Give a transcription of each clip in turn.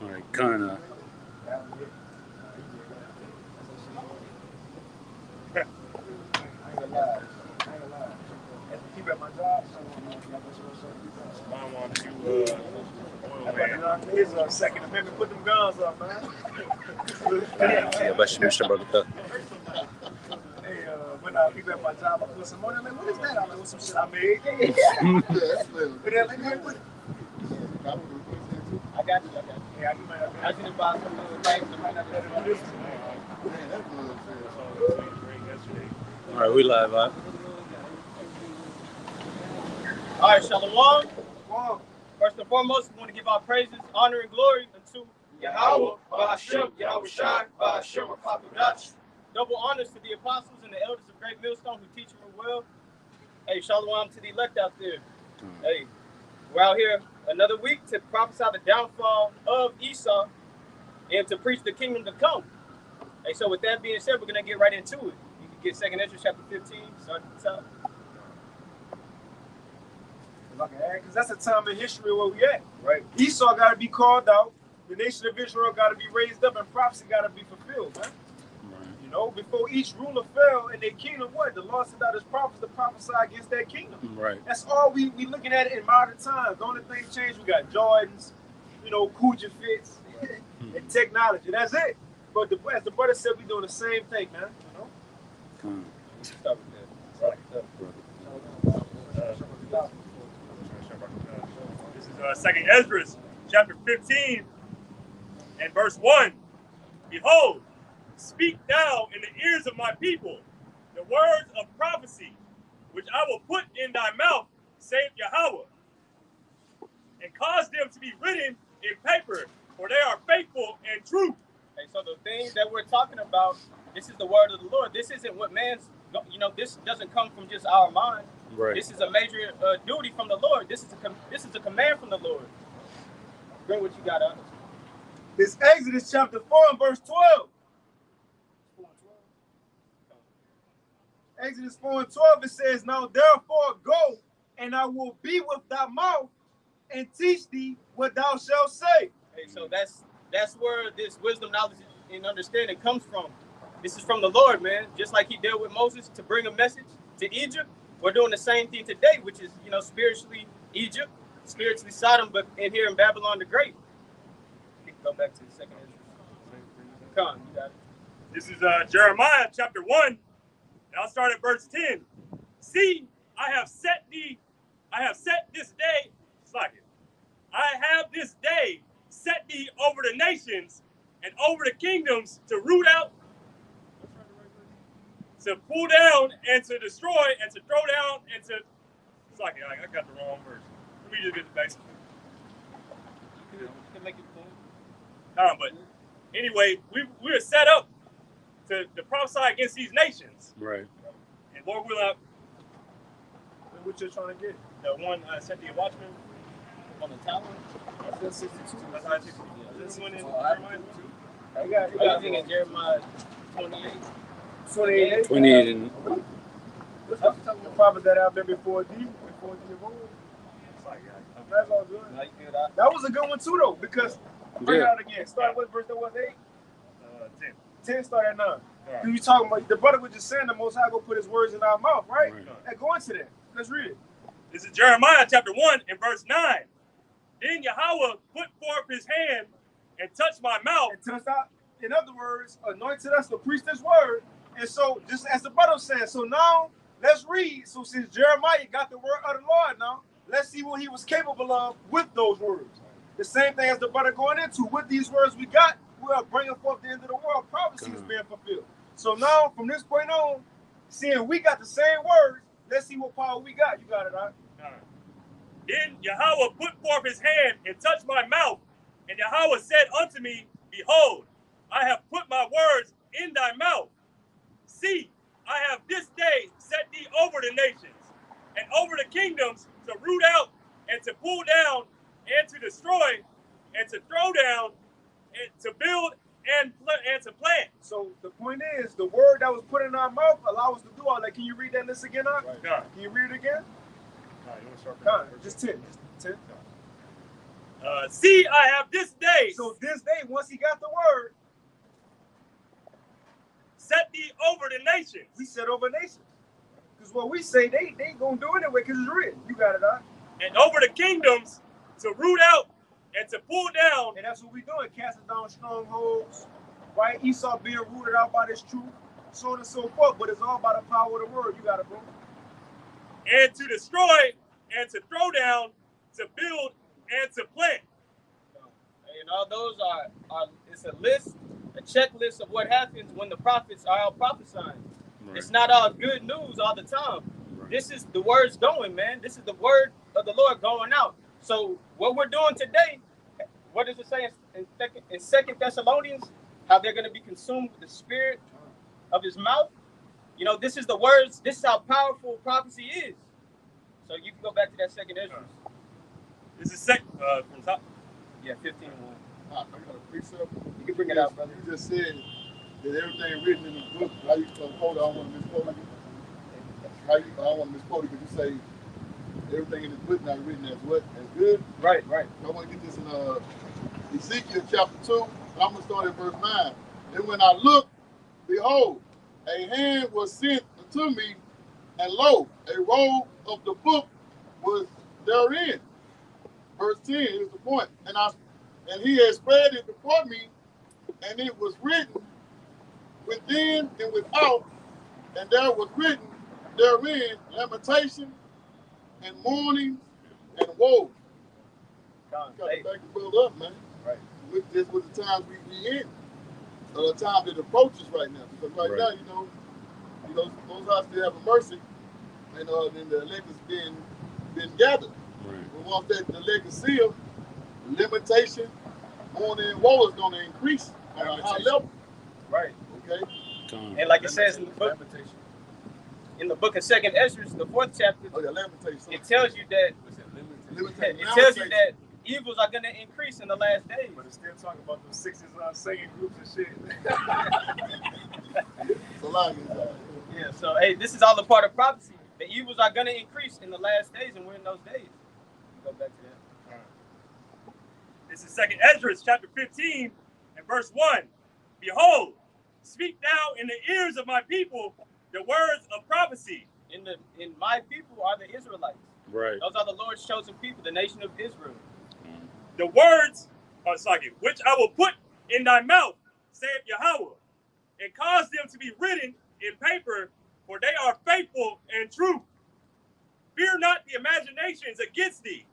All right, kind of. Keep at my job. Mom wants to oil man. His Second Amendment, put them guns up, man. يا باشا مش بركة. Hey, when I keep at my job, I put some money. I'm like, what is that? I'm like, what's some shit I made? But they're like, man, what? I got you. Yeah, you might have. I can buy some little things. I might not better than this. All right, we live, huh? All right, Shalom. First and foremost, we want to give our praises, honor, and glory unto Yahweh, Ba'ashem, Yahweh Shai, Ba'ashem, Papadatch. Double honors to the apostles and the elders of Great Millstone who teach them well. Hey, Shalom to the elect out there. Hey, we're out here another week to prophesy the downfall of Esau and to preach the kingdom to come. Hey, so with that being said, we're going to get right into it. You can get 2nd Ezra chapter 15, start at the top. Because that's a time in history where we at, right? Esau got to be called out. The nation of Israel got to be raised up, and prophecy got to be fulfilled, man. Right. You know, before each ruler fell in their kingdom, what? The Lord sent out his prophets to prophesy against that kingdom. Right. That's all we looking at it in modern times. The only thing changed, we got Jordans, you know, Kuja fits, and technology. That's it. But as the brother said, we doing the same thing, man. You know? Start with that. This is 2nd Ezra, chapter 15, and verse 1. Behold, speak thou in the ears of my people the words of prophecy, which I will put in thy mouth, saith Yahweh, and cause them to be written in paper, for they are faithful and true. Hey, so the things that we're talking about, this is the word of the Lord. This isn't what man's, you know, this doesn't come from just our mind. Right. This is a major duty from the Lord. This is a command from the Lord. Bring what you got up. This Exodus chapter 4 and verse 12. Exodus 4 and 12, it says, now therefore go, and I will be with thy mouth, and teach thee what thou shalt say. Hey, so that's where this wisdom, knowledge, and understanding comes from. This is from the Lord, man. Just like he dealt with Moses to bring a message to Egypt, we're doing the same thing today, which is, you know, spiritually Egypt, spiritually Sodom, but in here in Babylon the Great. We can go back to the 2nd Ezra. Come on, you got it. This is Jeremiah chapter 1, and I'll start at verse 10. See, I have set this day, I have this day set thee over the nations and over the kingdoms to root out, to pull down, and to destroy, and to throw down, and to... I got the wrong verse. Let me just get the basic. You can make it clean. But anyway, we're set up to prophesy against these nations. Right. And Lord will What you're trying to get? the one sent the watchman On the tower? That's 62. That's how I took this one in Jeremiah 2. I got it. Are you thinking Jeremiah 28? 28. 28 and What's the prophet that have been before thee of old? That's all good. No, you good. That was a good one too, though, because bring it out again. Start with verse that was 8. 10. 10 start at 9. Right. You talking about the brother was just saying the Most High go put his words in our mouth, right? And go into that. Let's read it. This is Jeremiah chapter 1 and verse 9. Then Yahweh put forth his hand and touched my mouth. And touched out, in other words, anointed us to preach this word. And so, just as the brother said, so now let's read. So since Jeremiah got the word of the Lord now, let's see what he was capable of with those words. The same thing as the brother going into. With these words we got, we are bringing forth the end of the world. Prophecy is being fulfilled. So now, from this point on, seeing we got the same words, let's see what power we got. You got it, all right? Then Yahweh put forth his hand and touched my mouth. And Yahweh said unto me, behold, I have put my words in thy mouth. See, I have this day set thee over the nations and over the kingdoms to root out and to pull down and to destroy and to throw down and to build and to plant. So the point is, the word that was put in our mouth allow us to do all that. Can you read that list again, Doc? Right. Can you read it again? You want to start Just 10. Just 10. See, I have this day So this day, once he got the word, set thee over the nations. we set over nations. Because what we say, they gonna do anyway because it's written. You got it, all right? And over the kingdoms to root out and to pull down. And that's what we doing, casting down strongholds, right? Esau being rooted out by this truth, so on and so forth. But it's all by the power of the word. You got it, bro. And to destroy and to throw down, to build and to plant. And all those are it's a list, a checklist of what happens when the prophets are out prophesying. Right. It's not all good news all the time. Right. This is the words going, man. This is the word of the Lord going out. So what we're doing today, what does it say in 2 Thessalonians? How they're going to be consumed with the spirit of his mouth. You know, this is the words. This is how powerful prophecy is. So you can go back to that second Ezra. This is from top. Yeah, 15:1. I got a precept. You can bring it out, brother. You just said that everything written in the book, how you quote it, I don't want to misquote it. I don't want to misquote it because you say everything in the book not written as what? As good? Right. I want to get this in Ezekiel chapter 2, and I'm going to start at verse 9. Then when I looked, behold, a hand was sent unto me, and lo, a roll of the book was therein. Verse 10 is the point. And he had spread it before me, and it was written within and without, and there was written therein lamentation and mourning and woe. Got to back the brother up, man. Right. This was the times we in. So the time that approaches right now. Because right now, you know, those hearts still have a mercy, and then the elect is being gathered. Right. But once that the elect is sealed, limitation, mourning, and woe is going to increase on a high level. Right. Okay. And like it says in the book, in the book of 2nd Ezra, the 4th chapter, Oh yeah, limitation. it tells you that evils are going to increase in the last days. But it's still talking about those 6s singing groups and shit. It's a lot inside. Yeah, so hey, this is all a part of prophecy. The evils are going to increase in the last days, and we're in those days. Go back to that. This is 2nd Ezra, chapter 15, and verse 1. Behold, speak thou in the ears of my people the words of prophecy. In my people are the Israelites. Right. Those are the Lord's chosen people, the nation of Israel. The words, which I will put in thy mouth, saith Yahweh, and cause them to be written in paper, for they are faithful and true. Fear not the imaginations against thee.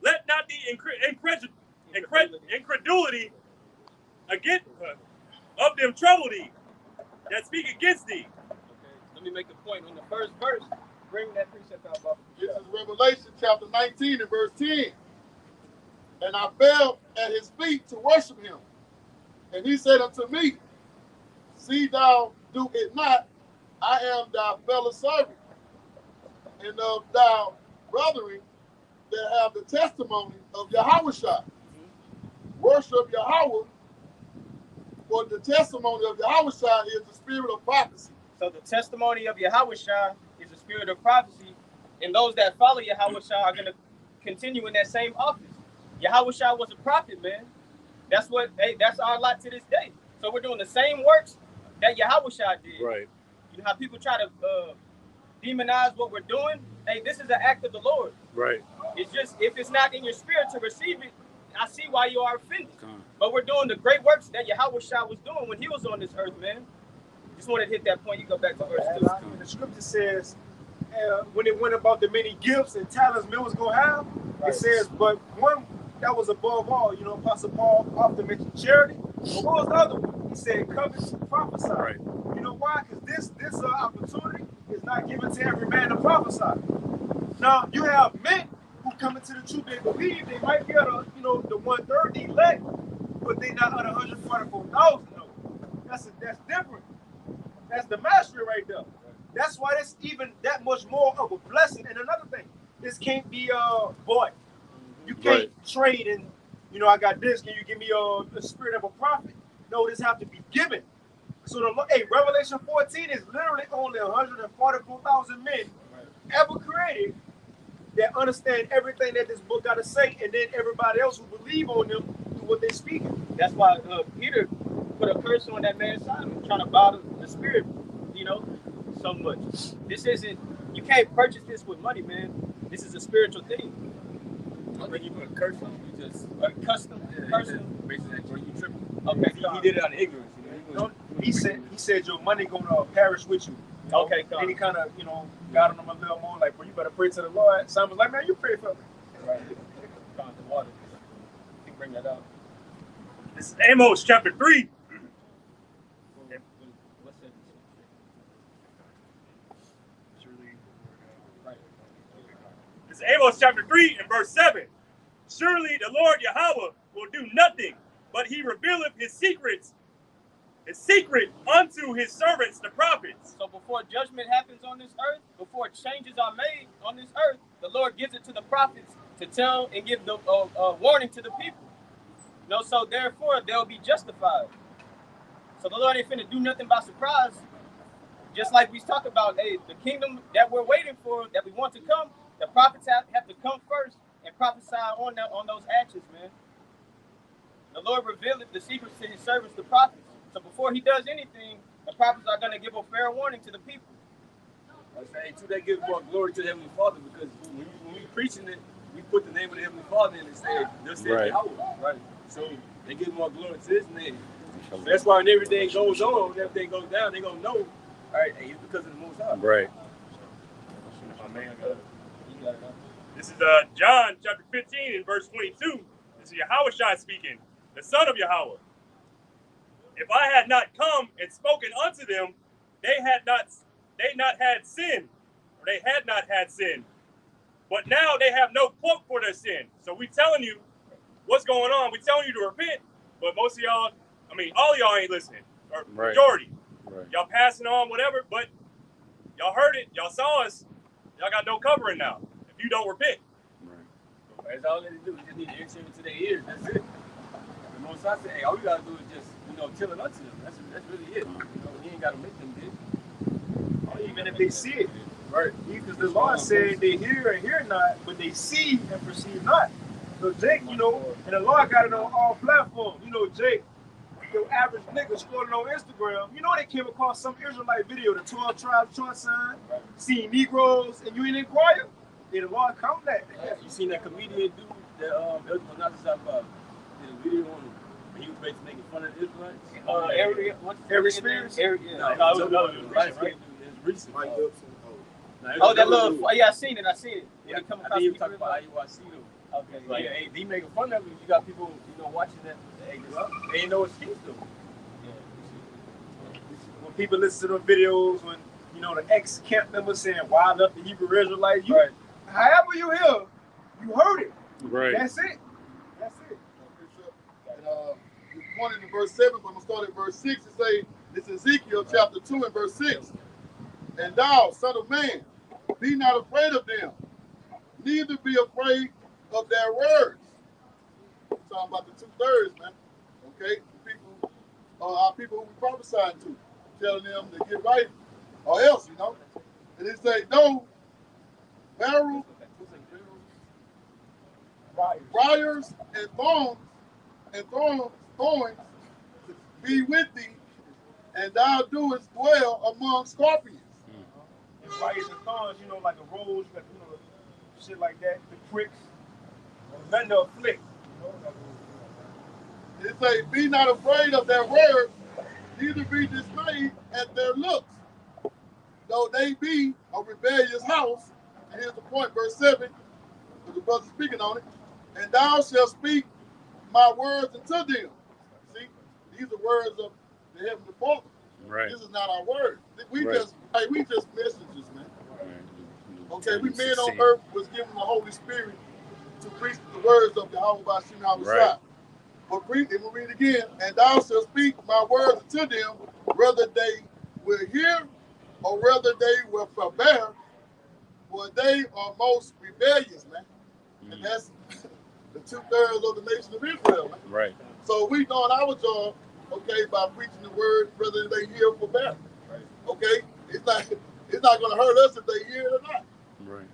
Let not the incredulity against of them trouble thee that speak against thee. Okay, let me make a point on the first verse. Bring that precept out, Baba. This is Revelation chapter 19 and verse 10. And I fell at his feet to worship him. And he said unto me, see thou do it not, I am thy fellow servant, and of thy brethren that have the testimony of Yahushua. Worship Yahweh, for the testimony of Yahushua is the spirit of prophecy. So the testimony of Yahushua is the spirit of prophecy, and those that follow Yahushua are going to continue in that same office. Yahushua was a prophet, man. That's our lot to this day. So we're doing the same works that Yahushua did. Right. You know how people try to demonize what we're doing? Hey, this is an act of the Lord. Right. It's just, if it's not in your spirit to receive it, I see why you are offended. But we're doing the great works that Yahushua was doing when he was on this earth, man. Just wanted to hit that point. You go back to verse 2. And the scripture says, when it went about the many gifts and talents men was going to have, it says, but one that was above all, you know, Apostle Paul often mentioned charity. But what was the other one? He said, covet to prophesy. Right. You know why? Because this opportunity is not given to every man to prophesy. Now, you have men who come into the truth, they believe they might be able to, you know, the 1/3, the elect, but they not under 144,000. No. That's different. That's the mastery right there. That's why that's even that much more of a blessing. And another thing, this can't be bought. You can't trade and, you know, I got this. Can you give me the spirit of a prophet? No, this have to be given. So Revelation 14 is literally only 144,000 men ever created that understand everything that this book got to say, and then everybody else who believe on them do what they speak. That's why Peter put a curse on that man Simon, trying to bow the spirit, you know, so much. This isn't, you can't purchase this with money, man. This is a spiritual thing. I think you put a curse on you, just Custom. basically that you tripping. Okay. He did it out of ignorance. You know? He said your money gonna perish with you. You know? Okay, and he kind of, you know, got on him a little more like, well, you better pray to the Lord. Simon's like, man, you pray for me. Right. The water. You can bring that up. This is Amos chapter 3. What's that? This is Amos chapter 3 and verse 7. Surely the Lord Yahweh will do nothing, but he revealeth his secret unto his servants, the prophets. So before judgment happens on this earth, before changes are made on this earth, the Lord gives it to the prophets to tell and give the warning to the people. You know, so therefore they'll be justified. So the Lord ain't finna do nothing by surprise. Just like we talk about, hey, the kingdom that we're waiting for, that we want to come, the prophets have to come first and prophesy on those actions, man. The Lord revealed the secrets to his servants, the prophets. So before he does anything, the prophets are going to give a fair warning to the people. I say, too, that gives more glory to the Heavenly Father, because when we preaching it, we put the name of the Heavenly Father in and say, thus said Yahweh, right? So they give more glory to his name. So that's why when everything goes on, when everything goes down, they're going to know, all right, hey, it's because of the Most High. Right. This is John chapter 15 and verse 22. This is Yahushua speaking, the son of Yahweh. If I had not come and spoken unto them, they had not had sin. But now they have no cloak for their sin. So we telling you what's going on. We telling you to repent, but most of y'all, I mean, all of y'all ain't listening, or majority. Right. Y'all passing on whatever, but y'all heard it, y'all saw us. Y'all got no covering now if you don't repent. Right. That's all they do. We just need to enter into their ears. That's it. The Most High said, hey, all you got to do is just, tell it unto them. That's really it. You ain't got to make them do. Even if they see it. Right. Because the Lord said they hear and hear not, but they see and perceive not. So Jake, and the Lord got it on all platforms. Jake, your average nigga scrolling on Instagram, they came across some Israelite video, the 12 tribes chart sign, seeing Negroes, and you ain't inquire? Did the Lord come that? You seen that comedian dude that El Nazi talked about? Did a video on him. He was basically making fun of the Israelites. Every Spears? It's recent. That little, I seen it. I think he was talking about IUIC though. Okay. Like, hey, he making fun of it. You got people, watching that. Hey, they ain't no excuse though. When people listen to the videos, when the ex-camp members saying wild up the Hebrew Israelites, however you hear, you heard it. Right. That's it. And you pointed to verse 7, but I'm going to start at verse 6 and say, this is Ezekiel chapter 2 and verse 6. And thou, son of man, be not afraid of them, neither be afraid of their words. I'm talking about the 2/3, man. Okay? People, our people who we prophesying to, telling them to get right, or else, And it say, no, barrels, briars and thorns be with thee, and thou doest dwell among scorpions. And briars and thorns, like a rose, shit like that, the pricks, nothing to afflict. It say, be not afraid of their words, neither be dismayed at their looks, though they be a rebellious house. And here's the point, verse 7, with the brother speaking on it. And thou shalt speak my words unto them. See, these are words of the Heavenly Father. Right. This is not our word. We just messengers, man. Okay, we men on earth was given the Holy Spirit to preach the words of Yahweh Bashim Yahweh. Right. But we read again, and thou shalt speak my words unto them, whether they will hear or whether they will forbear, for they are most rebellious, man. And that's the 2/3 of the nation of Israel, man. Right. So we doing our job, okay, by preaching the word, whether they hear or forbear. Right. Okay? It's not gonna hurt us if they hear it or not. Right.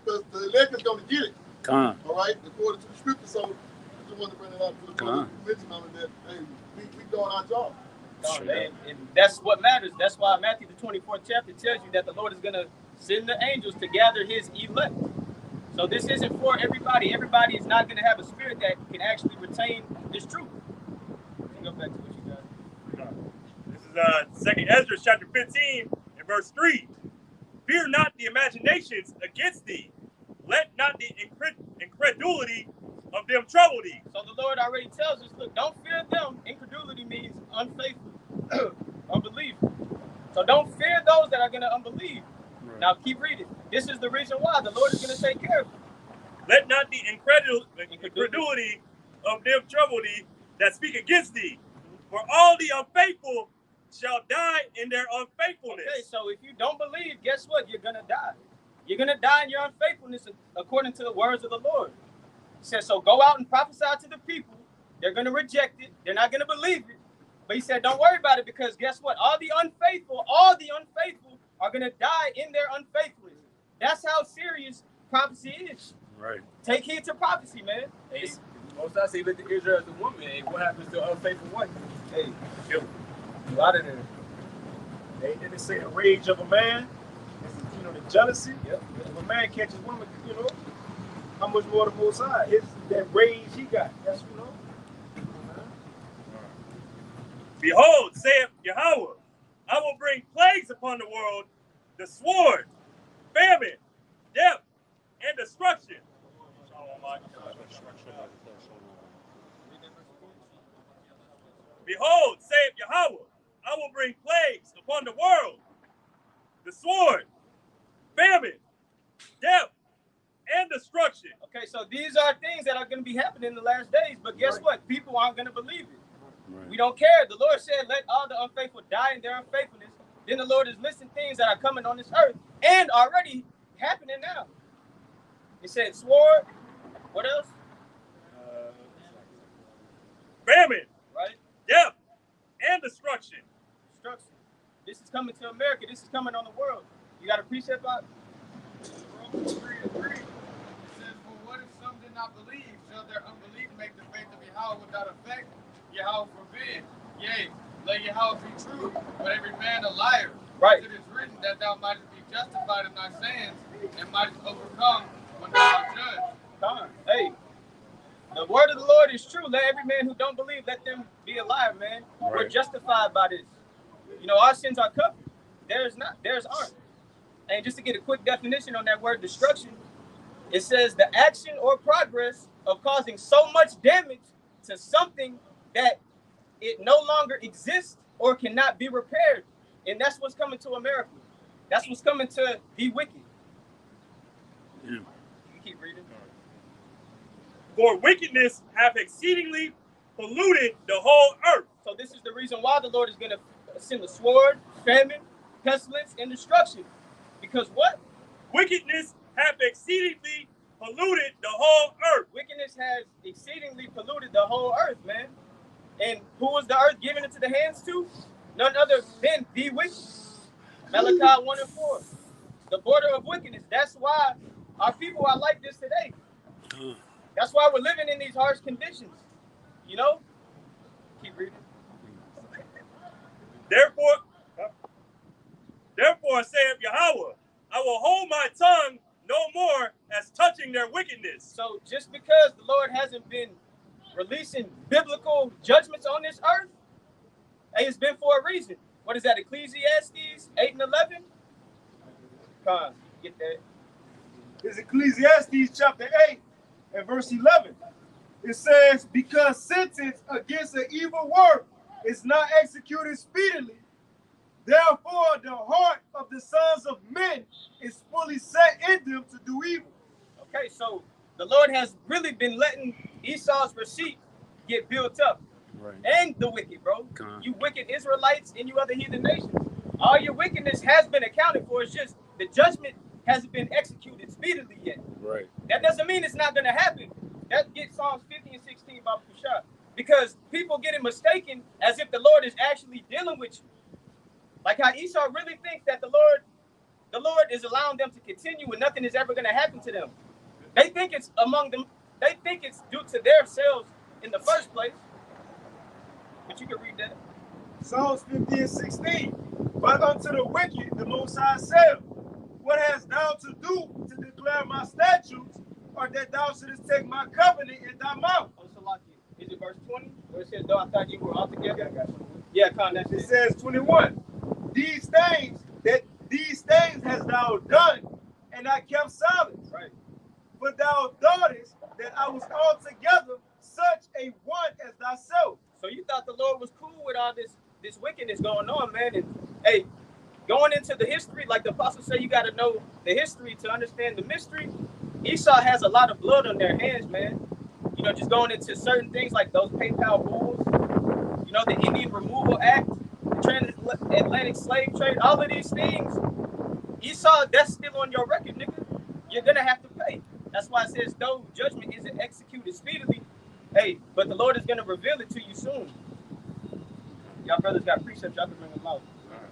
because the elect is going to get it. Con. All right, according to the scripture. So I just wanted to bring it up to the Con. mention on it that hey, we doing our job. And that's what matters. That's why Matthew the 24th chapter tells you that the Lord is going to send the angels to gather his elect. So this isn't for everybody. Everybody is not going to have a spirit that can actually retain this truth. Go back to what you got. This is 2nd Ezra chapter 15 and verse 3. Fear not the imaginations against thee. Let not the incredulity of them trouble thee. So the Lord already tells us, look, don't fear them. Incredulity means unfaithful, unbelief. So don't fear those that are going to unbelieve. Right. Now keep reading. This is the reason why the Lord is going to take care of you. Let not the incredulity of them trouble thee that speak against thee. For all the unfaithful shall die in their unfaithfulness. Okay, so if you don't believe, guess what? You're going to die. You're going to die in your unfaithfulness according to the words of the Lord. He says, so go out and prophesy to the people. They're going to reject it. They're not going to believe it. But he said, don't worry about it, because guess what? All the unfaithful are going to die in their unfaithfulness. That's how serious prophecy is. Right. Take heed to prophecy, man. Hey, most I say, look at Israel as a woman. Hey, what happens to an unfaithful wife? Hey, kill a lot of them. They say the rage of a man is, the jealousy. Yep. If a man catches woman, how much more the Most High? It's that rage he got. That's Behold, saith Yahweh, I will bring plagues upon the world, the sword, famine, death, and destruction. Behold, saith Yahweh, I will bring plagues upon the world, the sword, famine, death, and destruction. Okay, so these are things that are going to be happening in the last days, but guess what? People aren't going to believe it. Right. We don't care. The Lord said, let all the unfaithful die in their unfaithfulness. Then the Lord is listing things that are coming on this earth and already happening now. He said, sword. What else? Famine. Right? Death. And destruction. Destruction. This is coming to America. This is coming on the world. You got a precept out? Romans 3:3. It says, for what if some did not believe? Shall their unbelief make the faith of Yahweh without effect? Yahweh forbid. Yea, let Yahweh be true, but every man a liar. Right. It is written that thou mightest be justified in thy sins and mightest overcome when thou art judged. Come on. Hey, the word of the Lord is true. Let every man who don't believe, let them be a liar, man. Right. We're justified by this. Our sins are covered. Theirs aren't. And just to get a quick definition on that word destruction, it says the action or progress of causing so much damage to something that it no longer exists or cannot be repaired. And that's what's coming to America. That's what's coming to the wicked. Yeah. You keep reading. For wickedness hath exceedingly polluted the whole earth. So this is the reason why the Lord is going to send the sword, famine, pestilence, and destruction. Because what? Wickedness hath exceedingly polluted the whole earth. Wickedness has exceedingly polluted the whole earth, man. And who was the earth given into the hands to? None other than the wicked. Malachi 1:4. The border of wickedness. That's why our people are like this today. That's why we're living in these harsh conditions. Keep reading. Therefore saith Yahweh, I will hold my tongue no more as touching their wickedness. So just because the Lord hasn't been releasing biblical judgments on this earth, it's been for a reason. What is that? Ecclesiastes 8 and 11? Come on, get that. It's Ecclesiastes chapter 8 and verse 11. It says, because sentence against an evil work is not executed speedily, therefore the heart of the sons of men is fully set in them to do evil. Okay, so the Lord has really been letting Esau's receipt get built up. Right. And the wicked, bro. You wicked Israelites and you other heathen nations. All your wickedness has been accounted for. It's just the judgment hasn't been executed speedily yet. Right. That doesn't mean it's not going to happen. That gets Psalms 50 and 16 by Kushah. Because people get it mistaken as if the Lord is actually dealing with you. Like how Esau really thinks that the Lord the Lord is allowing them to continue and nothing is ever going to happen to them. They think it's among them. They think it's due to themselves in the first place. But you can read that. Psalms 50 and 16. But unto the wicked, the Most High said, what hast thou to do to declare my statutes, or that thou shouldest take my covenant in thy mouth? Oh, Salaki. Is it verse 20? Where it says, though I thought you were all together? Yeah, that's it says 21. These things hast thou done, and I kept silence. Right. But thou thoughtest that I was altogether such a one as thyself. So you thought the Lord was cool with all this wickedness going on, man. And hey, going into the history, like the apostles say, you got to know the history to understand the mystery. Esau has a lot of blood on their hands, man. You know, just going into certain things like those PayPal bulls, you know, the Indian Removal Act, the transatlantic slave trade, all of these things. Esau, that's still on your record, nigga. You're going to have to pay. That's why it says, though judgment isn't executed speedily, hey, but the Lord is going to reveal it to you soon. Y'all brothers got precepts, y'all can bring them out.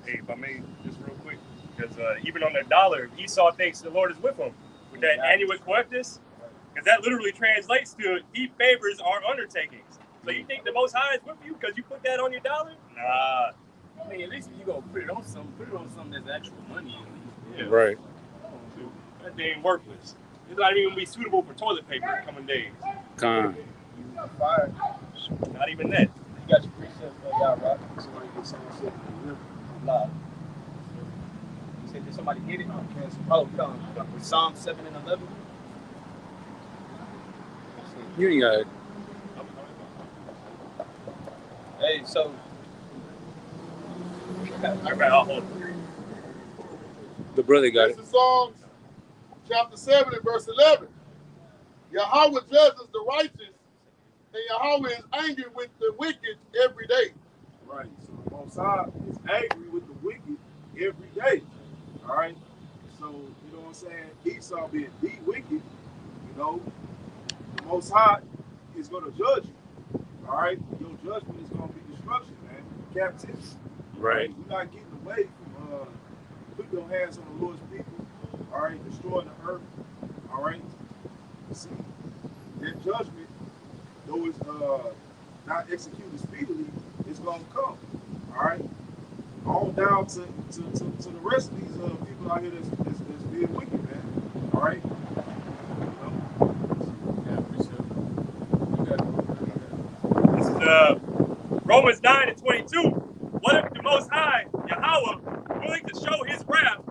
Hey, if I may, just real quick, because even on the dollar, Esau thinks the Lord is with him with that annual collectus, because that literally translates to he favors our undertakings. So you think the Most High is with you because you put that on your dollar? Nah. I mean, at least if you gonna put it on something that's actual money. Yeah. Right. That thing worthless. It's not even gonna be suitable for toilet paper in coming days. Con. Fire. Not even that. You got your precepts, y'all, right? Somebody get someone sitting in the river. Nah. You said, did somebody get it? Oh, come. Psalm 7 and 11. You ain't got it. Hey, so. All right, I'll hold it. The brother got This it. is Psalms chapter 7 and verse 11. Yahweh judges the righteous, and Yahweh is angry with the wicked every day. Right. So the Most High is angry with the wicked every day. All right. So, you know what I'm saying? Esau being the wicked, you know, the Most High is going to judge you. All right. Your judgment is going to be destruction, man. Captivity. Right. You're not getting away from putting your hands on the Lord's people. All right. Destroying the earth. All right. See, that judgment, though it's not executed speedily, it's going to come. All right. On down to the rest of these people out here that's being wicked, man. All right. This is Romans 9 and 22. What if the Most High, Yahweh, willing to show his wrath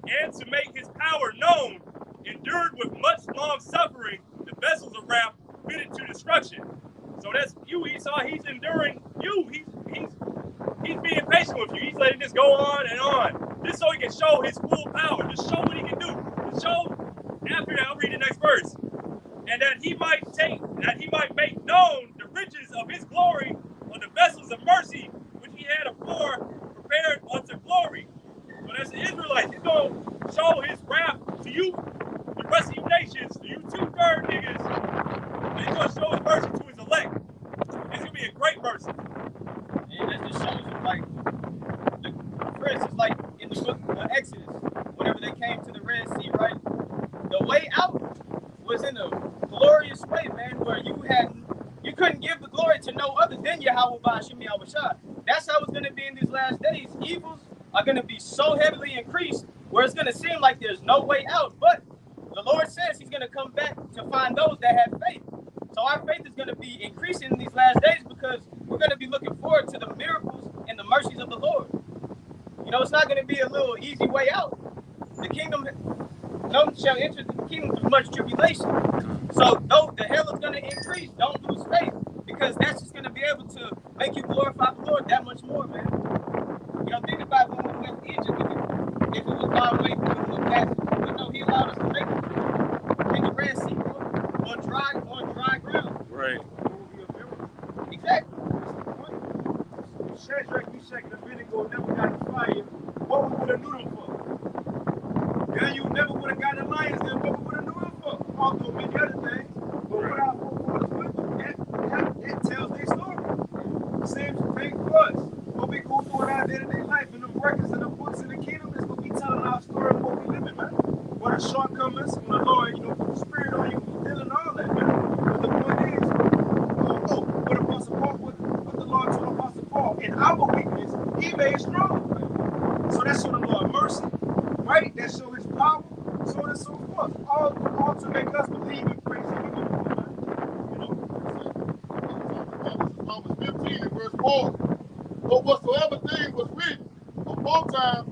and to make his power known, endured with much long suffering the vessels of wrath fitted to destruction? So that's you, Esau. He's enduring you. He's being patient with you. He's letting this go on, just so he can show his full power. Just show what he can do. Just show. After that, I'll read the next verse. And that he might make known the riches of his glory on the vessels of mercy which he had afore prepared unto glory. So that's the Israelites. He's going to show his wrath to you, the rest of you nations, to you 2/3 niggas. And he's going to show his mercy to his elect. It's going to be a great mercy. And that just shows you, like, for instance, like in the book of Exodus, whenever they came to the Red Sea, right? The way out was in a glorious way, man, where you couldn't give the glory to no other than Yahweh Ba'ashim Yahushua. That's how it's going to be in these last days. Evils are going to be so heavily increased where it's going to seem like there's no way out. But the Lord says he's going to come back to find those that have faith. So our faith is going to be increasing in these last days because we're going to be looking forward to the miracles and the mercies of the Lord. You know, it's not going to be a little easy way out. The kingdom, none shall enter the kingdom through much tribulation. So though the hell is going to increase, don't lose faith because that's just going to be able to make you glorify the Lord that much more, man. You know, think about when we went to Egypt. If it was God's way through the passage, but no, he allowed us to make it through in the Red Sea on dry ground. Right. It will be a miracle. Exactly. Shadrach, Meshach, and Abednego never got the fire. What we would have knew them for? Daniel never would have got the lions. Then what we would have knew them for? Although many other things. But what our forefathers went through, that tells their story. Same thing for us. What we go through in our day-to-day life, in the records and the books in the kingdom is going to be telling our story more our weakness, he made strong. So that showed the Lord mercy, right? That showed his power, so on and so forth. All to make us believe and praise him. You know? Romans 15 and verse 4. But whatsoever thing was written aforetime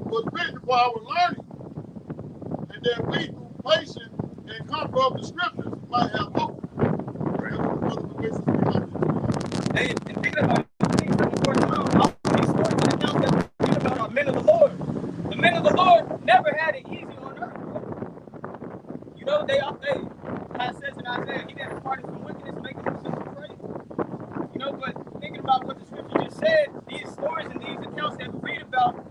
was written for our learning, and that we through patience and comfort of the scriptures might have hope. And thinking about things that were going on, all these stories and accounts that we read about are men of the Lord. The men of the Lord never had it easy on earth. You know, God says in Isaiah, he that departed from wickedness maketh himself afraid. You know, but thinking about what the scripture just said, these stories and these accounts that we read about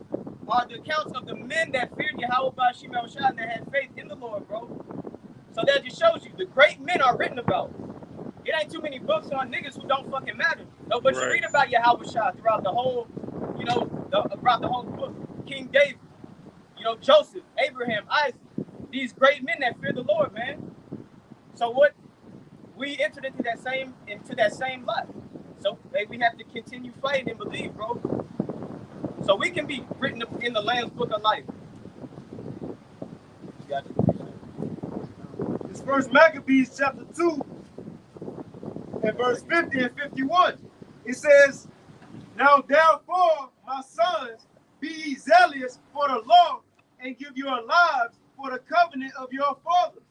are the accounts of the men that feared Yahweh Ba'ashem El-Shai and that had faith in the Lord, bro. So that just shows you the great men are written about. It ain't too many books on niggas who don't fucking matter. No, but you read about Yahweh Shai throughout the whole, you know, throughout the whole book. King David, you know, Joseph, Abraham, Isaac, these great men that fear the Lord, man. So what? We entered into that same life. So we have to continue fighting and believe, bro. So we can be written in the Lamb's Book of Life. It's First Maccabees chapter 2 and verse 50 and 51. It says, now therefore, my sons, be ye zealous for the law and give your lives for the covenant of your fathers,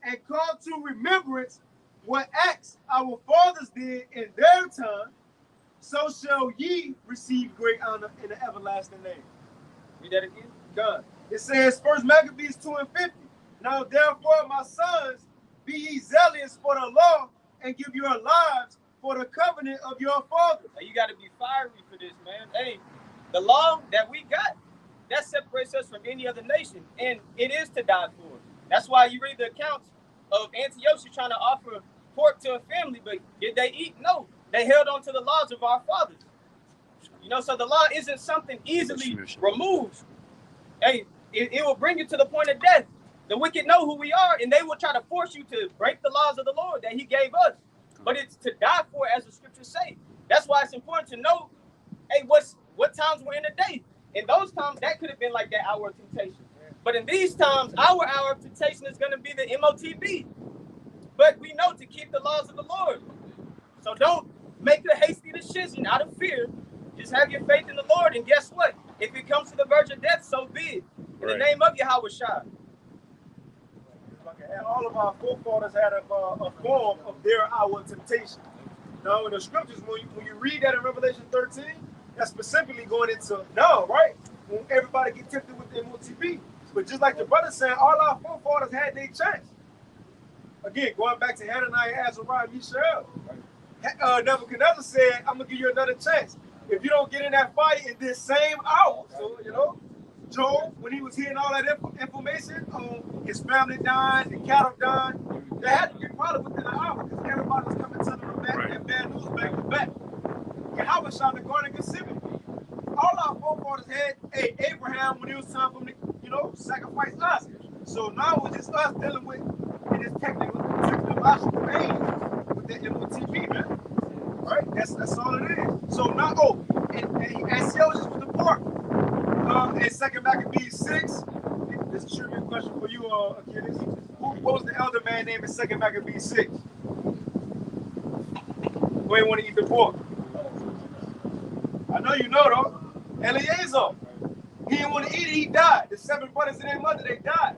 and call to remembrance what acts our fathers did in their time, so shall ye receive great honor in the everlasting name. Read that again. God. It says, First Maccabees 2 and 50. Now therefore, my sons, be ye zealous for the law and give your lives for the covenant of your fathers. Now you got to be fiery for this, man. Hey, the law that we got, that separates us from any other nation, and it is to die for. That's why you read the accounts of Antiochus trying to offer pork to a family, but did they eat? No. They held on to the laws of our fathers. You know, so the law isn't something easily removed. Hey, it will bring you to the point of death. The wicked know who we are, and they will try to force you to break the laws of the Lord that he gave us. But it's to die for, as the scriptures say. That's why it's important to know, hey, what times we're in a day. In those times, that could have been like that hour of temptation. But in these times, our hour of temptation is going to be the MOTB. But we know to keep the laws of the Lord. So don't make a hasty decision out of fear. Just have your faith in the Lord, and guess what? If it comes to the verge of death, so be it. In the name of Yahweh Shai. All of our forefathers had a form of their hour of temptation. Now, in the scriptures, when you read that in Revelation 13, that's specifically going into now, right? When everybody get tempted with the MOTB. But just like the brother said, all our forefathers had their chance. Again, going back to Hananiah, Azariah, Mishael. Nebuchadnezzar said, I'm going to give you another chance. If you don't get in that fight in this same hour, so, you know, Job, when he was hearing all that information on his family dying, the cattle dying, they had to get probably within an hour because everybody was coming to them and bad news back to back. Yahweh shot the Garden of Gethsemane. All our forefathers had Abraham when it was time for him to, you know, sacrifice Isaac. So now it's just us dealing with in this technological age with the MOTB, man. Right? That's all it is. So now, and Celsius with the pork. In 2 Maccabees 6, this is a trivia question for you, Achilles. What was the elder man named in 2 Maccabees 6? Who ain't want to eat the pork? I know you know, though. Eleazar. He didn't want to eat it, he died. The 7 brothers and their mother, they died.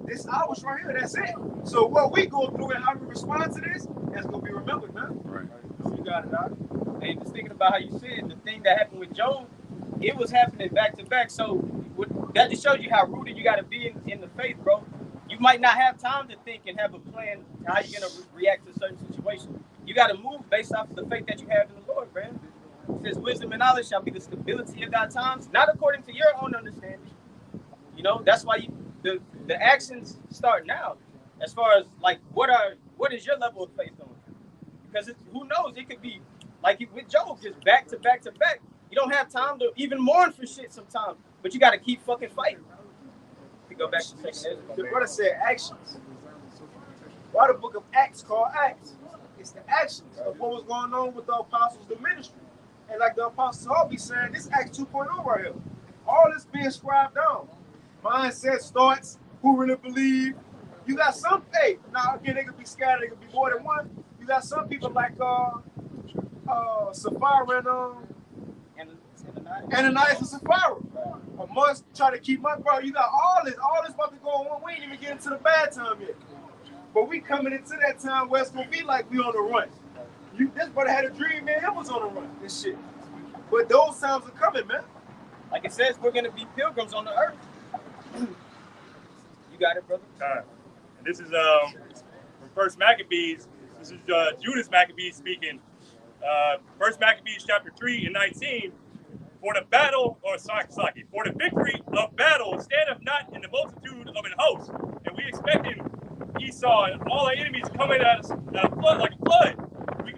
This hours right here, that's it. So what we go through and how we respond to this, that's going to be remembered, man. Right. You got it, out. And just thinking about how you said the thing that happened with Job, it was happening back to back. So that just shows you how rooted you got to be in the faith, bro. You might not have time to think and have a plan how you're going to react to a certain situation. You got to move based off of the faith that you have in the Lord, man. It says wisdom and knowledge shall be the stability of thy times, not according to your own understanding. You know, that's why the actions start now. As far as like what is your level of faith on? Because who knows? It could be like with Job, just back to back to back. You don't have time to even mourn for shit sometimes, but you got to keep fucking fighting. To go back to the brother said actions. Why the book of Acts called Acts? It's the actions of what was going on with the apostles, the ministry. And like the apostles all be saying, this Acts 2.0 right here. All this being scribed down. Mindset, thoughts, who really believe. You got some, hey, now again, they could be scattered, they could be more than one. You got some people like Sapphira and Ananias and Sapphira. A must try to keep my bro. You got all this about to go on. We ain't even getting to the bad time yet. But we coming into that time where it's gonna be like we on the run. This brother had a dream, man. It was on the run. This shit. But those times are coming, man. Like it says, we're gonna be pilgrims on the earth. You got it, brother. And this is from First Maccabees. This is Judas Maccabees speaking. First Maccabees chapter 3 and 19. For the battle, or Saki, for the victory of battle standeth not in the multitude of an host. And we expecting Esau and all our enemies coming at us like a flood.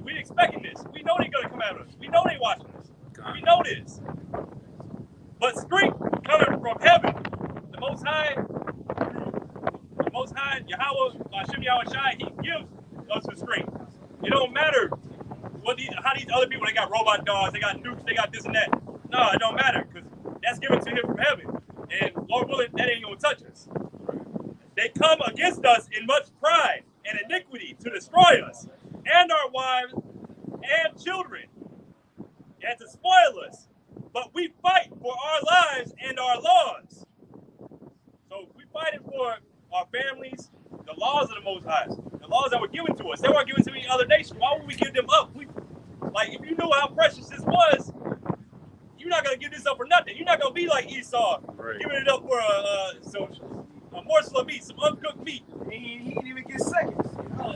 We expecting this. We know they're gonna come at us. We know they watching us. We know this. But strength coming from heaven, the Most High, Yahweh, Hashem Yahweh Shai, He gives us the strength. It don't matter how these other people, they got robot dogs, they got nukes, they got this and that. No, it don't matter, because that's given to him from heaven. And Lord willing, that ain't gonna touch us. They come against us in much pride and iniquity to destroy us, and our wives and children, and to spoil us. But we fight for our lives and our laws. So we fighting for our families, the laws of the Most High, the laws that were given to us. They weren't given to any other nation. Why would we give them up? Like, if you knew how precious this was, you're not gonna give this up for nothing. You're not gonna be like Esau, giving it up for a morsel of meat, some uncooked meat. He didn't even get seconds. All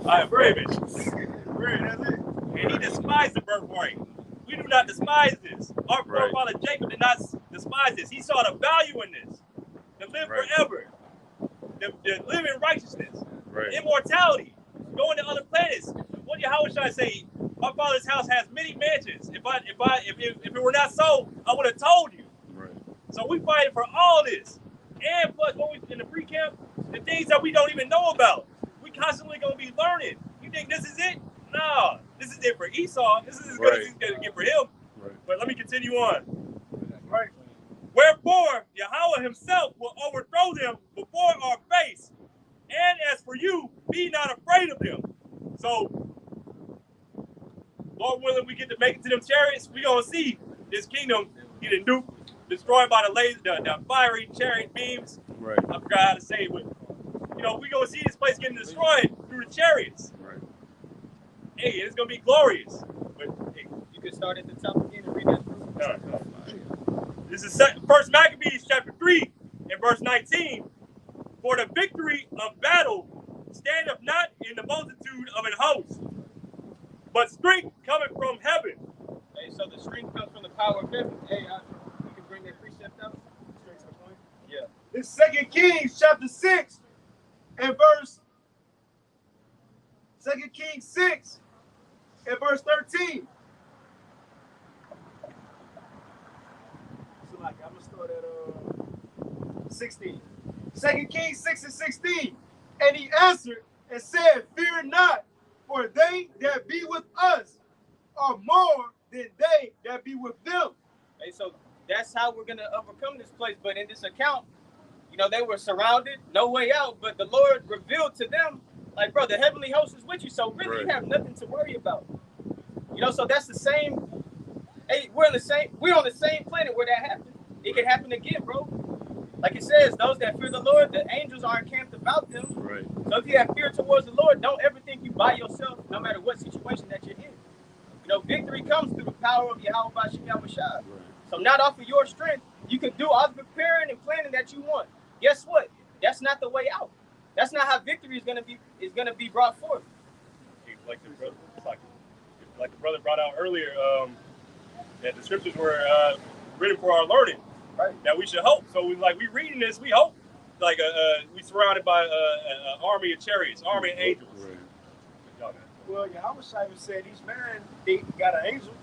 right, Raven. That's it. And he despised the birthright. We do not despise this. Our forefather Jacob did not despise this. He saw the value in this. To live forever. To live in righteousness. Immortality. Going to other planets. What did Yahweh say? My father's house has many mansions. If it were not so, I would have told you. So we fighting for all this. And plus, when we in the pre-camp, the things that we don't even know about. We constantly gonna be learning. You think this is it? No, this is it for Esau. This is as good as he's gonna get for him. But let me continue on. Wherefore, Yahweh himself will overthrow them before our face. And as for you, be not afraid of them. So, Lord willing, we get to make it to them chariots. We gonna see this kingdom getting nuked, destroyed by the fiery chariot beams. I forgot how to say it, but we gonna see this place getting destroyed through the chariots. Hey, it's gonna be glorious. But hey, you can start at the top again and read that. This is First Maccabees chapter 3 and verse 19. For the victory of battle standeth not in the multitude of an host, but strength cometh from heaven. Hey, so the strength comes from the power of heaven. Hey, you can bring that precept out. Straight to the point. Yeah. This 2 Kings chapter 6 and verse 2 Kings 6 and verse 13. So like I'm gonna start at 16. 2 Kings 6 and 16. And he answered and said, fear not, for they that be with us are more than they that be with them. Hey, so that's how we're gonna overcome this place. But in this account, they were surrounded, no way out. But the Lord revealed to them, like, bro, the heavenly host is with you. So really, you have nothing to worry about. So that's the same. Hey, we're on the same planet where that happened. It can happen again, bro. Like it says, those that fear the Lord, the angels are encamped about them. So if you have fear towards the Lord, don't ever think you by yourself, no matter what situation that you're in. Victory comes through the power of Yahweh Hashem Yahweh Shai. So not off of your strength, you can do all the preparing and planning that you want. Guess what? That's not the way out. That's not how victory is gonna be brought forth. Like the brother brought out earlier, that the scriptures were written for our learning. That we should hope. So we reading this, we hope. Like we surrounded by an army of chariots, army of angels. Well, Yahweh Shai said each man they got an angel.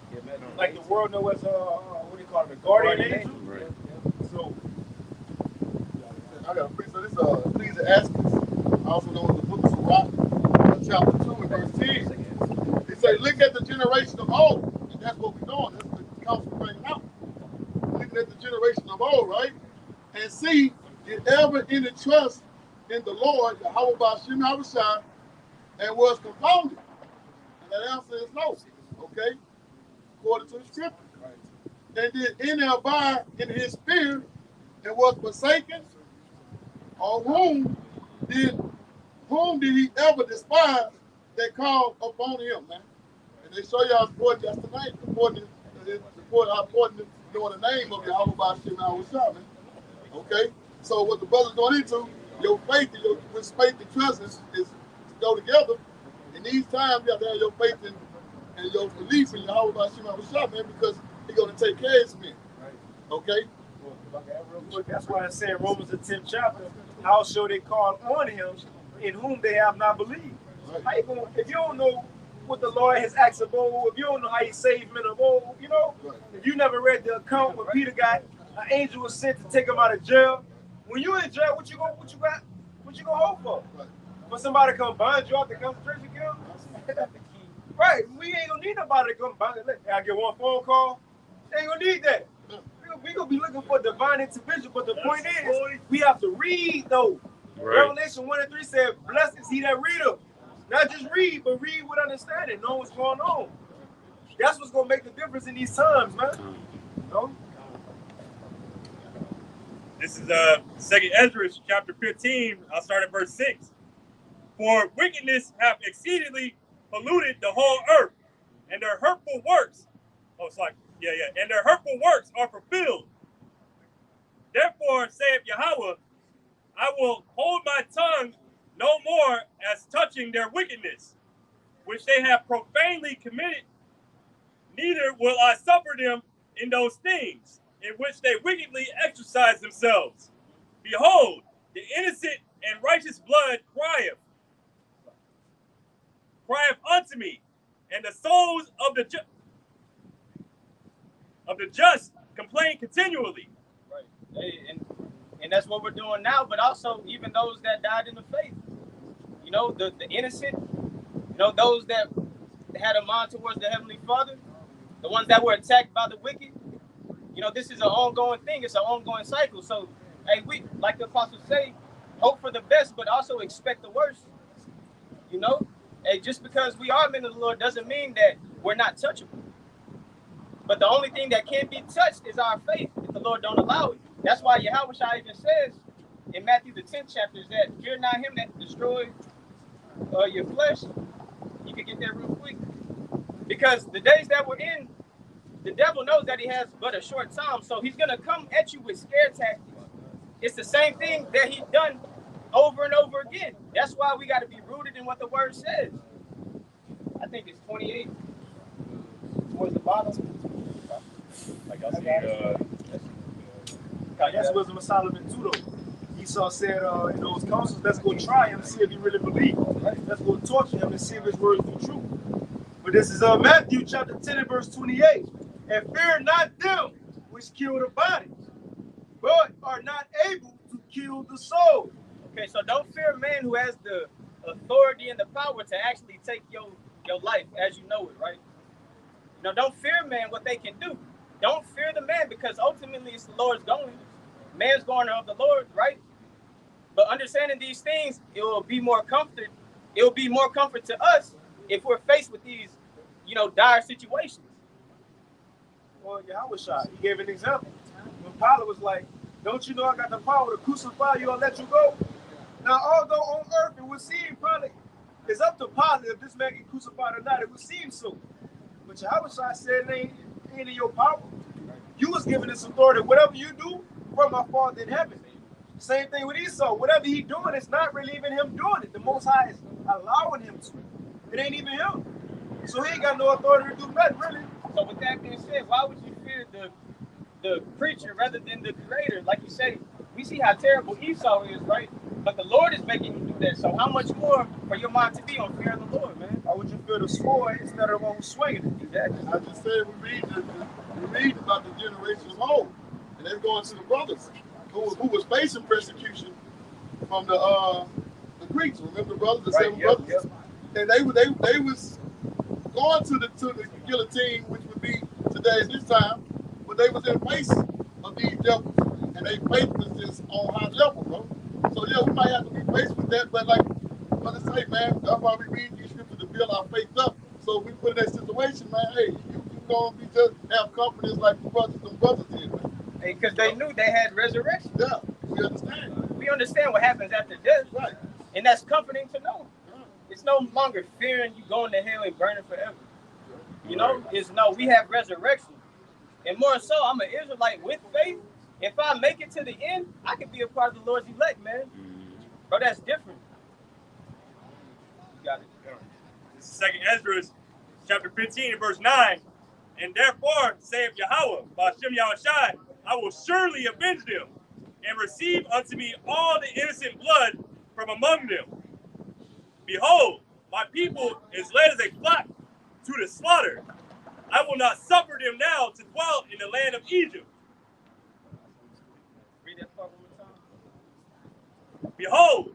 Like the world knows as what do you call it, a guardian angel. So I got a precept. This Ecclesiastes, also known as the Book of Sirach. in the Lord, Yahweh Ba'ashem Yahushua, and was confounded? And that answer is no. Okay? According to the scripture. And did any abide in his spirit and was forsaken? Or whom did he ever despise that called upon him, man? And they show y'all important yesterday, how important knowing the name of Yahweh Ba'ashem Yahushua, man. Okay? So what the brother's going into, your faith and your faith and trust is go together. In these times, you have to have your faith and your belief in Yahweh Ba'ashem Yahushua, man, because he's going to take care of his men. Okay? That's why I say in Romans the 10th chapter, how shall they call on him in whom they have not believed? Right. How you gonna, if you don't know what the Lord has asked of old, if you don't know how he saved men of old, you know, Right. if you never read the account where Peter got an angel was sent to take him out of jail, when you in jail, what you gonna hope for? Right. For somebody to come bind you out the concentration camp? Right, we ain't gonna need nobody to come bind you. I get one phone call, they ain't gonna need that. We gonna be looking for divine intervention, but the point is, we have to read though. Right. Revelation 1 and 3 said, blessed is he that readeth. Not just read, but read with understanding, know what's going on. That's what's gonna make the difference in these times, man. You know? This is 2nd Ezra chapter 15. I'll start at verse 6. For wickedness have exceedingly polluted the whole earth, and their hurtful works. Oh, it's like, and their hurtful works are fulfilled. Therefore, saith Yahweh, I will hold my tongue no more as touching their wickedness, which they have profanely committed, neither will I suffer them in those things in which they wickedly exercise themselves. Behold, the innocent and righteous blood crieth unto me, and the souls of the just complain continually. Right. And that's what we're doing now, but also even those that died in the faith. You know, the innocent, you know, those that had a mind towards the Heavenly Father, the ones that were attacked by the wicked. You know, this is an ongoing thing. It's an ongoing cycle. So, hey, we, like the apostles say, hope for the best, but also expect the worst. You know? Hey, just because we are men of the Lord doesn't mean that we're not touchable. But the only thing that can't be touched is our faith, if the Lord don't allow it. That's why Yahushua even says in Matthew the 10th chapter is that fear not him that destroys your flesh. You can get that real quick. Because the days that we're in, the devil knows that he has but a short time, so he's going to come at you with scare tactics. It's the same thing that he's done over and over again. That's why we got to be rooted in what the word says. I think it's 28 towards the bottom. That's wisdom of Solomon too, though. Esau said in those councils, let's go try him and see if he really believes. Right? Let's go torture him and see if his words be true. But this is Matthew chapter 10 and verse 28. And fear not them which kill the body, but are not able to kill the soul. Okay, so don't fear man who has the authority and the power to actually take your life as you know it, right? Now, don't fear man what they can do. Don't fear the man, because ultimately it's the Lord's going. Man's going of the Lord, right? But understanding these things, it will be more comfort. It will be more comfort to us if we're faced with these, you know, dire situations. Well, Yahushua, he gave an example. When Pilate was like, don't you know I got the power to crucify you and let you go? Now, although on earth it would seem Pilate, it's up to Pilate if this man get crucified or not. It would seem so. But Yahushua said it ain't in your power. You was given this authority. Whatever you do from my Father in heaven. Same thing with Esau. Whatever he doing, it's not really even him doing it. The Most High is allowing him to. It ain't even him. So he ain't got no authority to do nothing, really. So with that being said, why would you fear the creature rather than the creator? Like you say, we see how terrible Esau is, right? But the Lord is making you do that. So how much more for your mind to be on fear of the Lord, man? Why would you fear the sword instead of the one who's swinging it? Exactly. I just said we read about the generation of old, and they're going to the brothers who was facing persecution from the Greeks. Remember the brothers, the seven brothers, and they was going to the guillotine, which would be today at this time, but they was in face of these devils, and their faith was just on high level, bro. So yeah, we might have to be faced with that, but like what I say, man, that's why we read these scriptures to build our faith up. So if we put in that situation, man, hey, you gonna be just have confidence like the brothers did, man. Because they knew they had resurrection. Yeah, we understand. We understand what happens after death. Right. And that's comforting to know. It's no longer fearing you going to hell and burning forever. You know, it's no, we have resurrection. And more so, I'm an Israelite with faith. If I make it to the end, I can be a part of the Lord's elect, man. Bro, that's different. You got it. This is 2nd Ezra, chapter 15 and verse 9. And therefore, saith Yahweh, Ba'ashem Yahushai, I will surely avenge them, and receive unto me all the innocent blood from among them. Behold, my people is led as a flock to the slaughter. I will not suffer them now to dwell in the land of Egypt. Read that part one more time. Behold,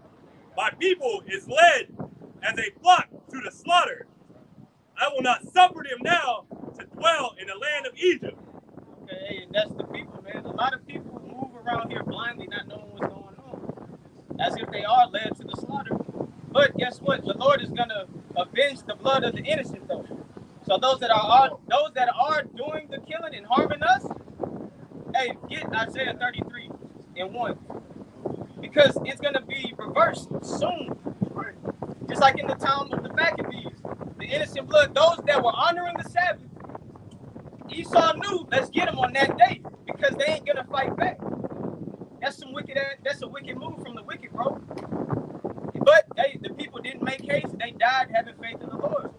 my people is led as a flock to the slaughter. I will not suffer them now to dwell in the land of Egypt. Okay, and that's the people, man. A lot of people move around here blindly, not knowing what's going on, as if they are led to the slaughter. But guess what? The Lord is gonna avenge the blood of the innocent, though. So those that are doing the killing and harming us, hey, get Isaiah 33 and 1, because it's gonna be reversed soon. Just like in the time of the Maccabees, the innocent blood, those that were honoring the Sabbath, Esau knew, let's get them on that day, because they ain't gonna fight back. That's a wicked move from the wicked, bro. But the people didn't make haste. They died having faith in the Lord.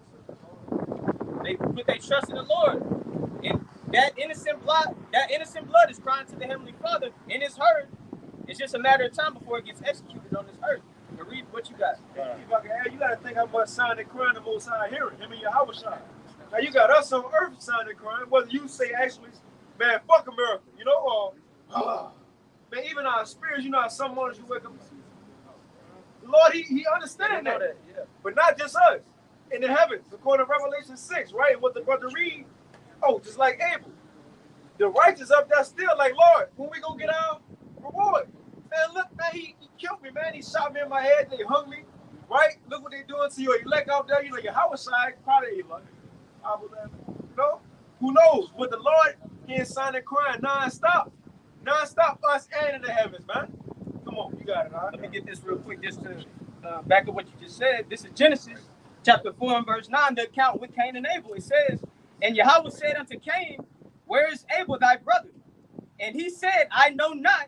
They put their trust in the Lord. And that innocent blood is crying to the Heavenly Father, and it's heard. It's just a matter of time before it gets executed on this earth. Now read what you got. You got to think how much sign and crying the Most High hearing. Him and Yahweh shine. Now you got us on earth sign and crying, whether you say actually, man, fuck America, you know, or man, even our spirits, you know how some mornings you wake up. The Lord, He understands that. Yeah. But not just us. In the heavens, according to Revelation 6, right? What the brother read, just like Abel. The righteous up there still like, Lord, when we gonna get our reward? Man, look, man, he killed me, man. He shot me in my head, they hung me, right? Look what they doing to your elect out there. You know, your house side, probably elect. No? Who knows? But the Lord, He is signing crying non-stop. Non-stop us and in the heavens, man. Come on, you got it, all right? Let me get this real quick, just to back up what you just said. This is Genesis chapter 4 and verse 9, the account with Cain and Abel. It says, and Yahweh said unto Cain, where is Abel thy brother? And he said, I know not.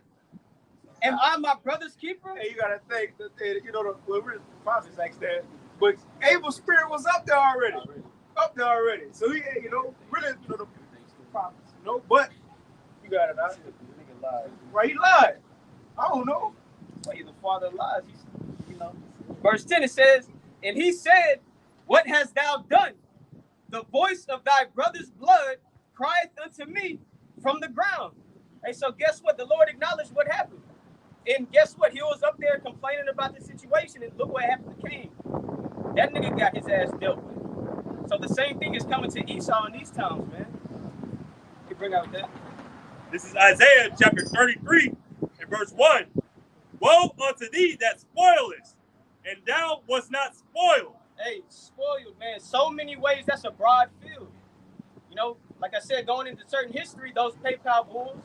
Am I my brother's keeper? Hey, you gotta think that, you know, the prophets like that. But Abel's spirit was up there already. So he, you know, really, you know, the prophets, you know, but you got it out. Right, he lied. I don't know. Well, he's the father of lies. He's, you know. Verse 10, it says, and he said, what hast thou done? The voice of thy brother's blood crieth unto me from the ground. Hey, so guess what? The Lord acknowledged what happened. And guess what? He was up there complaining about the situation, and look what happened to Cain. That nigga got his ass dealt with. So the same thing is coming to Esau in these times, man. You bring out that. This is Isaiah chapter 33 and verse 1. Woe unto thee that spoilest, and thou wast not spoiled. Hey, spoiled, man. So many ways, that's a broad field. You know, like I said, going into certain history, those PayPal bulls,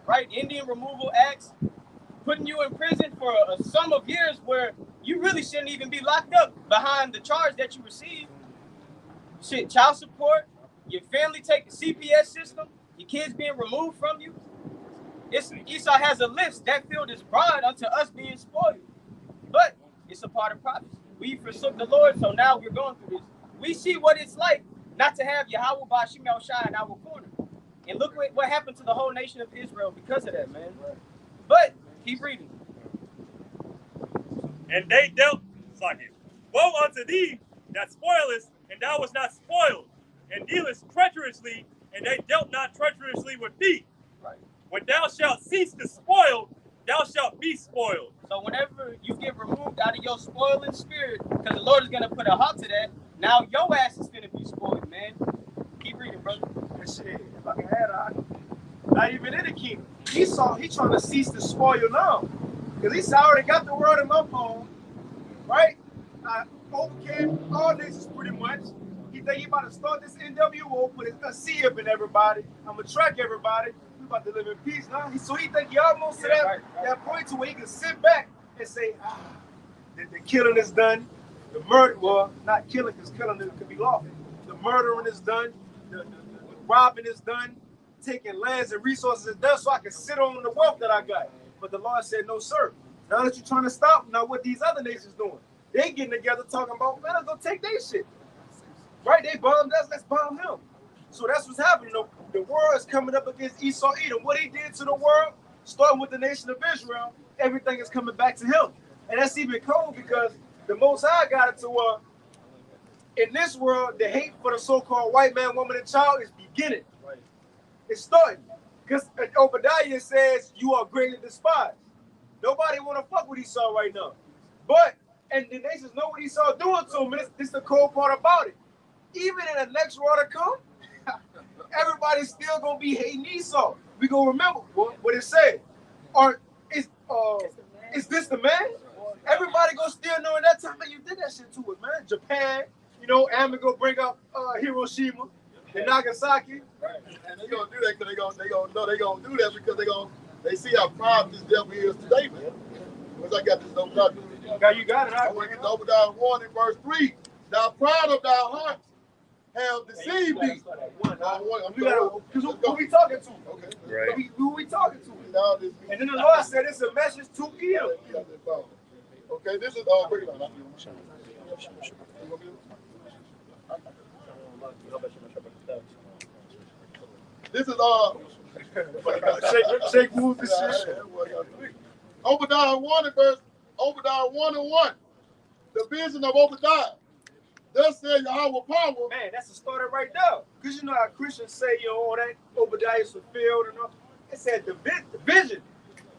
right? Indian removal acts, putting you in prison for a sum of years where you really shouldn't even be locked up behind the charge that you received. Shit, child support, your family taking CPS system, your kids being removed from you. Esau has a list. That field is broad unto us being spoiled. But it's a part of prophecy. We forsook the Lord, so now we're going through this. We see what it's like not to have Yahweh Ba'ashem Yahushai in our corner. And look what happened to the whole nation of Israel because of that, man. But keep reading. And they dealt, woe unto thee that spoilest, and thou wast not spoiled, and dealest treacherously, and they dealt not treacherously with thee. Right. When thou shalt cease to spoil, thou shalt be spoiled. So whenever you get removed out of your spoiling spirit, because the Lord is going to put a halt to that, now your ass is going to be spoiled, man. Keep reading, brother. Shit, if I can add on. Not even in the kingdom. Esau, he trying to cease to spoil now. Because he said, I already got the word in my phone, right? I overcame all nations pretty much. He think he about to start this NWO, put a C up in everybody. I'm going to track everybody. We about to live in peace now. So he think he almost to that point to where he can sit back and say, the killing is done. The murder, well, not killing, because killing could be lawful. The murdering is done. The robbing is done. Taking lands and resources is done so I can sit on the wealth that I got. But the Lord said, no, sir. Now that you're trying to stop, now what these other nations doing? They getting together talking about, man, let's go take their shit. Right? They bombed us, let's bomb them. So that's what's happening. The world is coming up against Esau Edom. What he did to the world, starting with the nation of Israel, everything is coming back to him. And that's even cold because the Most High got it to in this world, the hate for the so-called white man, woman, and child is beginning. Right. It's starting. Because Obadiah says, you are greatly despised. Nobody want to fuck with Esau right now. But, and the nations know what Esau doing to him. And this is the cold part about it. Even in the next war to come, everybody's still going to be hating Esau. We going to remember what it said. Or is this the man? Everybody gonna still know in that time, man, you did that shit to us, man. Japan, you know, Amy gonna bring up Hiroshima and Nagasaki. Right. And they gonna do that because they gonna do that because they see how proud this devil is today, man. Because I got this Obadiah. Now you got it. I went to Obadiah 1 in verse 3. Thou proud of thy heart have deceived thee. Because who we talking to? Okay. Right. Who we talking to? And then the Lord said it's a message to Edom. Okay, this is bring it on. This is shake move the shit. Obadiah 1 and 1. The vision of Obadiah. Thus said Yahweh power. Man, that's the starter right there. Because you know how Christians say, you know, all that Obadiah is fulfilled and all. It said the vision.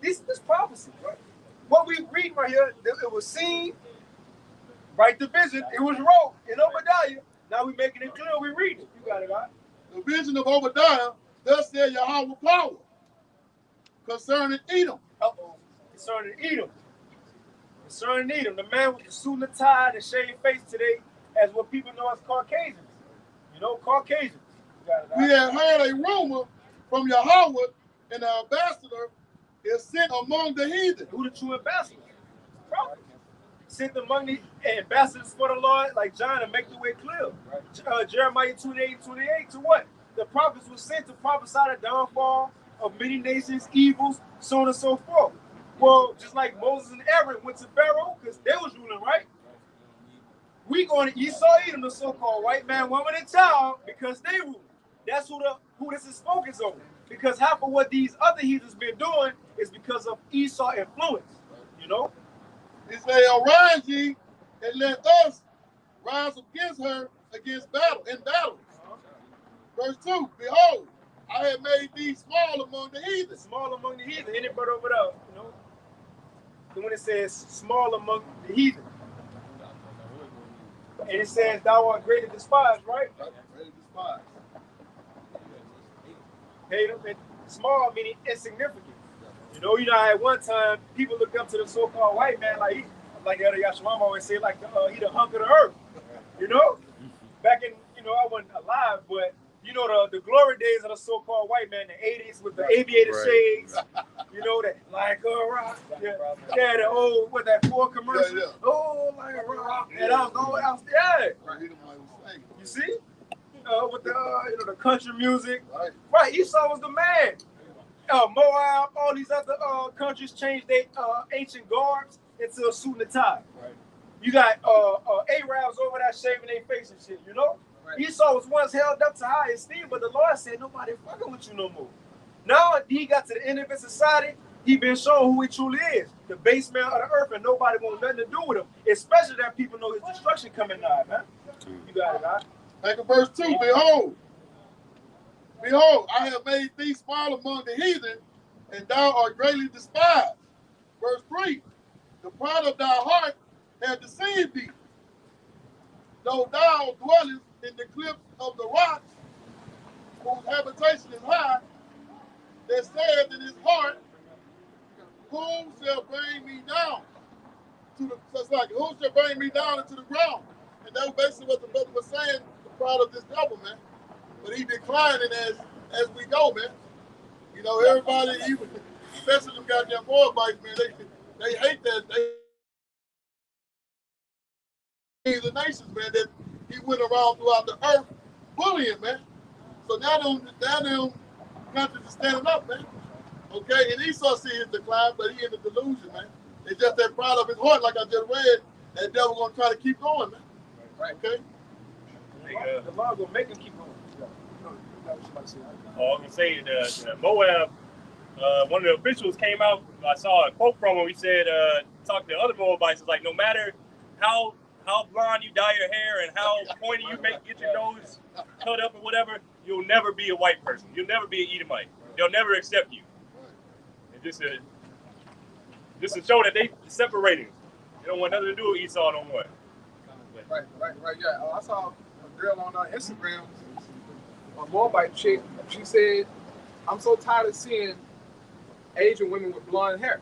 This prophecy, right? What we read right here, it was seen, right? The vision, it was wrote in Obadiah. Now we making it clear, we read it. You got it, God. The vision of Obadiah, thus said Yahweh power, concerning Edom. Concerning Edom. Concerning Edom, the man with the suit and the tie and the shaved face today, as what people know as Caucasians. You know, Caucasians. You got it, God. We have heard a rumor from Yahweh, and the ambassador is sent among the heathen. Who the true ambassadors? Prophet. Sent among the ambassadors for the Lord, like John, and make the way clear. Right. Jeremiah 28 to what? The prophets were sent to prophesy the downfall of many nations, evils, so on and so forth. Well, just like Moses and Aaron went to Pharaoh, because they was ruling, right? We going to Esau Edom, the so-called white man, woman, and child, because they rule. That's who this is focused on. Because half of what these other heathens been doing is because of Esau influence, you know? He say, arise ye, and let us rise against her in battle. Verse 2, behold, I have made thee small among the heathen. Small among the heathen. Anybody over there, you know? And when it says small among the heathen, and it says thou art greatly despised, right? Greatly despised. Hey, small meaning insignificant. You know at one time people looked up to the so-called white man like Elder Yashimama always say, like he the hunk of the earth. You know, back in I wasn't alive, but you know the glory days of the so-called white man, the '80s with the aviator shades. You know that like a rock. Yeah, the old that Ford commercial. Yeah. Oh, like a rock. And I was going out there. You see? With the the country music, right? Esau was the man. Moab, all these other countries changed their ancient garbs into a suit and a tie. Right. You got Arabs over there shaving their face and shit. You know, right. Esau was once held up to high esteem, but the Lord said nobody fucking with you no more. Now he got to the end of his society. He been shown who he truly is, the base man of the earth, and nobody wants nothing to do with him. Especially that people know his destruction coming now, man. You got it, man. Like in verse 2, behold, I have made thee small among the heathen, and thou art greatly despised. Verse 3, the pride of thy heart hath deceived thee. Though thou dwellest in the cliffs of the rocks, whose habitation is high, that saith in his heart, who shall bring me down to the, so it's like, who shall bring me down into the ground? And that was basically what the brother was saying, the pride of this devil, man. But he declined it as we go, man. You know, everybody, even, especially them goddamn Moabites, man, they hate that. The nations, man, that he went around throughout the earth bullying, man. So now them countries are standing up, man. Okay, and Esau see his decline, but he in the delusion, man. It's just that pride of his heart, like I just read, that devil gonna try to keep going, man. Right. Okay. The Lord gonna make him keep going. I was gonna say the Moab. One of the officials came out. I saw a quote from him. He said, talking to other Moabites, it's like no matter how blonde you dye your hair and how pointy you get your nose cut up or whatever, you'll never be a white person. You'll never be an Edomite. They'll never accept you. And just to show that they separating. They don't want nothing to do with Esau no more. Right. Yeah, I saw a girl on Instagram, a Moabite chick. She said, "I'm so tired of seeing Asian women with blonde hair."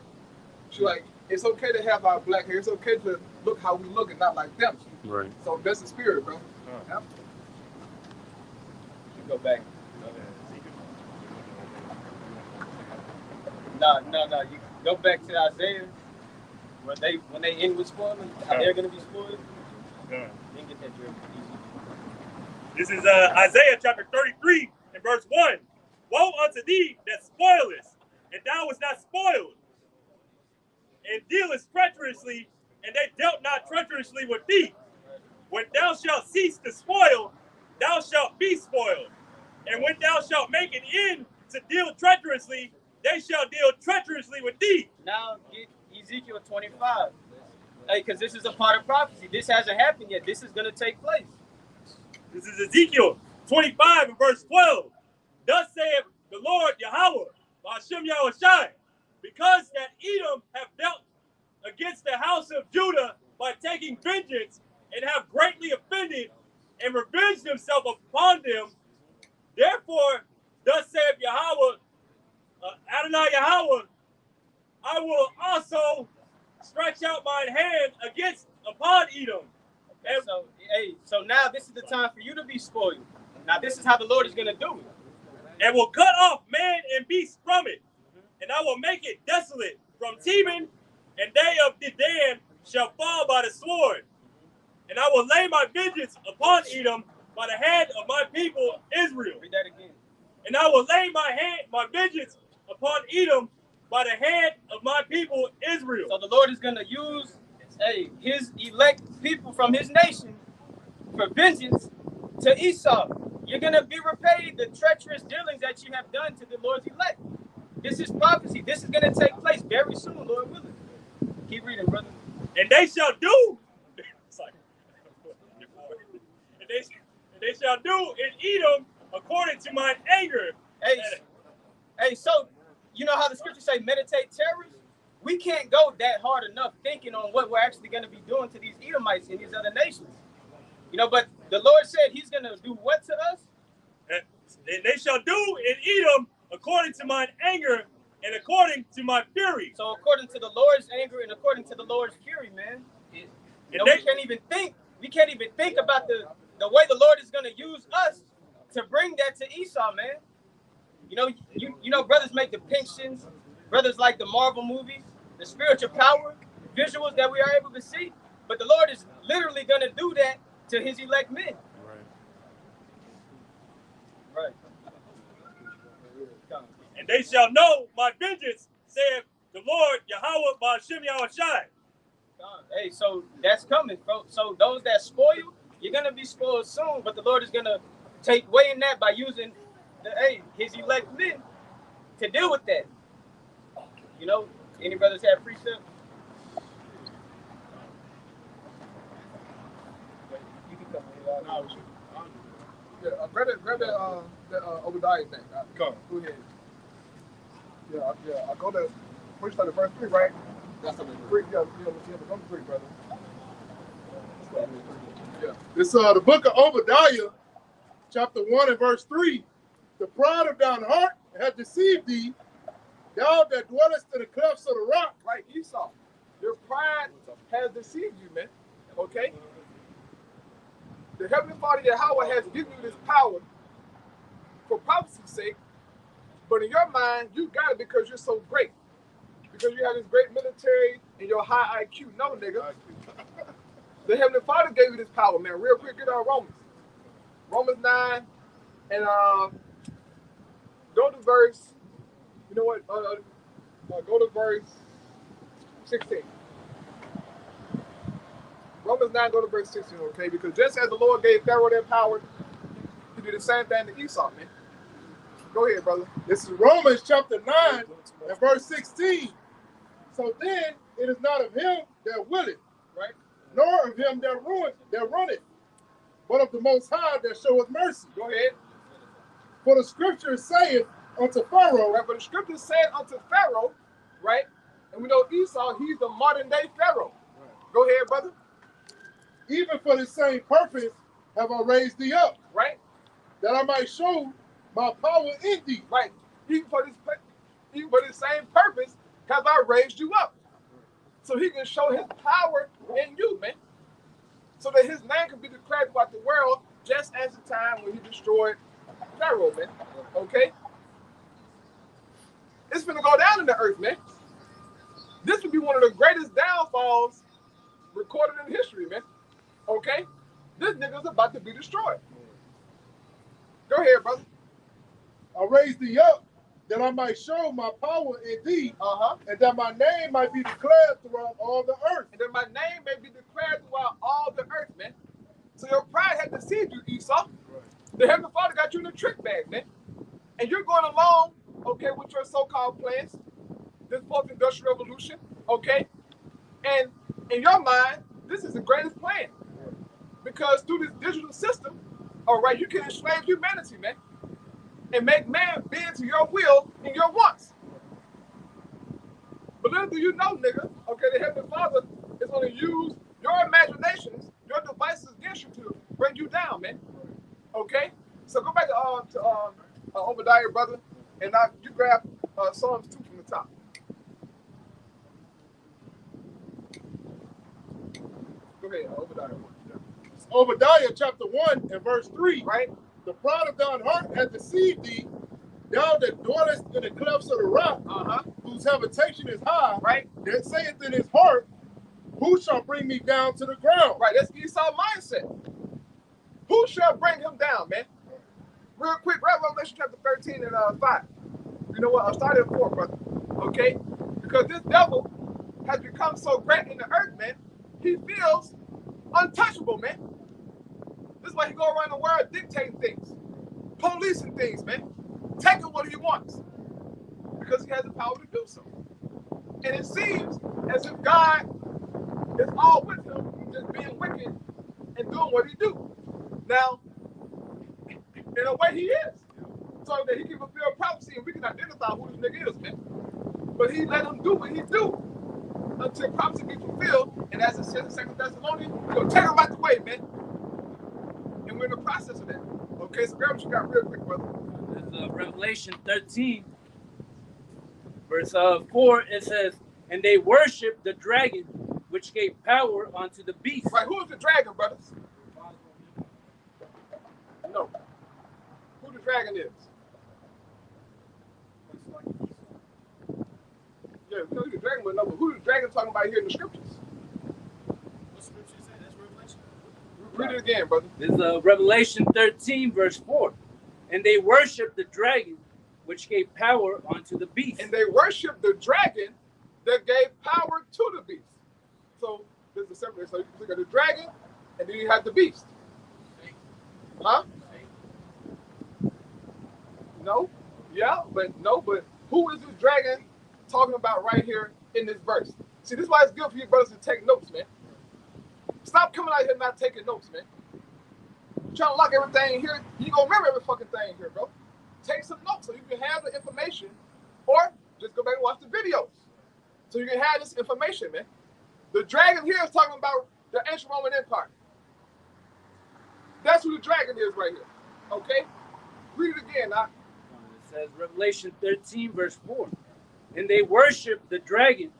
She's like, "It's okay to have our black hair. It's okay to look how we look and not like them." Right. So that's the spirit, bro. Yeah. You go back. No. You go back to Isaiah, when they end with spoiling, how they're gonna be spoiled. Didn't get that Jeremy. This is Isaiah chapter 33 and verse 1. Woe unto thee that spoilest, and thou wast not spoiled, and dealest treacherously, and they dealt not treacherously with thee. When thou shalt cease to spoil, thou shalt be spoiled. And when thou shalt make an end to deal treacherously, they shall deal treacherously with thee. Now get Ezekiel 25. Hey, because this is a part of prophecy. This hasn't happened yet. This is going to take place. This is Ezekiel 25 and verse 12. Thus saith the Lord Yahweh, Hashem Yahushai, because that Edom have dealt against the house of Judah by taking vengeance and have greatly offended and revenged himself upon them. Therefore, thus saith Yahweh, Adonai Yahweh, I will also stretch out mine hand upon Edom. Okay, so now this is the time for you to be spoiled. Now this is how the Lord is going to do it. And will cut off man and beast from it, and I will make it desolate from Teman, and they of Dedan shall fall by the sword. And I will lay my vengeance upon Edom by the hand of my people Israel. Read that again. And I will lay my vengeance upon Edom by the hand of my people Israel. So the Lord is going to use his elect people from his nation for vengeance to Esau. You're going to be repaid the treacherous dealings that you have done to the Lord's elect. This is prophecy. This is going to take place very soon, Lord willing. Keep reading, brother. And they shall do. and they shall do in Edom according to mine anger. Hey, so you know how the scriptures say meditate terrors? We can't go that hard enough thinking on what we're actually going to be doing to these Edomites and these other nations. You know, but the Lord said he's going to do what to us? And they shall do in Edom according to mine anger and according to my fury. So according to the Lord's anger and according to the Lord's fury, man. We can't even think about the way the Lord is going to use us to bring that to Esau, man. You know, brothers make depictions. Brothers like the Marvel movies, the spiritual power, visuals that we are able to see. But the Lord is literally going to do that to his elect men. Right. And they shall know my vengeance, saith the Lord Yahweh Ba'ashem Yahushai. Hey, so that's coming, bro. So those that spoil, you're going to be spoiled soon, but the Lord is going to take away in that by using his elect men to deal with that. You know, any brothers have precept? You can come in. Grab that Obadiah thing. Go ahead. Yeah. I go to first to verse 3, right? That's the 3. Yeah, you have to go to 3, brother. Yeah. It's the book of Obadiah, chapter 1 and verse 3. The pride of thine heart hath deceived thee, Thou that dwellest in the clefts of the rock. Right, Esau. Your pride has deceived you, man. Okay? The Heavenly Father Yahweh has given you this power for prophecy's sake, but in your mind, you got it because you're so great. Because you have this great military and your high IQ. No, nigga. The Heavenly Father gave you this power, man. Real quick, get on Romans. Romans 9, and go to verse, you know what? Go to verse 16. Romans 9, go to verse 16, okay? Because just as the Lord gave Pharaoh that power, he did the same thing to Esau, man. Go ahead, brother. This is Romans chapter 9 and verse 16. So then it is not of him that willeth, Right? nor of him that runneth, but of the Most High that showeth mercy. Go ahead. For the scripture saith unto Pharaoh, Right, but the scripture said unto Pharaoh, right? And we know Esau, he's the modern day Pharaoh. Go ahead, brother. even for the same purpose have I raised thee up, Right? that I might show my power in thee. Right. Even for this same purpose have I raised you up. So he can show his power in you, man. So that his name can be declared throughout the world, just as the time when he destroyed Pharaoh, man. Okay? It's gonna go down in the earth, man. This would be one of the greatest downfalls recorded in history, man. Okay? This nigga's about to be destroyed. Go ahead, brother. I raised thee up, that I might show my power in thee, and that my name might be declared throughout all the earth. And that my name may be declared throughout all the earth, man. So your pride had deceived you, Esau. The Heavenly Father got you in a trick bag, man. And you're going along, okay, with your so-called plans, this post-industrial revolution, okay? And in your mind, this is the greatest plan. Because through this digital system, all right, you can enslave humanity, man. And make man bend to your will and your wants. But little do you know, nigga, okay, the Heavenly Father is going to use your imaginations, your devices against you to bring you down, man. Okay? So go back to Obadiah, brother, and now you grab Psalms 2 from the top. Go ahead, Obadiah. Obadiah chapter 1 and verse 3. Right? The pride of thine heart hath deceived thee, thou that dwellest in the clefts of the rock, whose habitation is high, Right? that saith in his heart, who shall bring me down to the ground? Right, that's Esau mindset. Who shall bring him down, man? Real quick, right, Revelation chapter 13 and 5. You know what? I'll start at 4, brother. Okay? Because this devil has become so great in the earth, man, he feels untouchable, man. This is why he go around the world dictating things, policing things, man, taking what he wants, because he has the power to do so. And it seems as if God is all with him, just being wicked and doing what he do. Now, in a way, he is, so that he can fulfill prophecy and we can identify who this nigga is, man. But he let him do what he do until prophecy be fulfilled, and as it says in 2 Thessalonians, he'll take him out the way, man. And we're in the process of that. Okay, so grab what you got real quick, brother. There's Revelation 13, verse 4, it says, and they worship the dragon, which gave power unto the beast. Right, who is the dragon, brothers? No. Who the dragon is? Yeah, we know who the dragon, but no, but who the dragon talking about here in the scriptures? What scripture is that? That's Revelation. Read it again, brother. There's Revelation 13, verse 4. And they worship the dragon, which gave power unto the beast. And they worship the dragon that gave power to the beast. So there's a separate. So you can look at the dragon, and then you have the beast. Huh? No? Yeah, but no, but who is this dragon talking about right here in this verse? See, this is why it's good for you brothers to take notes, man. Stop coming out here not taking notes, man. You're trying to lock everything in here. You gonna remember every fucking thing in here, bro. Take some notes so you can have the information, or just go back and watch the videos so you can have this information, man. The dragon here is talking about the ancient Roman Empire. That's who the dragon is right here. Okay? Read it again, now. It says Revelation 13, verse 4. And they worshiped the dragon,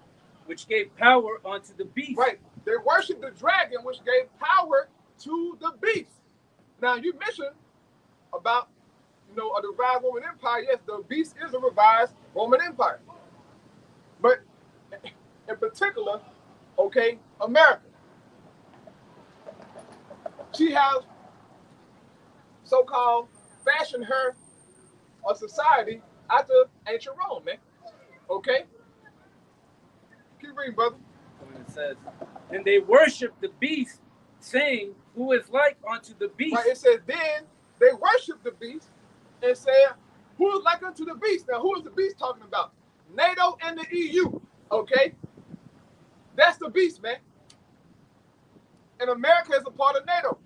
which gave power unto the beast. Right. They worshiped the dragon, which gave power to the beast. Now, you mentioned about, a revived Roman Empire. Yes, the beast is a revised Roman Empire. But in particular, okay, America. She has so-called fashioned her a society after ancient Rome, man. Okay? Keep reading, brother. When it says, and they worshiped the beast, saying, who is like unto the beast? Right, it says, then they worshiped the beast and said, who is like unto the beast? Now, who is the beast talking about? NATO and the EU, okay? That's the beast, man. And America is a part of NATO.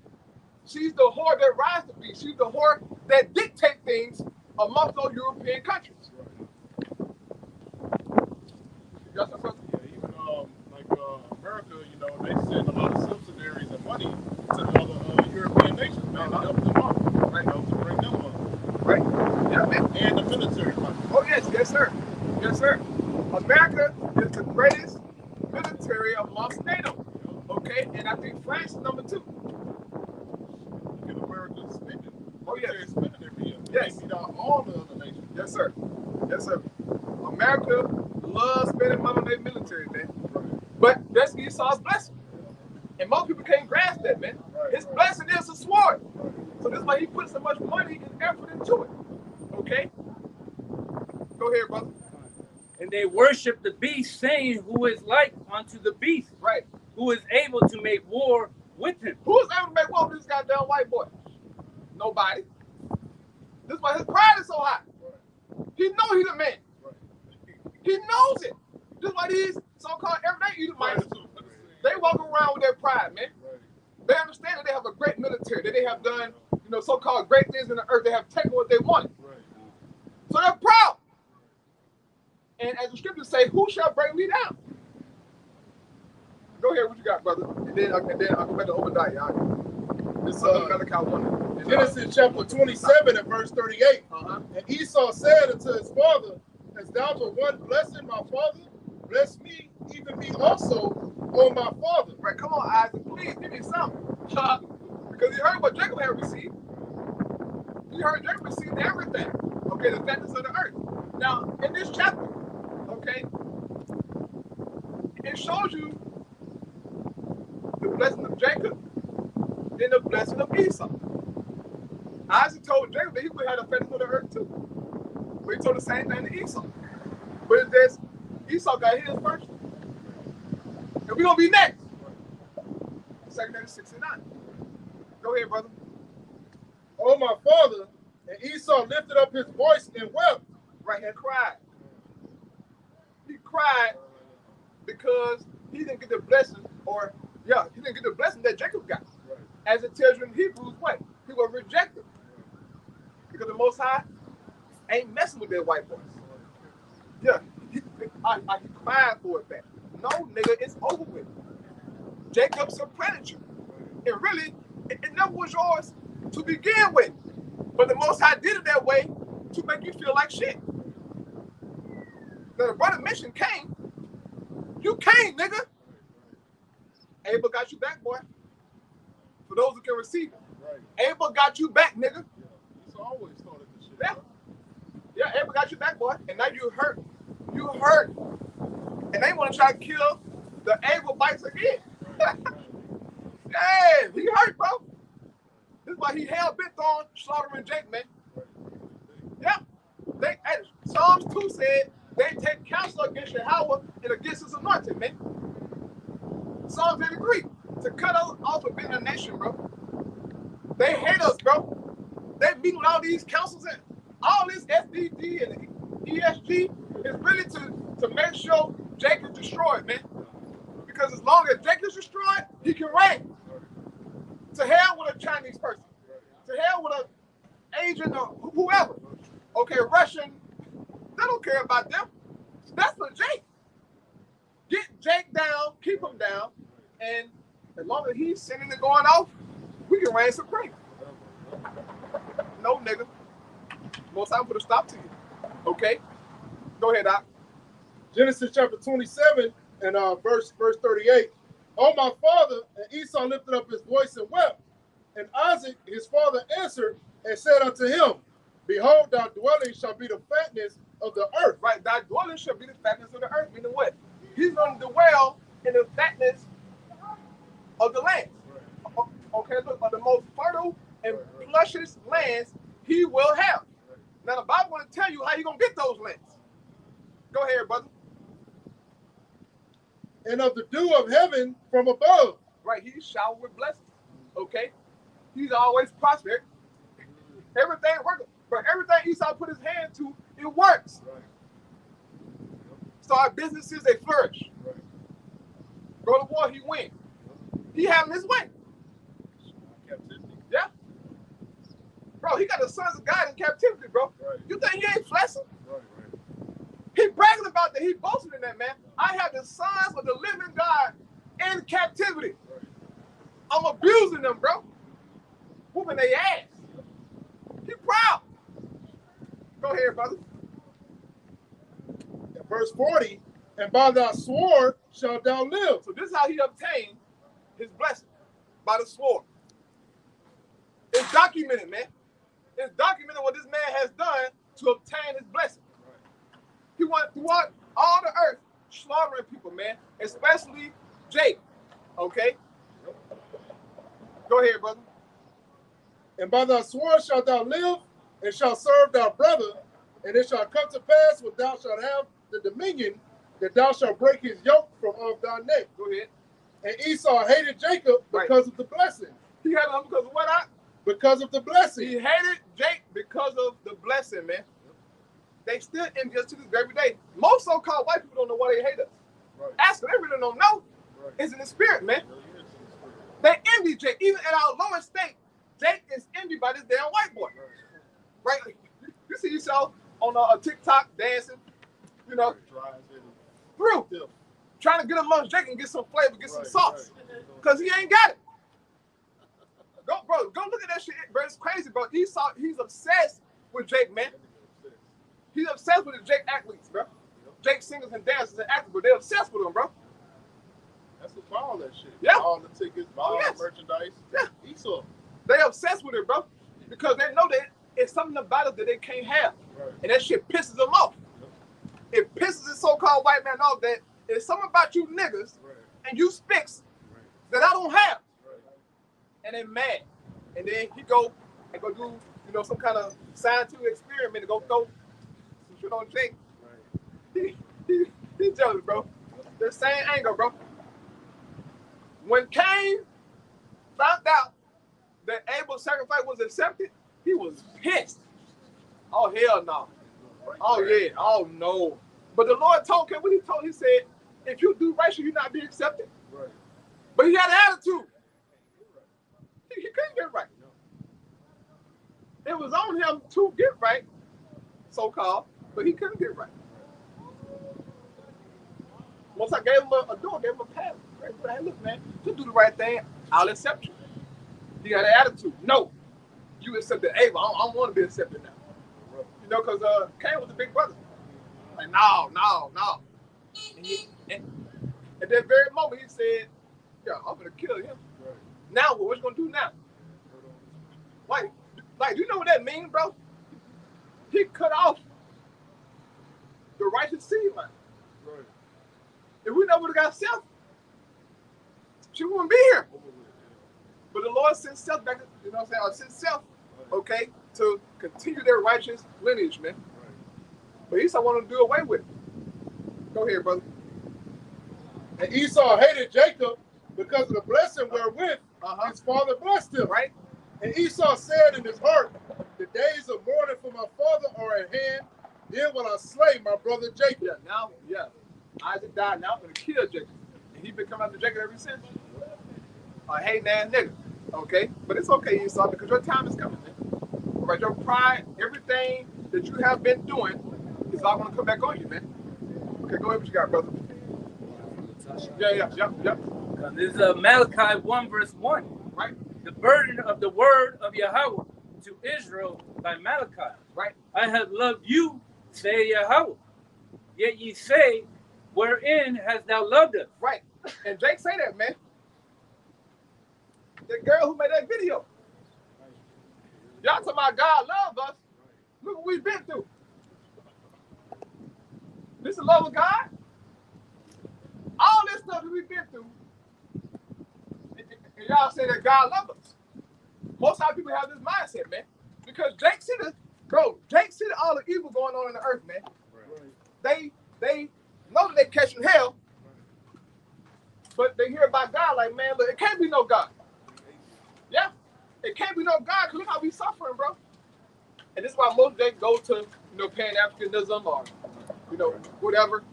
She's the whore that rides the beast. She's the whore that dictate things amongst those European countries. Yeah, even America, they send a lot of subsidiaries and money to other European nations, man, to help them out, right? To bring them up. Right. Yeah, man. And the military money. Oh, yes, sir. Yes, sir. America is the greatest military amongst NATO. Okay? And I think France is number 2. Look at America's spending. Oh, yes. Military spending every year. Yes. They beat out all the other nations. Yes, sir. Yes, sir. America loves spending money on their military, man. But that's Esau's blessing. And most people can't grasp that, man. His blessing is a sword. So that's why he put so much money and effort into it. Okay? Go ahead, brother. And they worship the beast, saying, who is like unto the beast? Right. Who is able to make war with him? Who is able to make war with this goddamn white boy? Nobody. This is why his pride is so high. He knows he's a man. He knows it. This is why these so-called everyday Edomites, they walk around with their pride, man. They understand that they have a great military, that they have done, so-called great things in the earth. They have taken what they wanted. So they're proud. And as the scriptures say, who shall bring me down? Go ahead, what you got, brother? And then I'll come back to Obadiah. This is Malachi 1. Genesis chapter 27 and verse 38. And Esau said unto his father, as thou were one blessing my father, bless me, even me also, O my father. Right, come on, Isaac, please give me something. Because you heard what Jacob had received. You heard Jacob received everything. Okay, the fatness of the earth. Now, in this chapter, okay, it shows you the blessing of Jacob, then the blessing of Esau. Isaac told Jacob that he would have the fatness of the earth too. But he told the same thing to Esau. But it's this, Esau got his first. And we're going to be next. 2 Kings 69. Go ahead, brother. O my father, and Esau lifted up his voice and wept. Right here, cried. He cried because he didn't get the blessing, he didn't get the blessing that Jacob got. As it tells you in Hebrews, what? He was rejected. Because the Most High ain't messing with their white boys. Yeah, he cried for it back. No, nigga, it's over with. Jacob supplanted you. And really, it never was yours to begin with. But the Most High did it that way to make you feel like shit. Now, the brother mentioned Cain. You Cain, nigga. Abel got you back, boy. For those who can receive it. Right. Abel got you back, nigga. He's always started this shit. Yeah. Yeah, Abel got you back, boy. And now you hurt. You hurt. And they want to try to kill the Abel bites again. Damn, he hurt, bro. This is why he hell bent on slaughtering Jake, man. Yeah. Psalms 2 said they take counsel against Yahweh and against his anointed, man. Psalms 83 to cut us off of being a nation, bro. They hate us, bro. They meet with all these councils and all this SDG and ESG is really to make sure Jake is destroyed, man. Because as long as Jake is destroyed, he can reign. To hell with a Chinese person. To hell with an Asian or whoever. Okay, Russian, they don't care about them. That's for Jake. Get Jake down, keep him down, and as long as he's sending and going off, we can reign supreme. No, nigga. Most time put a stop to you. Okay? Go ahead, Doc. Genesis chapter 27 and verse 38. Oh, my father, and Esau lifted up his voice and wept. And Isaac, his father, answered and said unto him, behold, thy dwelling shall be the fatness of the earth. Right, thy dwelling shall be the fatness of the earth. Meaning what? He's going to dwell in the fatness of the land. Okay, look, of the most fertile and luscious lands he will have. Now, the Bible want to tell you how you're going to get those lands. Go ahead, brother. And of the dew of heaven from above. Right, he's showered with blessings. Okay? He's always prospered. Everything working. But everything Esau put his hand to, it works. Right. So our businesses, they flourish. Right. Go to war, he win. He having his way. Yeah. Bro, he got the sons of God in captivity, bro. Right. You think he ain't flexing? Right. He bragging about that. He boasting in that, man. I have the sons of the living God in captivity. Right. I'm abusing them, bro. Whooping their ass. He proud. Go ahead, brother. In verse 40, and by thy sword shalt thou live. So this is how he obtained his blessing. By the sword. It's documented, man. It's documented what this man has done to obtain his blessing. He went throughout all the earth slaughtering people, man. Especially Jake. Okay? Go ahead, brother. And by thy sword shalt thou live, and shalt serve thy brother, and it shall come to pass when thou shalt have the dominion, that thou shalt break his yoke from off thy neck. Go ahead. And Esau hated Jacob because of the blessing. He hated him because of what? Because of the blessing. He hated Jake because of the blessing, man. They still envy us to this very day. Most so-called white people don't know why they hate us. Right. Ask them, they really don't know. Right. It's in the spirit, man. They envy Jake. Even at our lowest state, Jake is envied by this damn white boy. Right? You see yourself on a TikTok dancing, you know, through. Trying to get amongst Jake and get some flavor, get some sauce. Because he ain't got it. Go, bro, go look at that shit, bro. It's crazy, bro. He's obsessed with Jake, man. He's obsessed with the Jake athletes, bro. Jake singers and dancers and actors, but they're obsessed with him, bro. That's what all that shit. Yeah. All the tickets, all the merchandise. Yeah. Esau. They obsessed with it, bro. Because they know that it's something about it that they can't have. Right. And that shit pisses them off. It pisses this so-called white man off that it's something about you niggas and you spicks that I don't have. And they mad. And then he go do, you know, some kind of scientific experiment to go throw some shit on Jake. He's jealous, bro. The same anger, bro. When Cain found out that Abel's sacrifice was accepted, he was pissed. Oh, hell no. Oh, yeah. Oh, no. But the Lord told him what he told. He said, if you do right, should you not be accepted? Right. But he had an attitude. He couldn't get right. It was on him to get right, so-called, but he couldn't get right. Once I gave him a door, gave him a path. Right? Hey, look, man, just do the right thing. I'll accept you. He had an attitude. No, you accepted Abel. I don't want to be accepted now. You know, because Cain was a big brother. Like, no. And at that very moment, he said, yeah, I'm going to kill him. Right. Now, what you going to do now? Like, do you know what that means, bro? He cut off the righteous seed line. Right. If we never would have got self, she wouldn't be here. But the Lord sent self back, you know what I'm saying? Sent self, okay, to continue their righteous lineage, man. Right. But Esau wanted to do away with it. Go ahead, brother. And Esau hated Jacob because of the blessing wherewith his father blessed him. Right. And Esau said in his heart, the days of mourning for my father are at hand. Then will I slay my brother Jacob. Yeah. Isaac died. Now I'm going to kill Jacob. And he's been coming after Jacob ever since. A hating ass nigga. Okay? But it's okay, Esau, because your time is coming, man. All right, your pride, everything that you have been doing is all going to come back on you, man. Okay, go ahead. What you got, brother? Yeah. This is Malachi 1 verse 1. Right. The burden of the word of Yahweh to Israel by Malachi. Right. I have loved you, say Yahweh. Yet ye say, wherein hast thou loved us? Right. And Jake say that, man. The girl who made that video. Y'all talking about God love us. Look what we've been through. This is the love of God. All this stuff that we've been through. And y'all say that God loves us. Most of our people have this mindset, man. Because Jake see all the evil going on in the earth, man. Right. They know that they catching hell, but they hear about God like, man, look, it can't be no God. Yeah, it can't be no God because look how we suffering, bro. And this is why most they go to, Pan-Africanism or, whatever.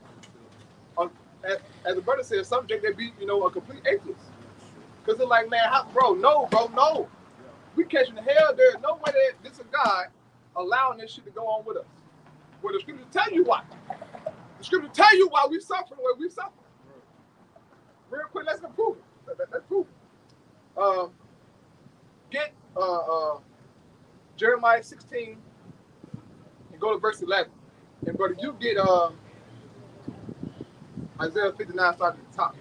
As the brother said, some they be, a complete atheist. Because they're like, man, no. We catching hell. There's no way that this is God allowing this shit to go on with us. Well, the scriptures tell you why. The scriptures tell you why we suffer the way we suffer. Real quick, let's prove it. Let's prove it. Get Jeremiah 16 and go to verse 11. And brother, you get Isaiah 59 starting at the top.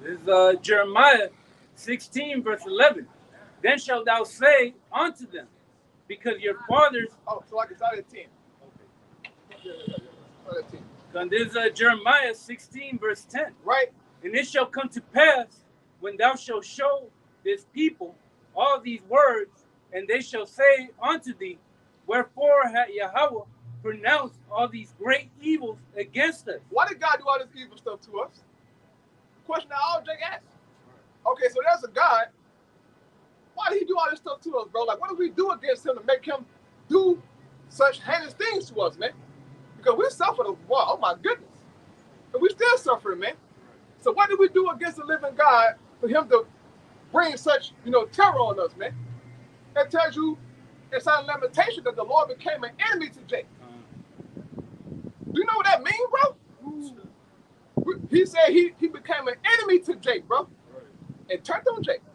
This is Jeremiah 16, verse 11. Then shalt thou say unto them, because your fathers... Oh, so I can start at 10. Okay. Start at 10. And this is Jeremiah 16, verse 10. Right. And it shall come to pass, when thou shalt show this people all these words, and they shall say unto thee, wherefore hath Yahweh pronounced all these great evils against us? Why did God do all this evil stuff to us? Question that all Jake asked. Okay, so there's a God. Why did he do all this stuff to us, bro? Like, what did we do against him to make him do such heinous things to us, man? Because we suffered a war. Oh, my goodness. And we still suffering, man. So what did we do against the living God for him to bring such, terror on us, man? That tells you inside lamentation that the Lord became an enemy to Jacob. Do you know what that means, bro? He said he became an enemy to Jacob, bro. And turned on Jacob.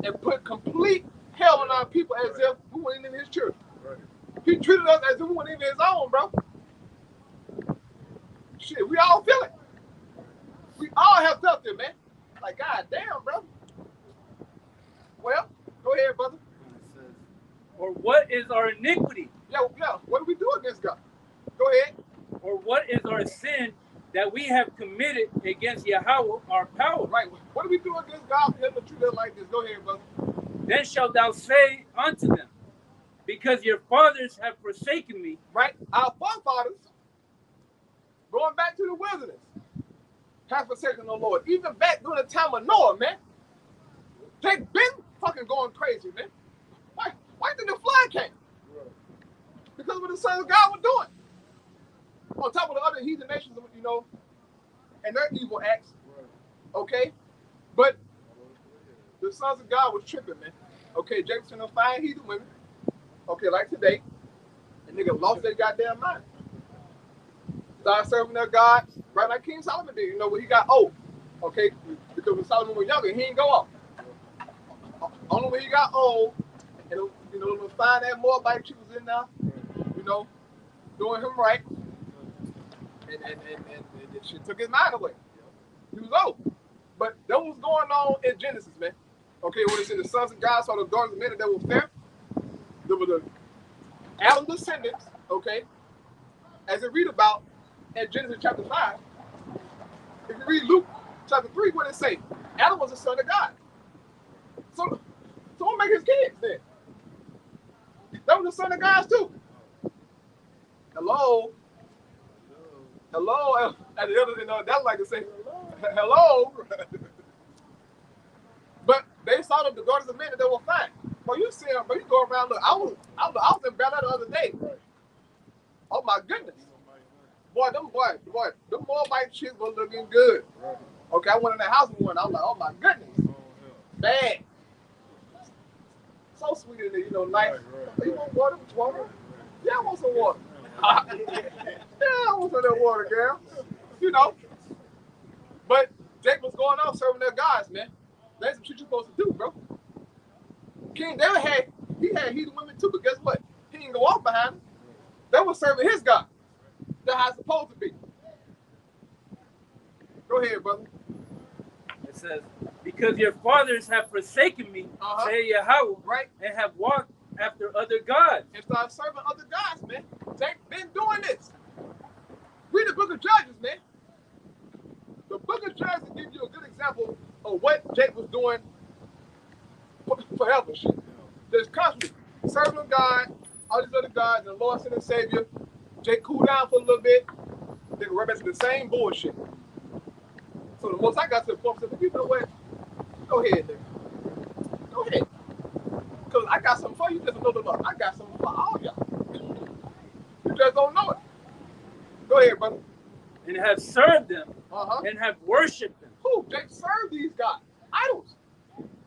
And put complete hell on our people as if we weren't even his children. He treated us as if we weren't even his own, bro. Shit, we all feel it. We all have felt it, man. Like, God damn, bro. Well, go ahead, brother. Or what is our iniquity? Yeah. What do we do against God? Go ahead. Or what is our sin that we have committed against Yahweh, our power? Right. What do we do against God for him to treat us like this? Go ahead, brother. Then shalt thou say unto them, because your fathers have forsaken me. Right. Our forefathers, going back to the wilderness, have forsaken the Lord. Even back during the time of Noah, man. They've been fucking going crazy, man. Why did the flood came? Because of what the sons of God were doing. On top of the other heathen nations, and their evil acts. Okay? But the sons of God was tripping, man. Okay, Jackson will find heathen women. Okay, like today. And nigga lost their goddamn mind. Started serving their gods, right like King Solomon did, when he got old. Okay? Because when Solomon was younger, he didn't go off. Only when he got old, and when find that Moabite chick was in there, doing him right. And she took his mind away. He was old. But that was going on in Genesis, man. Okay, when it said the sons of God saw the daughters of men that were fair, there were the Adam descendants, okay, as it read about in Genesis chapter 5. If you read Luke chapter 3, what it say? Adam was the son of God. So what make his kids then? That was the son of God too. Hello. At the other, that's like to say, hello. But they saw them, the daughters of men, that they were fine. But you see them, but you go around. Look, I was in Bel Air the other day. Oh my goodness, boy, them Moabite chicks were looking good. Okay, I went in the house with one. I was like, oh my goodness, bad. So sweet in there, nice. You want water? Yeah, I want some water. Yeah, I want some of that water, girl. But Jake was going off serving their gods, man. That's some shit you're supposed to do, bro. King David had heathen women too, but guess what? He didn't go off behind them. They were serving his God. That's how it's supposed to be. Go ahead, brother. It says, because your fathers have forsaken me, say Yahweh, right, and have walked after other gods. And start serving other gods, man. They've been doing this. Read the book of Judges, man. The book of Judges gives you a good example of what Jake was doing forever. Shit. Just constantly serving God, all these other gods, and the Lord sent a Savior. Jake cooled down for a little bit. They go right back to the same bullshit. So the most I got to the point, said, you know what? Go ahead, nigga. Go ahead. Because I got something for you. Just know the Lord. I got something for all y'all. You just don't know it. Go ahead, brother. And have served them and have worshipped them. Who? Jake served these guys. Idols.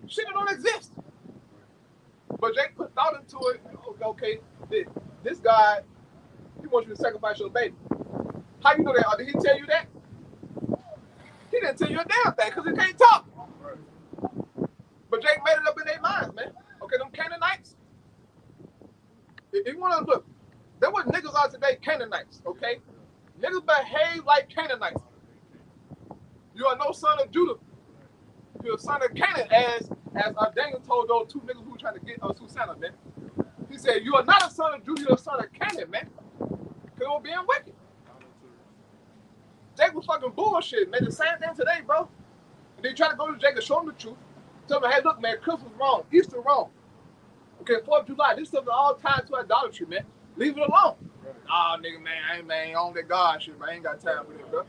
Shit that don't exist. But Jake put thought into it. Okay, this guy, he wants you to sacrifice your baby. How you know that? Or did he tell you that? He didn't tell you a damn thing because he can't talk. But Jake made it up in their minds, man. Okay, them Canaanites. If you want to look, there was niggas out today, Canaanites, okay? Niggas behave like Canaanites. You are no son of Judah. You're a son of Canaan, as Daniel told those two niggas who were trying to get Susanna, man. He said, you are not a son of Judah, you're a son of Canaan, man. Because they were being wicked. Jake was fucking bullshit, man. The same thing today, bro. And they try to go to Jake and show him the truth. Tell him, hey, look, man, Christmas wrong, Easter wrong. Okay, 4th of July, this stuff is all tied to idolatry, man. Leave it alone. Nah, nigga, man, I ain't on that God shit, man. I ain't got time for that, bro.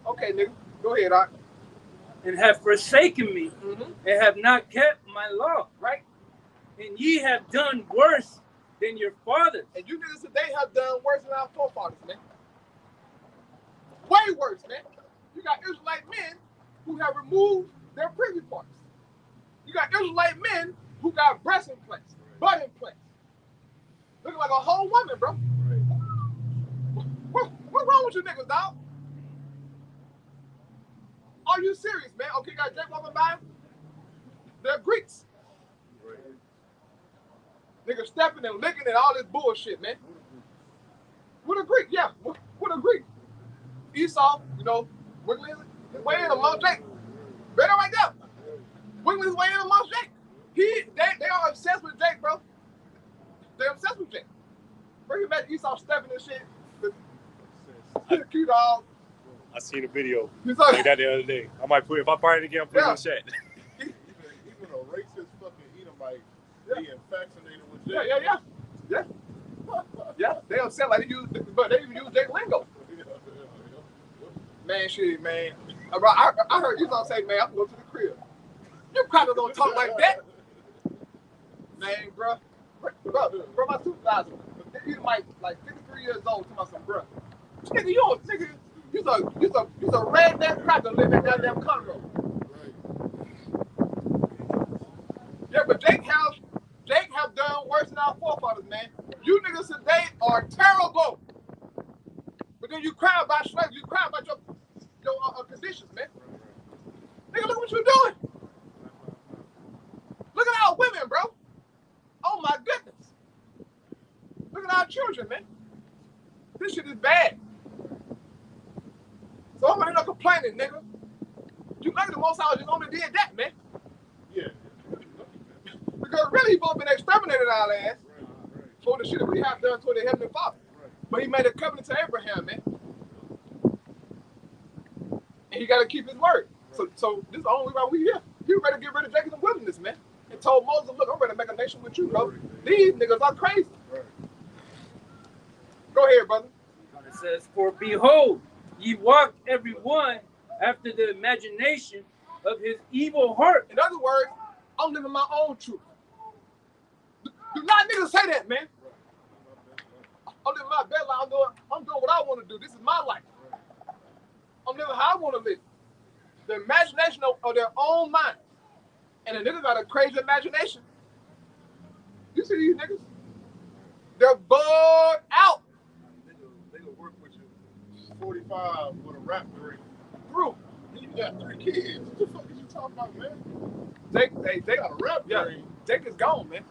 Okay, nigga, go ahead, Doc. And have forsaken me, and have not kept my law. Right? And ye have done worse than your fathers. And you niggas today have done worse than our forefathers, man. Way worse, man. You got Israelite men who have removed their privy parts. You got Israelite men who got breast implants, butt implants. Looking like a whole woman, bro. What's wrong with you niggas, dog? Are you serious, man? Okay, you got Jake walking by. They're Greeks. Niggas stepping and licking and all this bullshit, man. What a Greek, yeah. What a Greek. Esau, you know, wiggling his way in amongst Jake. Better right there. Wiggling his way in amongst Jake. They are obsessed with Jake, bro. They're obsessed with Jake. Bring him back Esau stepping and shit. The cute dog. I seen a video like that the other day. I might put, if I find it again, I'll put it in the chat. Even a racist fucking Edomite, being vaccinated with Jake. Yeah. They upset like they use, but they even use Jake lingo. Man, shit, man. I heard Esau say, man, I'm gonna go to the crib. You probably don't talk like that. Man, bro, my supervisor, he's like 53 years old, talking about some bro. Nigga, you's a redneck cracker living down that Congo. Yeah, but Jake have done worse than our forefathers, man. You niggas today are terrible. But then you cry about slavery, you cry about your conditions, man. Nigga, look what you're doing. Look at our women, bro. Oh my goodness. Look at our children, man. This shit is bad. So I'm not complaining, nigga. You like the Most High just only did that, man. Yeah. Because really, he supposed to been exterminated our ass for the shit that we have done to the Heavenly Father. But he made a covenant to Abraham, man. And he got to keep his word. So this is the only reason we here. He ready to get rid of Jacob in the wilderness, man. And told Moses, look, I'm ready to make a nation with you, bro. These niggas are crazy. Go ahead, brother. It says, for behold, ye walk every one after the imagination of his evil heart. In other words, I'm living my own truth. Do not niggas say that, man. I'm living my best life. I'm doing what I want to do. This is my life. I'm living how I want to live. The imagination of their own mind. And the niggas got a crazy imagination. You see these niggas? They're bugged out. They gonna work with you. 45 with a rap degree. Bro, You got 3 kids. What the fuck is you talking about, man? They got a rap degree. Jake is gone, man.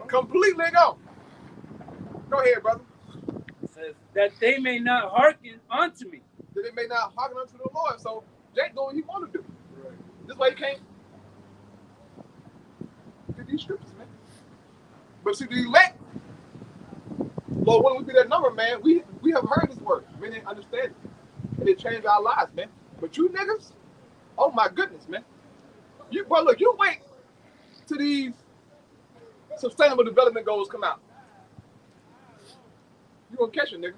Completely gone. Go ahead, brother. It says, that they may not hearken unto me, that they may not hearken unto the Lord. So Jake doing what he want to do. Right. This way he can't get these scriptures, man. But see, the elect, Lord, when we be that number, man, we have heard this word. We didn't understand it. And it changed our lives, man. But you niggas, oh my goodness, man. Well, look, you wait till these sustainable development goals come out. You gonna catch it, nigga.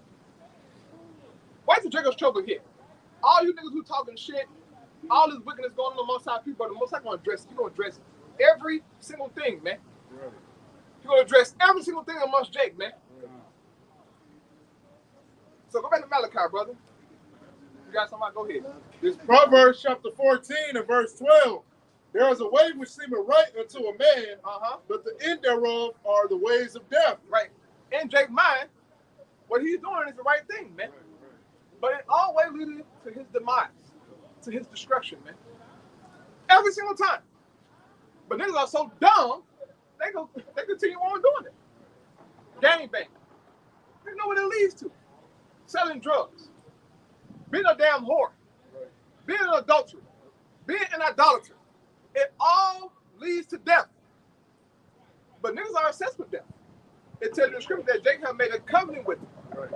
Wait till Jacob's trouble hit. All you niggas who talking shit, all this wickedness going on amongst our people, the Most High gonna address it. You're gonna address every single thing, man. Right. You're gonna address every single thing amongst Jake, man. Right. So go back to Malachi, brother. You got somebody? Go ahead. It's Proverbs chapter 14 and verse 12. There is a way which seemeth right unto a man, but the end thereof are the ways of death. Right. In Jake's mind, what he's doing is the right thing, man. Right. But it always leads to his demise, to his destruction, man. Every single time. But niggas are so dumb, they continue on doing it. Gangbang. You know what it leads to. Selling drugs. Being a damn whore. Right. Being an adulterer. Being an idolater. It all leads to death. But niggas are obsessed with death. It tells you in the scripture that Jake had made a covenant with them. Right.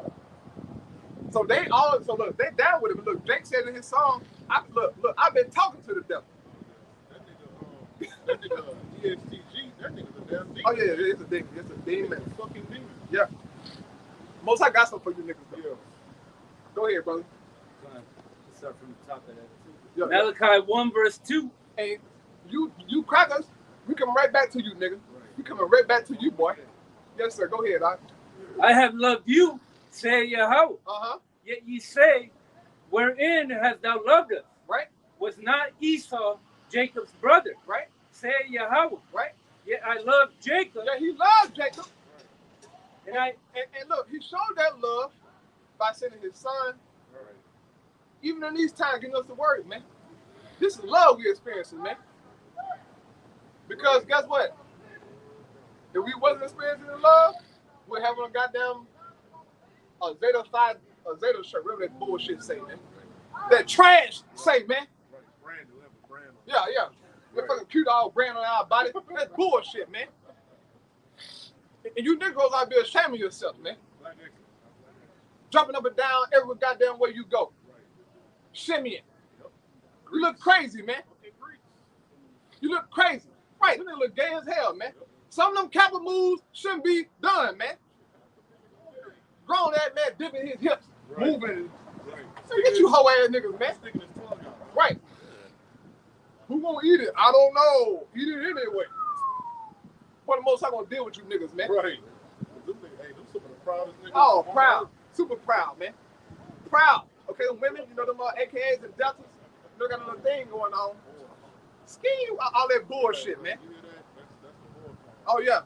So they down with it. But look, Jake said in his song, I've been talking to the devil. That nigga ESTG, that nigga's a damn demon. Oh yeah, it's a demon. It's a demon. It's a fucking demon. Yeah. Most I got something for you niggas. Yeah. Go ahead, brother. Start from the top of that. Yeah. Malachi 1 verse 2. And you crackers, we coming right back to you, nigga. Right. We coming right back to you, boy. Yes, sir. Go ahead, I have loved you, say Yahweh. Yet ye say, wherein hast thou loved us? Right. Was not Esau Jacob's brother? Right. Say Yahweh. Right. Yet I love Jacob. Yeah, he loved Jacob. Right. And look, he showed that love by sending his son. Right. Even in these times, giving us the word, man. This is love we're experiencing, man. Because guess what? If we wasn't experiencing the love, we're having a goddamn Zeta shirt, whatever that bullshit say, man. That trash say, man. Yeah. That fucking cute old brand on our body. That's bullshit, man. And you niggas ought to be ashamed of yourself, man. Jumping up and down every goddamn way you go. Shimmying. You look crazy, man. You look crazy. Right, them niggas look gay as hell, man. Some of them capital moves shouldn't be done, man. Grown ass man dipping his hips, moving. So get you hoe ass niggas, man. Right. Who gonna eat it? I don't know. Eat it anyway. What the most I gonna deal with you niggas, man? Right. Hey, them some of the proudest niggas. Oh, proud. Super proud, man. Proud. Okay, them women, you know them AKAs and deltas, they got a little thing going on. Ski all that bullshit, man. Oh yeah.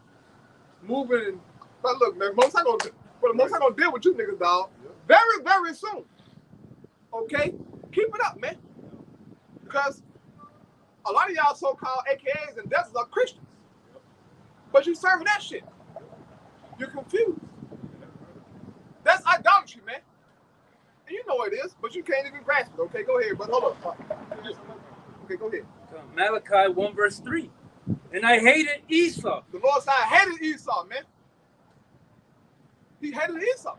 Moving and but look, man, most I gonna deal with you niggas, dog. Very, very soon. Okay? Keep it up, man. Because a lot of y'all so-called AKAs and deltas are Christians. But you serving that shit. You're confused. That's idolatry, man. And you know what it is, but you can't even grasp it. Okay, go ahead, but hold up. Okay, go ahead. Malachi 1 verse 3. And I hated Esau. The Lord said, I hated Esau, man. He hated Esau.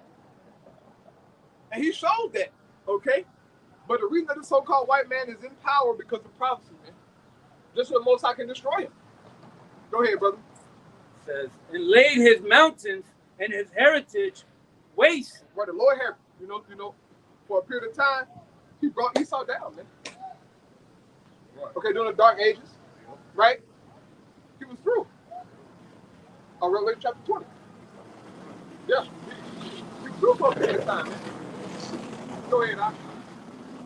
And he showed that, okay? But the reason that the so-called white man is in power because of prophecy, man. Just so the Most High can destroy him. Go ahead, brother. It says, and laid his mountains and his heritage waste. Where the Lord had, you know, for a period of time, he brought Esau down, man. Right. Okay, during the dark ages, right? He was through. Revelation chapter 20. Yeah. He was through for a period of time, man. Go ahead, Doc.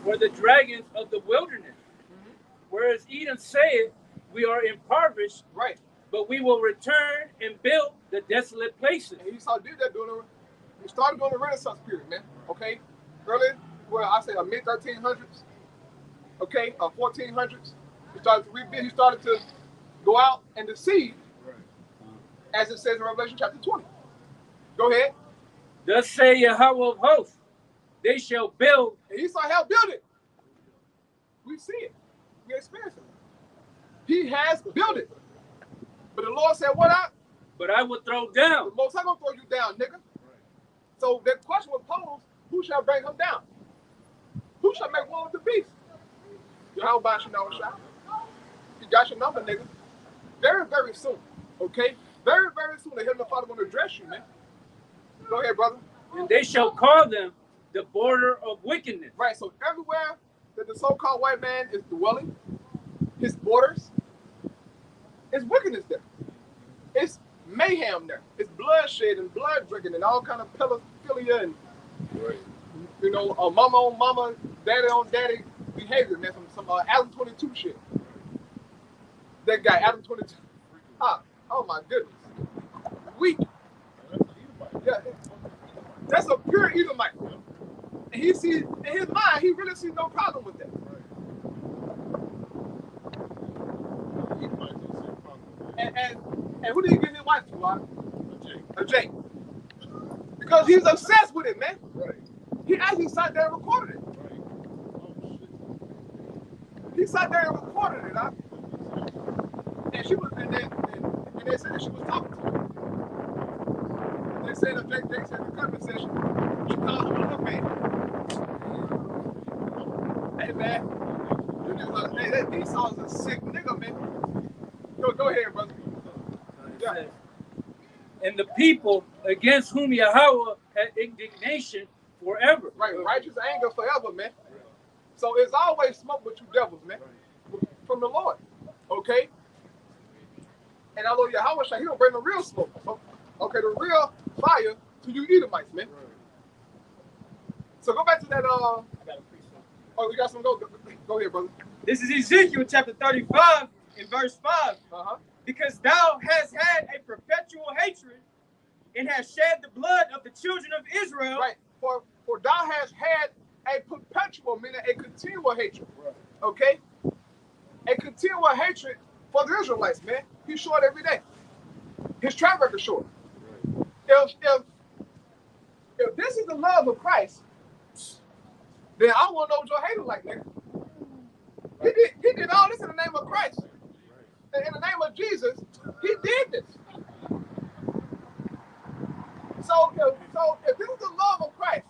For the dragons of the wilderness. Mm-hmm. Whereas Edom saith, we are impoverished, right? But we will return and build the desolate places. And Esau did that he started during the Renaissance period, man. Okay? Early, well, I say mid-1300s. Okay? 1400s. He started to rebuild. He started to go out and deceive, as it says in Revelation chapter 20. Go ahead. Thus say Yahweh of hosts, they shall build. And Esau helped build it. We see it. We experience it. He has built it. But the Lord said, what up? But I will throw down. The Most High gonna throw you down, nigga. So the question was posed, who shall bring him down? Who shall make war with the beast? How about you know, shot? You got your number, nigga. Very, very soon. Okay? Very, very soon. The Heavenly Father gonna address you, man. Go ahead, brother. And they shall call them the border of wickedness. Right, so everywhere that the so-called white man is dwelling, his borders, it's wickedness there. It's mayhem there. It's bloodshed and blood drinking and all kind of pedophilia and, you know, mama on mama, daddy on daddy behavior, man. Some Adam 22 shit. That guy, Adam 22. Oh my goodness. Weak. Yeah, that's a pure Edomite. And he sees, in his mind, he really sees no problem with that. And who did he give his wife to, Rod? A Jake. Because he's obsessed with it, man. Right. He actually sat there and recorded it. Right. Oh, shit. He sat there and recorded it, huh? And she was, and they said that she was talking to him. They said that Jake said in the comment section, she called him a little man. Hey, man. Hey, that Esau is a sick nigga, man. Go ahead, brother. Yeah. And the people against whom Yahweh had indignation forever. Right, righteous anger forever, man. So it's always smoke with you devils, man. From the Lord. Okay? And I know Yahweh, he don't bring the real smoke. Okay, the real fire to you Edomites, man. So go back to that, oh, you got some? Go ahead, brother. This is Ezekiel chapter 35 in verse 5. Uh-huh. Because thou hast had a perpetual hatred and hast shed the blood of the children of Israel. Right. For thou hast had a perpetual, meaning a continual hatred. Right. Okay? A continual hatred for the Israelites, man. He's short every day. His track record short. Right. If this is the love of Christ, then I want to know what your hater like, nigga. He did all this in the name of Christ. In the name of Jesus, he did this. So if this is the love of Christ,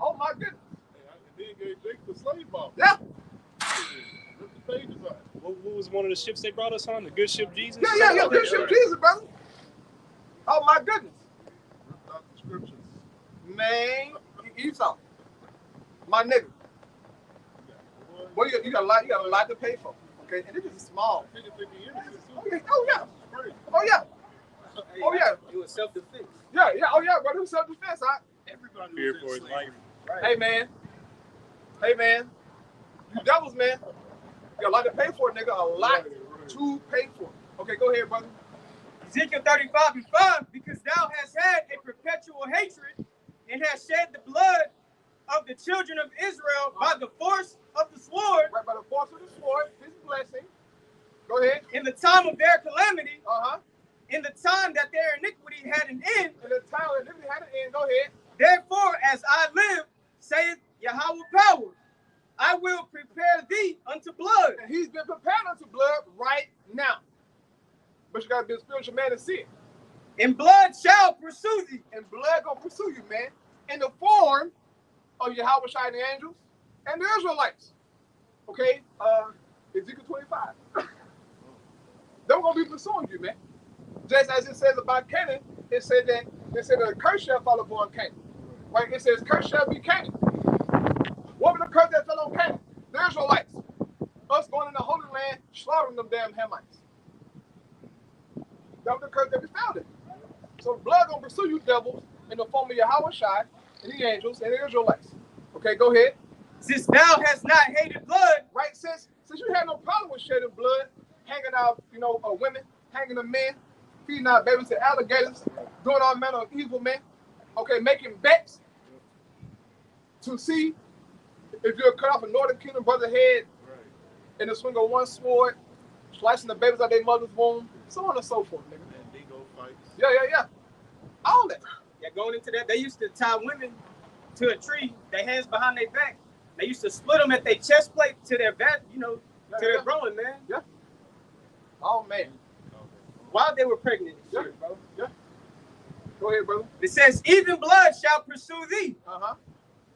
oh my goodness. And then gave Jake the slave ball. Yeah. Look the pages on. What was one of the ships they brought us on? The good ship Jesus? Yeah. Good ship Jesus, brother. Oh my goodness. Ripped out the scriptures. Man, Esau. My nigga. Well, you got a lot to pay for. Okay, and this is small. Okay. Oh yeah. It was self-defense. Yeah. Oh yeah, bro. It was self-defense. Everybody Fear was for his life. Right. Hey man. You devils, man. You got a lot to pay for, nigga. A lot to pay for. Okay, go ahead, brother. Ezekiel 35 and 5. Because thou hast had a perpetual hatred and hast shed the blood of the children of Israel by the force of the sword. Right, by the force of the sword, his blessing. Go ahead. In the time of their calamity, Uh-huh. in the time that their iniquity had an end. And the time that liberty had an end, go ahead. Therefore, as I live, saith Yahweh power, I will prepare thee unto blood. And he's been prepared unto blood right now. But you gotta be a spiritual man to see it. And blood shall pursue thee. And blood gonna pursue you, man. In the form of Yahweh Shai and the angels and the Israelites. Okay? Ezekiel 25. They're gonna be pursuing you, man. Just as it says about Canaan, it said that a curse shall fall upon Canaan. Right? It says, curse shall be Canaan. What was the curse that fell on Canaan? The Israelites. Us going in the Holy Land, slaughtering them damn Hamites. That was the curse that we found it. So blood gonna pursue you devils in the form of Yahweh Shai and the angels and the Israelites. Okay, go ahead. Since thou hast not hated blood, Right? Since you had no problem with shedding blood, hanging out, women, hanging the men, feeding our babies to alligators, doing all manner of evil, man. Okay, making bets to see if you'll cut off a Northern Kingdom brother's head in the swing of one sword, slicing the babies out their mother's womb, so on and so forth, nigga. And Dingo fights. Yeah. All that. yeah, going into that, they used to tie women to a tree, their hands behind their back. They used to split them at their chest plate to their back, you know, to their growing, man. Yeah. Oh, man. While they were pregnant and shit, bro. Yeah. Go ahead, brother. It says, even blood shall pursue thee. Uh-huh.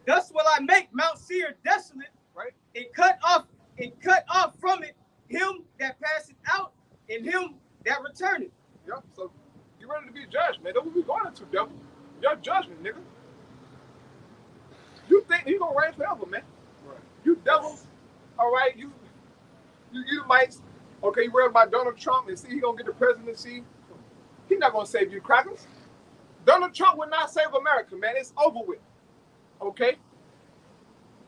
Thus will I make Mount Seir desolate, Right. and cut off from it him that passeth out and him that returneth. Yeah. So get ready to be judged, man. That's what we going into, devil. Your judgment, nigga. You think you gonna reign forever, man? Right. You devils, all right. You Edomites. Okay, you worried about Donald Trump and see he gonna get the presidency. He's not gonna save you, crackers. Donald Trump will not save America, man. It's over with. Okay?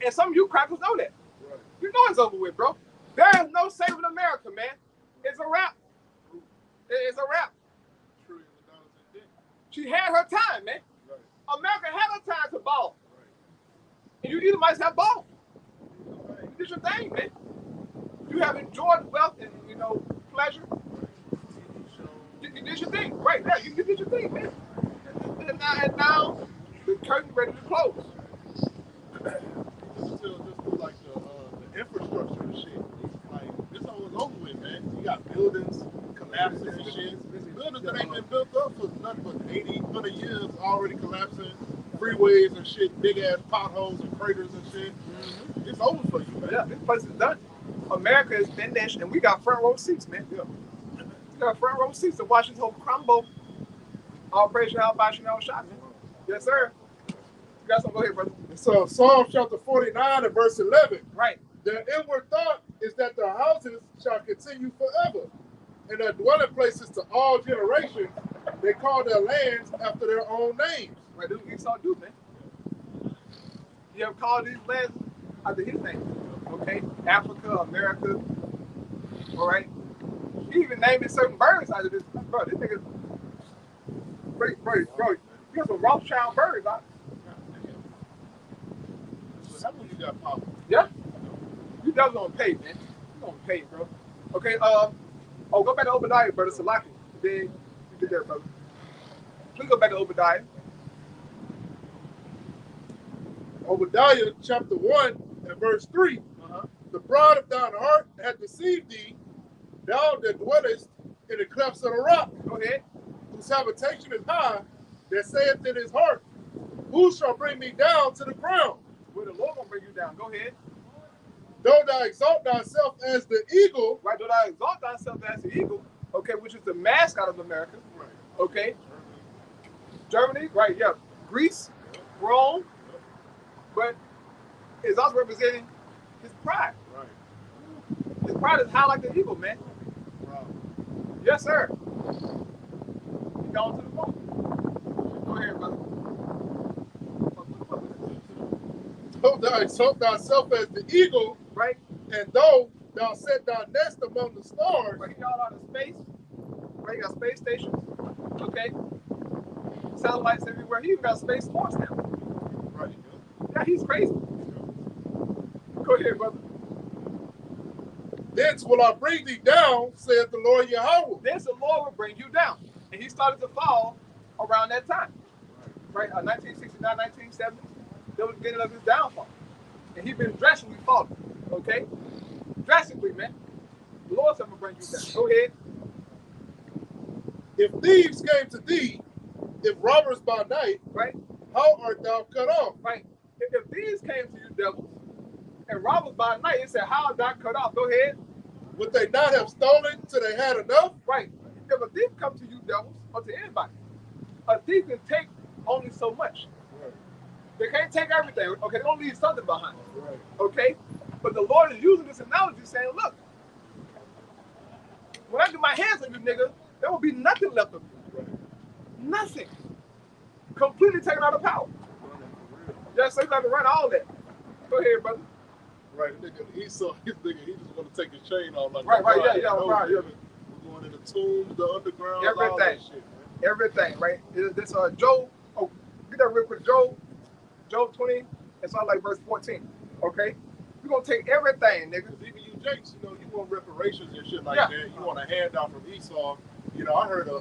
And some of you crackers know that. Right. You know it's over with, bro. There is no saving America, man. It's a wrap. It's a wrap. She had her time, man. Right. America had her time to ball. Right. And you Edomites have ball. You did your thing, man. You have enjoyed wealth and, you know, pleasure. You did your thing. Right there. You did your thing, man. And now the curtain ready to close. Just do like the infrastructure and shit. Like, this all was over with, man. You got buildings collapsing and shit. Buildings that ain't been built up for nothing but 80, 100 years already collapsing. Freeways and shit, big ass potholes and craters and shit. Mm-hmm. It's over for you, man. Yeah, this place is done. America is finished, and we got front row seats, man. Yeah. We got front row seats to watch this whole crumble. All praise to Al Bashir and shot, man. Yes, sir. You got something? Go ahead, brother. So Psalm chapter 49 and verse 11. Right. Their inward thought is that their houses shall continue forever, and their dwelling places to all generations. They call their lands after their own names. Right, this is what Esau do, man. You have called these lands after his name. Okay? Africa, America. All right? He even named certain birds out of this. Bro, this nigga. Bro, you got some Rothschild birds out. So that's when you got power. Yeah? You definitely gonna pay, man. You gonna pay, bro. Okay, go back to Obadiah, brother. Salaki. Then you get there, brother. Please go back to Obadiah. Obadiah chapter 1 and verse 3. The pride of thine heart hath deceived thee, thou that dwellest in the clefts of the rock. Go ahead. Whose habitation is high, that saith in his heart, who shall bring me down to the ground? Well, the Lord gonna bring you down. Go ahead. Though thou exalt thyself as the eagle. Right, though thou exalt thyself as the eagle, okay, which is the mascot of America. Right. Okay. Germany, right, yeah. Greece, Rome, but it's also representing his pride. Right. His pride is high like the eagle, man. Right. Yes, sir. He gone to the moon. Go ahead, brother. Though thou exalt thyself as the eagle, right? And though thou set thy nest among the stars. Right, he got out of space. Right, he got space stations. Okay. Satellites everywhere. He even got space force now. Right. Yeah, he's crazy. Go ahead, brother. Thence will I bring thee down, saith the Lord Yahweh. Thence the Lord will bring you down. And he started to fall around that time. Right, 1969, 1970. That was the beginning of his downfall. And he's been drastically falling. Okay? Drastically, man. The Lord said, I'm going to bring you down. Go ahead. If thieves came to thee, if robbers by night, right? How art thou cut off? Right. If thieves came to you, devils, and robbers by night, it said, how art thou cut off? Go ahead. Would they not have stolen till they had enough? Right. If a thief comes to you, devils, or to anybody, a thief can take only so much. Right. They can't take everything. Okay, they don't leave something behind. Right. Okay? But the Lord is using this analogy saying, look, when I get my hands on you, nigga, there will be nothing left of you. Right. Nothing. Completely taken out of power. Yes, so you got to run all that. Go ahead, brother. Right, nigga, he's just gonna take his chain off like right, that. Yeah. We're going in the tombs, the underground, everything, all that shit, man. Everything, right? This Job. Oh, get that real quick, Job 20. It's all like verse 14. Okay, we're gonna take everything, nigga. Even you, Jakes, you know, you want reparations and shit like that. You want a handout from Esau. You know, I heard a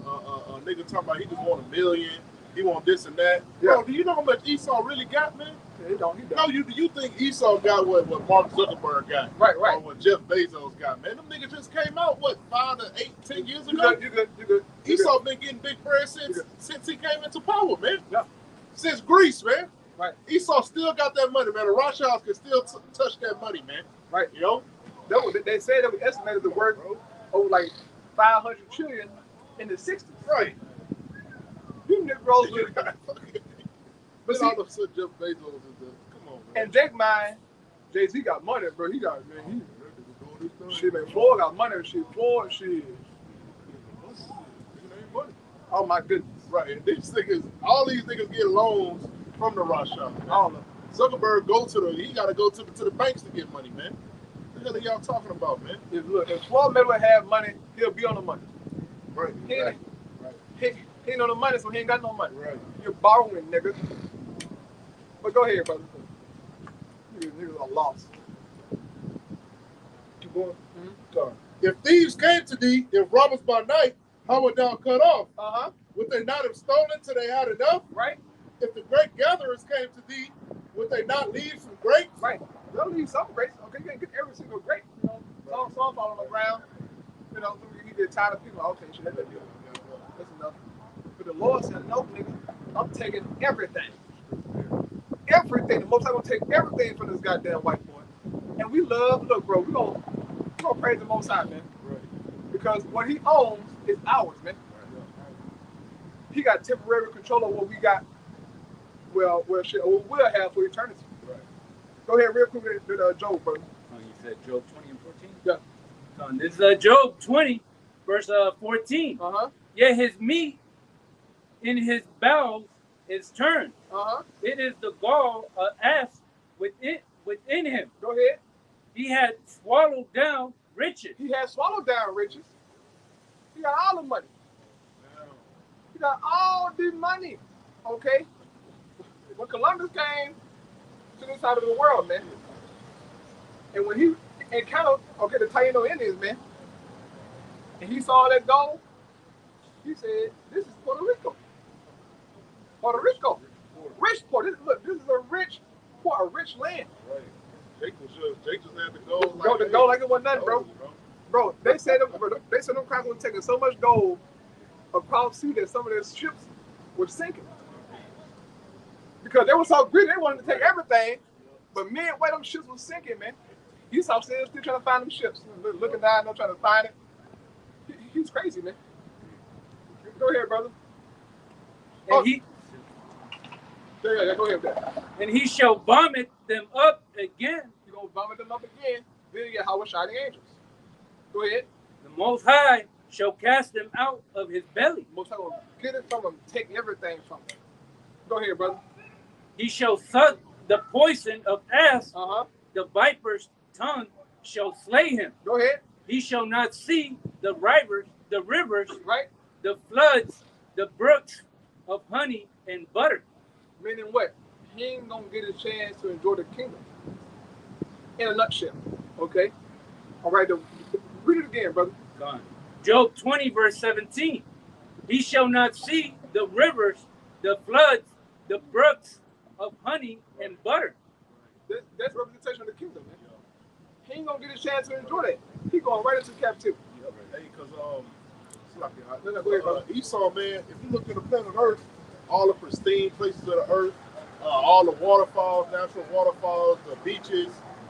nigga talking about he just want $1 million. He want this and that. Yeah. Bro, do you know how much Esau really got, man? He don't. No, do you think Esau got what Mark Zuckerberg got? Right. Or what Jeff Bezos got, man? Them niggas just came out, what, 5 to 8, 10 years You ago? good. You good. Esau been getting big bread since he came into power, man. Yeah. Since Greece, man. Right. Esau still got that money, man. The Rothschilds can still touch that money, man. Right. You know? They said that we estimated the worth over like 500 trillion in the 60s. Right. You Negroes look. But see- all of a sudden, Jeff Bezos is the, come on, man. And Jake mine, Jay-Z got money, bro. He got, man, shit, man. Floyd got money and shit. Floyd, shit. Oh, my goodness. Right. And these niggas, all these niggas get loans from the Rothschild. Man. All of them. Zuckerberg he got to go to the banks to get money, man. What the hell are y'all talking about, man? If Floyd Mayweather have money, he'll be on the money. Right. He ain't, he ain't on the money, so he ain't got no money. Right. You're borrowing, nigga. But go ahead, brother. Niggas are lost. Keep going. Mm-hmm. Sorry. If thieves came to thee, if robbers by night, how would thou cut off? Uh-huh. Would they not have stolen till they had enough? Right? If the great gatherers came to thee, would they not leave some grapes? Right. They'll leave some grapes. Okay, you can't get every single grape. You know, some fall on the ground. You know, you get tired of people. Okay, shit, that's enough. But the Lord said, no, nigga, I'm taking everything. Everything. The Most High gonna take everything from this goddamn white boy. And we love, look, bro, we gonna praise the Most High, man. Right. Because what he owns is ours, man. He got temporary control of what we got. Well, shit, or we'll have for eternity. Right. Go ahead, real quick with Job, brother. Oh, you said Job 20 and 14? Yeah. This is Job 20, verse 14. Uh-huh. Yet his meat in his bowels is turned. Uh-huh. It is the gall of ass within him. Go ahead. He had swallowed down riches. He has swallowed down riches. He got all the money. He got all the money. Okay? When Columbus came to this side of the world, man, and when he encountered, the Taino Indians, man, and he saw that gold, he said, this is Puerto Rico. Puerto Rico. Rich Port. This is a rich port, a rich land. Right. Jake just had the gold. The gold like it wasn't nothing, bro. Bro, they said them crackers were taking so much gold across sea that some of their ships were sinking. Because they were so greedy, they wanted to take everything, but midway them ships were sinking, man. Esau still trying to find them ships, looking down, trying to find it. He's crazy, man. Go ahead, brother. And Yeah, go ahead with that. and he shall vomit them up again. You're going to vomit them up again, then you get how we're shining angels. Go ahead. The Most High shall cast them out of his belly. Most High will get it from them, take everything from them. Go ahead, brother. He shall suck the poison of ass. Uh-huh. The viper's tongue shall slay him. Go ahead. He shall not see the rivers, Right? the floods, the brooks of honey and butter. Meaning what? He ain't gonna get a chance to enjoy the kingdom. In a nutshell. Okay? All right, read it again, brother. Gone. Job 20, verse 17. He shall not see the rivers, the floods, the brooks of honey and butter. That's representation of the kingdom, man. He ain't gonna get a chance to enjoy that. He going right into captivity. Hey, because Esau, man, if you look at the planet Earth, all the pristine places of the earth, all the waterfalls, natural waterfalls, the beaches,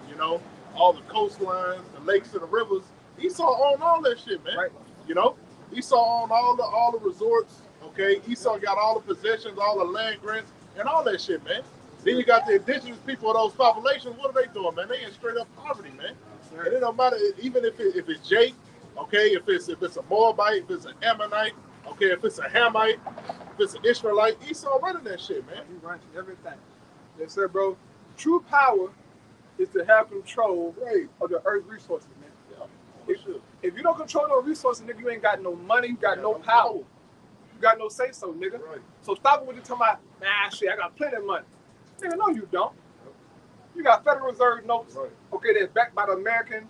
you know, all the coastlines, the lakes and the rivers, Esau owned all that shit, man. Right. You know, Esau owned all the resorts. Okay, Esau got all the possessions, all the land grants, and all that shit, man. Then you got the indigenous people of those populations. What are they doing, man? They in straight up poverty, man. And it don't matter even if it's Jake, okay, if it's a Moabite, if it's an Ammonite, okay, if it's a Hamite, if it's an Israelite, Esau running that shit, man. He runs everything. They said, bro, true power is to have control of the earth resources, man. Yeah. If you don't control no resources, nigga, you ain't got no money, you got no power. You got no say-so, nigga. Right. So stop it with you talking about, nah, shit, I got plenty of money. Nigga, no, you don't. You got Federal Reserve notes, okay, that's backed by the American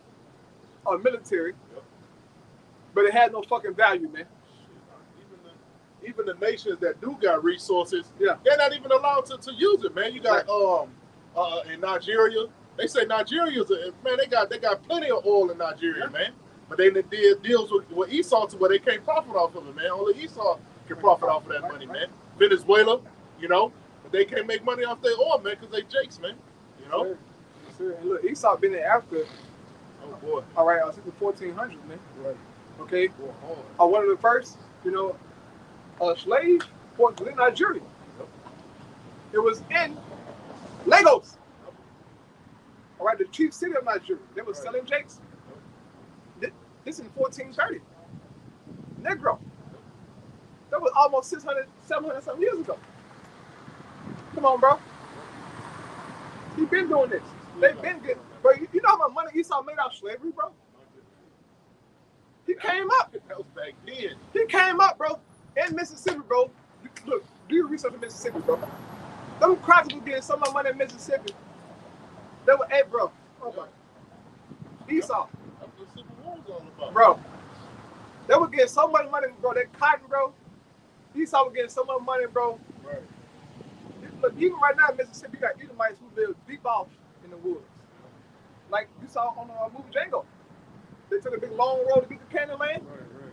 military, but it has no fucking value, man. even the nations that do got resources, Yeah. they're not even allowed to use it, man. You got in Nigeria, they say Nigeria's man, they got plenty of oil in Nigeria, man. But they did deals with Esau to where they can't profit off of it, man. Only Esau can profit off of that money, man. Venezuela, you know, but they can't make money off their oil, man, because they jakes, man. You know? Yes, sir. And look, Esau been in Africa. Oh boy. All right, since the 1400s, man. Right. Okay. Oh, One of the first, slave ports was in Nigeria. It was in Lagos. All right, the chief city of Nigeria. They were selling jakes. This in 1430. Negro. That was almost 600, 700 some years ago. Come on, bro. He been doing this. They've been getting, bro. You know how much money Esau made off slavery, bro? He came up. that was back then. He came up, bro, in Mississippi, bro. Look, do your research in Mississippi, bro. Them crackers were getting so much money in Mississippi. They were, hey, bro. Oh, my. Esau. That's what Civil War was all about. Bro, they were getting so much money, bro. That cotton, bro. Esau was getting so much money, bro. Right. Look, even right now in Mississippi, you got Edomites who live deep off in the woods. Like you saw on the movie Django. They took a big long road to get to Canaan Land. Right.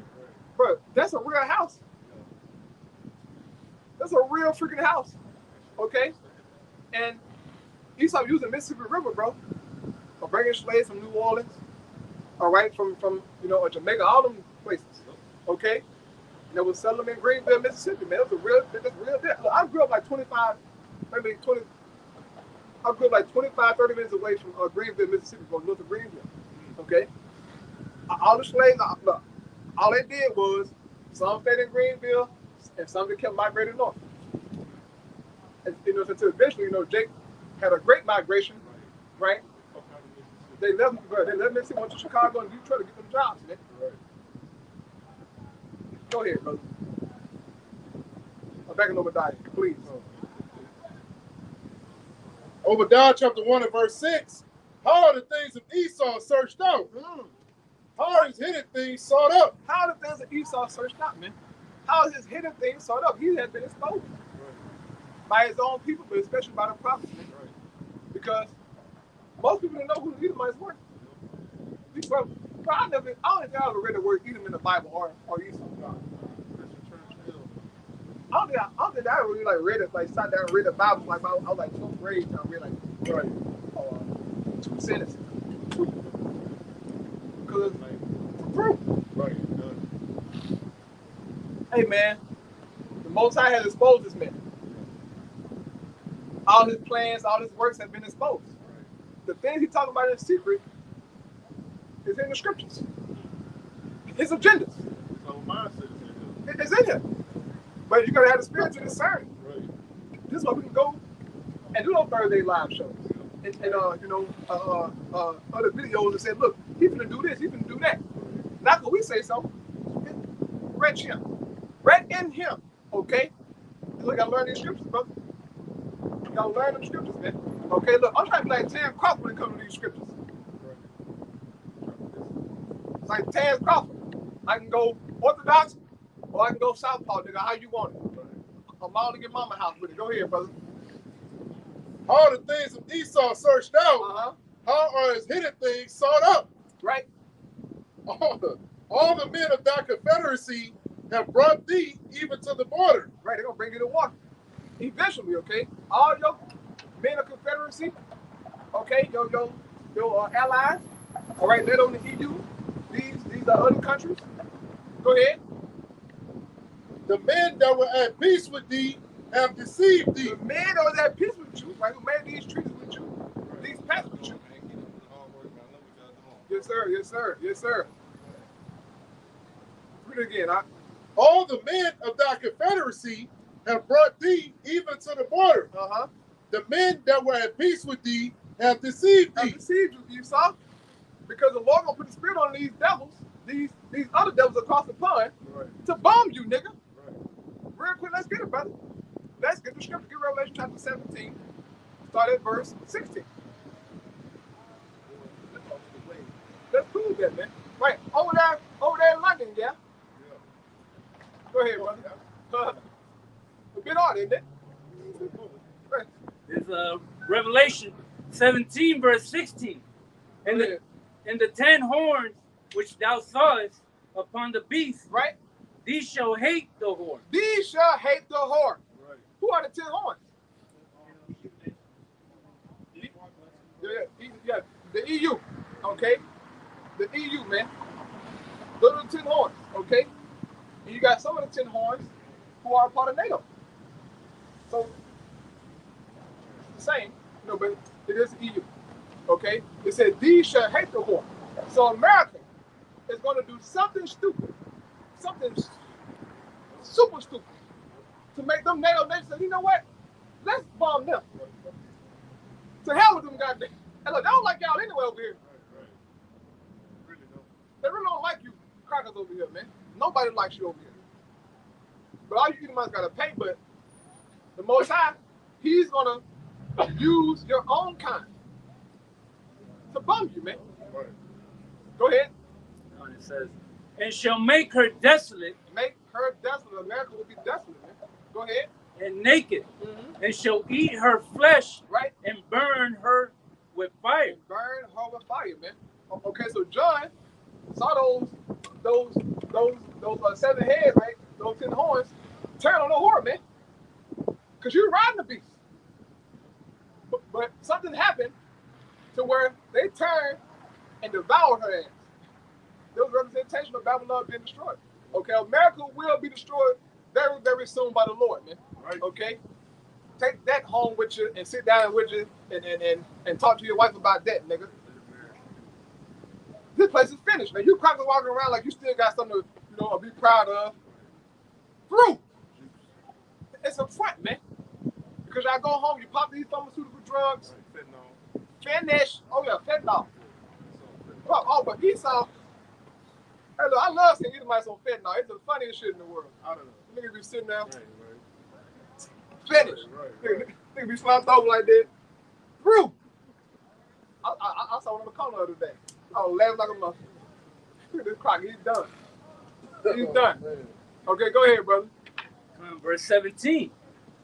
Bro, that's a real house. That's a real freaking house. Okay? And Esau using Mississippi River, bro, for bringing slaves from New Orleans, all right, from Jamaica, all them places. Okay? And they was selling them in Greenville, Mississippi, man. That's real deal. Look, I grew up like 25, 30 minutes away from Greenville, Mississippi, from north of Greenville. Okay? All the slaves, look, all they did was some stayed in Greenville and some that kept migrating north. And until eventually, Jake had a great migration, right? They left Mississippi, went to Chicago and Detroit to get them jobs, man. Right. Go ahead, brother. I'm back in Obadiah, please. Obadiah chapter 1 and verse 6. How are the things of Esau searched out? How are his hidden things sought up? How are the things of Esau searched out, man? How is his hidden things sought up? He has been exposed by his own people, but especially by the prophets, man. Because most people didn't know who the Edomites were. Bro, I don't think I ever read the word Edom in the Bible or Esau. I don't think I really read it, sat down and read the Bible I was like 12th grade and I read 2 sentences. Because it's proof. Right. Hey man, the Most High has exposed this man. All his plans, all his works have been exposed. The things he's talking about in secret is in the scriptures. His agendas. So mindset It's in here. But you gotta have the spirit to discern. Right. This is why we can go and do those Thursday live shows. And other videos that say, look, he's gonna do this, he's gonna do that. Not because we say so. Read him. Read in him. Okay? Look, I gotta learn these scriptures, brother. You gotta learn them scriptures, man. Okay, look, I'm trying to be like Tam Crawford when it comes to these scriptures. It's like Tam Crawford. I can go Orthodox or I can go Southpaw, nigga, how you want it. I'm all to get mama house with it. Go ahead, brother. All the things of Esau searched out, how are his hidden things sought up? Right. All the men of thy confederacy have brought thee even to the border. Right, they're gonna bring you to water. Eventually, okay? All your men of confederacy, okay, your allies, all right, they're on the EU, these are other countries. Go ahead. The men that were at peace with thee have deceived thee. The men that was at peace with you, right, who made these treaties with you, these pacts with you. Yes, sir, yes, sir, yes, sir. Read it again, All the men of thy confederacy have brought thee even to the border. The men that were at peace with thee have deceived thee. Have deceived you, Esau. Because the Lord gonna put the spirit on these devils, these other devils across the pond, to bomb you, nigga. Real quick, let's get it, brother. Let's get the scripture. Get Revelation chapter 17. Start at verse 16. Let's prove that, man. Right, over there in London, yeah? Go ahead, brother. A bit hard, isn't it? There's Revelation 17, verse 16. And the 10 horns which thou sawest upon the beast, right? These shall hate the horn. These shall hate the horn. Right. Who are the 10 horns? Yeah, the EU. Okay, the EU, man. Those are the 10 horns. Okay, and you got some of the 10 horns who are a part of NATO. So it's the same, you know, but it is the EU. Okay, it said these shall hate the horn. So America is going to do something stupid, something super stupid, to make them NATO nations say, you know what? Let's bomb them. To hell with them goddamn. And look, they don't like y'all anyway over here. They really don't like you crackers over here, man. Nobody likes you over here. But all you Edomites gotta pay, but the Most High, he's gonna use your own kind to bomb you, man. Right. Go ahead. And it says, and shall make her desolate. Make her desolate. America will be desolate, man. Go ahead. And naked, and shall eat her flesh, right? And burn her with fire. And burn her with fire, man. Okay, so John saw those 7 heads, right? Those 10 horns turn on the whore, man. Because you're riding the beast. But something happened to where they turned and devoured her ass. There was representation of Babylon being destroyed. Okay, America will be destroyed very, very soon by the Lord, man. Right. Okay? Take that home with you and sit down with you and talk to your wife about that, nigga. This place is finished, man. You crackers walking around like you still got something to, you know, be proud of. Through. It's a front, man. Because y'all go home, you pop these pharmaceutical drugs. Fentanyl. Finish. Oh, yeah, fentanyl. Oh, but Esau. Hey, look, I love seeing Edomites on fentanyl. It's the funniest shit in the world. I don't know. Niggas be sitting there. Finish. Niggas be slumped over like that. Through. I saw one on the corner the other day. I was laughing like a mother. Look at this clock. He's done. He's done. Okay, go ahead, brother. Verse 17.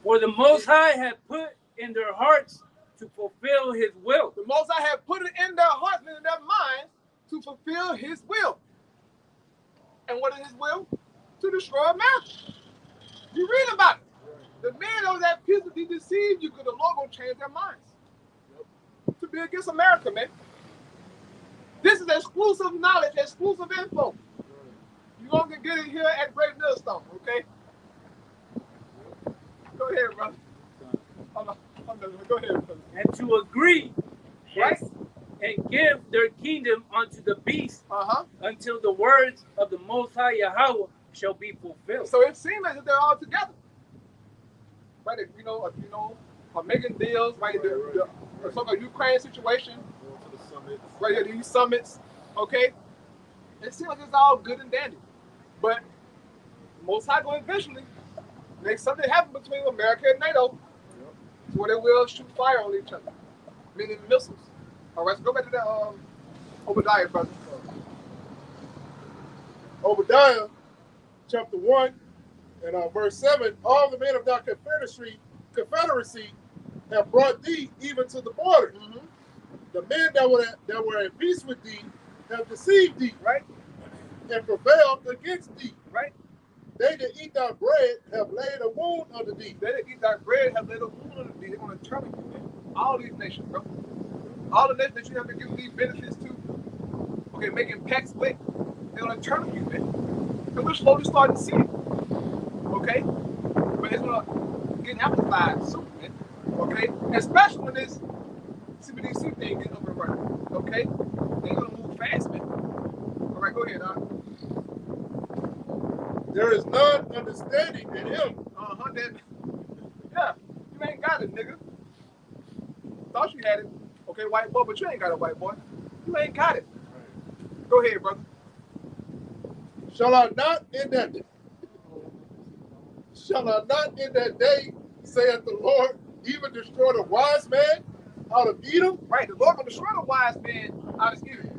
For the Most High had put in their hearts to fulfill his will. The Most High had put it in their hearts and in their minds to fulfill his will. And what is his will? To destroy America. You read about it. The men of that people be deceived you because the Lord will change their minds. To be against America, man. This is exclusive knowledge, exclusive info. You're going to get it here at Great Millstone, okay? Go ahead, brother. Go ahead, brother. And to agree, right? And give their kingdom unto the beast until the words of the Most High Yahweh shall be fulfilled. So it seems as if they're all together. Right? You know, making deals, right? The so-called Ukraine situation. Right here, these summits, okay? It seems like it's all good and dandy. But Most High going eventually make something happen between America and NATO to where they will shoot fire on each other, meaning missiles. All right, so go back to that Obadiah, brother. Obadiah, chapter 1, and verse 7, all the men of thy confederacy have brought thee even to the border. The men that were at peace with thee have deceived thee, right? And prevailed against thee, right? They that eat thy bread have laid a wound under thee. They that eat thy bread have laid a wound under thee. They're going to turn you, man. All these nations, bro. All the nations that you have to give these benefits to, okay, making pacts with, they're going to turn you, man. And we're slowly starting to see it, okay? But it's going to get amplified soon, man, okay? Especially when this CBDC thing gets up and running, okay? They're going to move fast, man. All right, go ahead, There is none understanding in him. Yeah, you ain't got it, nigga. Thought you had it. Okay, white boy, but you ain't got it, white boy. You ain't got it. Go ahead, brother. Shall I not in that day, saith the Lord, even destroy the wise man out of Edom? Right, the Lord will destroy the wise man out of Edom.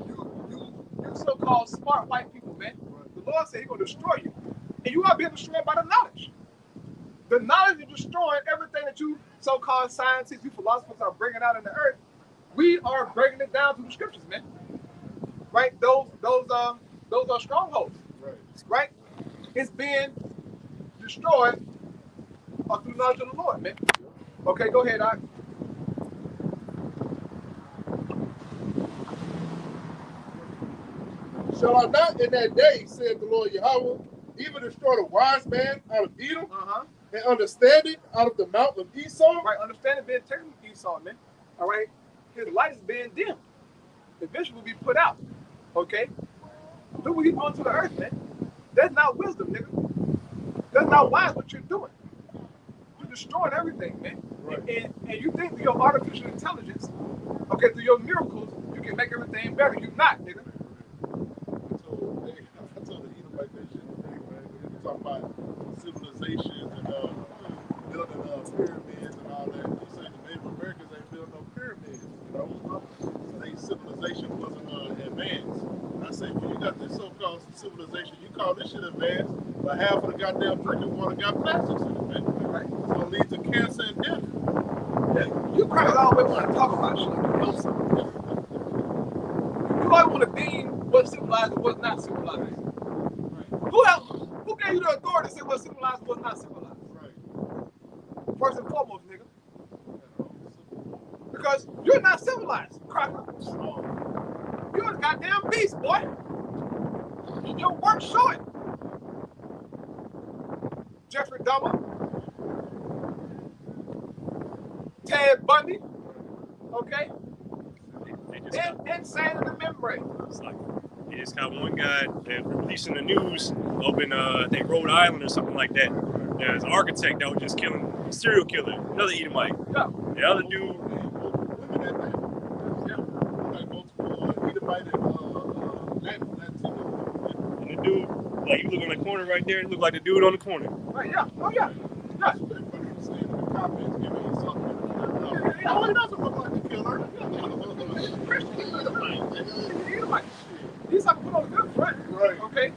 You so-called smart white people, man. The Lord said he's going to destroy you And you are being destroyed by the knowledge. The knowledge is destroying everything that you so-called scientists, you philosophers are bringing out in the earth. We are breaking it down through the scriptures, man. Right? Those are strongholds. Right? It's being destroyed through the knowledge of the Lord, man. Okay, go ahead, Doc. Shall I not in that day, said the Lord Yahweh, even destroy the wise man out of Edom, and understanding out of the mount of Esau? Right, understanding being taken from Esau, man. All right? His light is being dim. The vision will be put out. Okay? Look what he's doing to the earth, man. That's not wisdom, nigga. That's not wise what you're doing. You're destroying everything, man. Right. And you think through your artificial intelligence, okay, through your miracles, you can make everything better. You're not, nigga. I told the Edomite that shit today, man. We talking about civilizations and building pyramids and all that. You say the Native Americans ain't building no pyramids, you know? So their civilization wasn't advanced. I say, well, you got this so-called civilization, you call this shit advanced, but half of the goddamn drinking water got plastics in it, man. Right? So it leads to cancer and death. Yeah. You probably always want to talk about shit like you know something. You always want to deem what's civilized and what's not civilized. Right. Who else? Who gave you the authority to say what's civilized and what's not civilized? Right. First and foremost, nigga. Because you're not civilized, cracker. You're a goddamn beast, boy. Your work show it. Jeffrey Dahmer, Ted Bundy, okay? Insane in the membrane. It's like they just got one guy that releasing the news up in I think Rhode Island or something like that. There's an architect that was just killing a serial killer, another Edomite. Yeah. The other dude. And the dude, like you look on the corner right there, it look like the dude on the corner. Right, yeah. Oh yeah. Yeah. Oh, he doesn't look like the killer. He's like put on a good front. Right. Okay.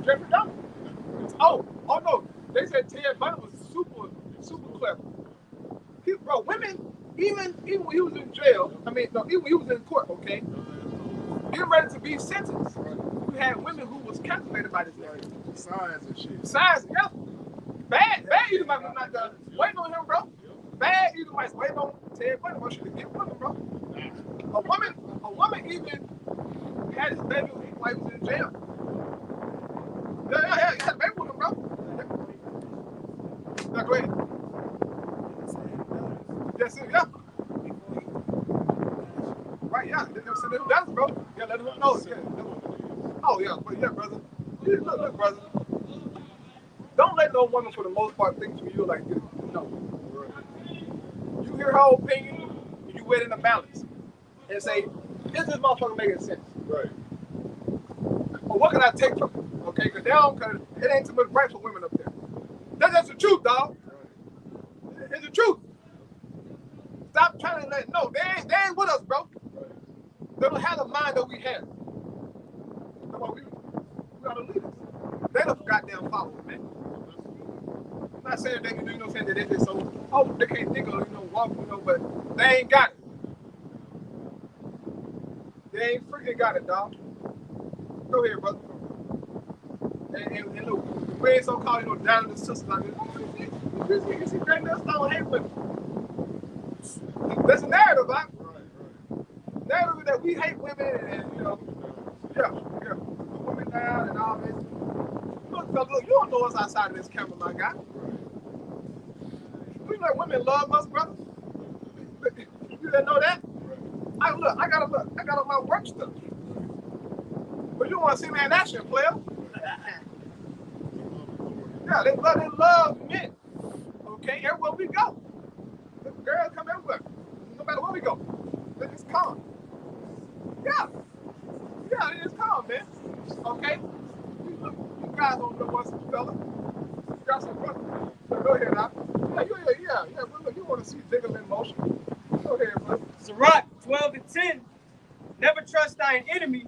Jeffrey Dahmer. Oh no. They said Ted Bundy was super clever. Bro, women, even when he was in jail, even when he was in court, okay, getting ready to be sentenced, we had women who was captivated by this nigga. Signs and shit. Signs, yeah. Bad Edomites was not done. Waiting on him, bro. Bad Edomites waiting on Ted Bundy. Want you to get women, bro. A woman even had his baby while he was in jail. Yeah, he had a baby with him, bro. Now go ahead. Yes, yeah. Right, yeah. That's bro. Yeah, let him know. Yeah. Oh yeah, but yeah, brother. Look, brother. Don't let no woman, for the most part, think to you like this. No. You hear her opinion, and you weigh it in the balance, and say, "Is this motherfucker making sense?" Right. Or what can I take from it? Okay, because it ain't too much right for women up there. That's the truth, dog. It's the truth. Stop trying to no, they ain't with us, bro. They don't have the mind that we have. That's why we gotta lead us. They don't goddamn follow us, man. I'm not saying they can do, saying that they just so, they can't think of, walk, but they ain't got it. They ain't freaking got it, dog. Go ahead, brother. And look, we ain't so-called, down the sisters like this. You see great girls don't hate women. That's a narrative, right? Right. Narrative is that we hate women and put women down and all this. Look, you don't know us outside of this camera, my guy. We let women love us, brother. You didn't know that? I got all my work stuff. But you want to see me in action, player? Yeah, they love men. Okay, everywhere we go. The girls come everywhere. No matter where we go. They just come. Yeah, they just come, man. Okay? You guys don't know what's fella. You got some brother. So go ahead, now. Yeah. Look, you want to see Jacob in motion. Go ahead, brother. Sirach 12:10. Never trust thine enemy,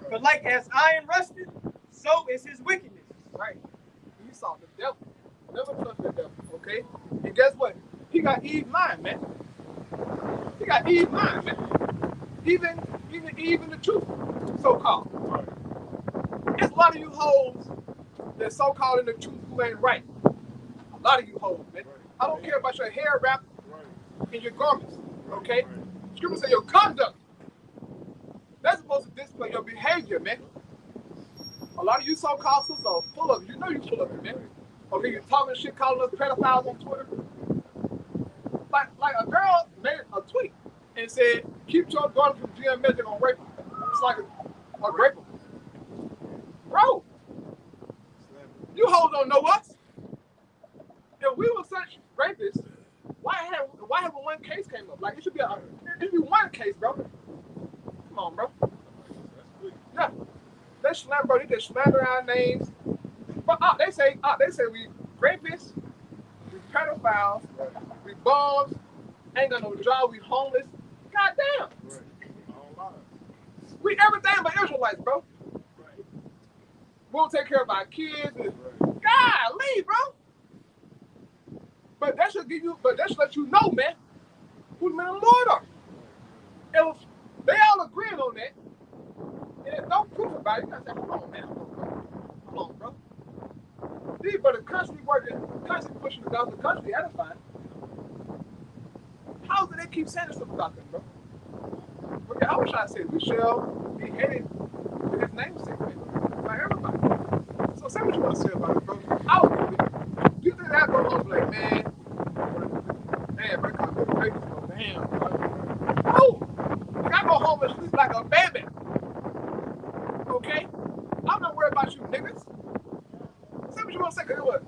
for like as iron rusted, so is his wickedness. Right. Esau, the devil. Never trust the devil, okay? And guess what? He got Eve's mind, man. He got Eve's mind, man. Even Eve in the truth, so-called. There's a lot of you hoes that so-called in the truth who ain't right. A lot of you hoes, man. I don't care about your hair wrap and your garments, okay? Scripture say your conduct. That's supposed to display your behavior, man. A lot of you so-called sisters are full of it. You know you're full of it, man. Okay, you're talking shit, calling us pedophiles on Twitter. Like a girl made a tweet and said, keep your daughter from GMS, they're gonna rape her. It's like a rape her. Bro, you hoes don't know us. If we were such rapists, why haven't one case came up? Like it should be one case, bro. Come on, bro. Yeah. They slander, bro. They just slander our names. But they say we rapists, we pedophiles, we bums, ain't got no job, we homeless. Goddamn. We everything but Israelites, bro. We don't take care of our kids. Golly, bro. But that should let you know, man, who the men of the Lord are. If they all agreeing on that, and there's no proof about it, you gotta say, hold on, man. Hold on, bro. These brothers constantly working, constantly pushing the gospel, constantly edifying. How do they keep saying this stuff about them, bro? Okay, I wish I said we shall be headed with his namesake, man, by everybody. So say what you want to say about it, bro. I would do it. You think that go home like, man, but it comes to the papers, bro. Damn, bro. No! Like, I go home and sleep like a baby. Okay? I'm not worried about you niggas. Say what you want to say, because what?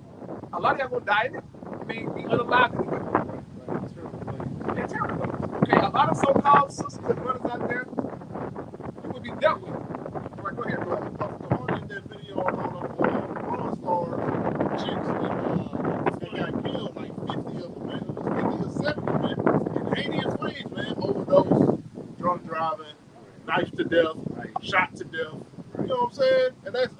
A lot of y'all gonna die in it. I mean, be unalive anyway. They're terrible. Okay, a lot of so-called sisters and brothers out there, you will be dealt with. All right, go ahead, bro. I did that video on Bronze Star chicks that got killed, like 50 of them, man. It was 50 or 70, man. In heinous ways, man. Overdose, drunk driving, knifed to death, shot to death. You know what I'm saying? And that's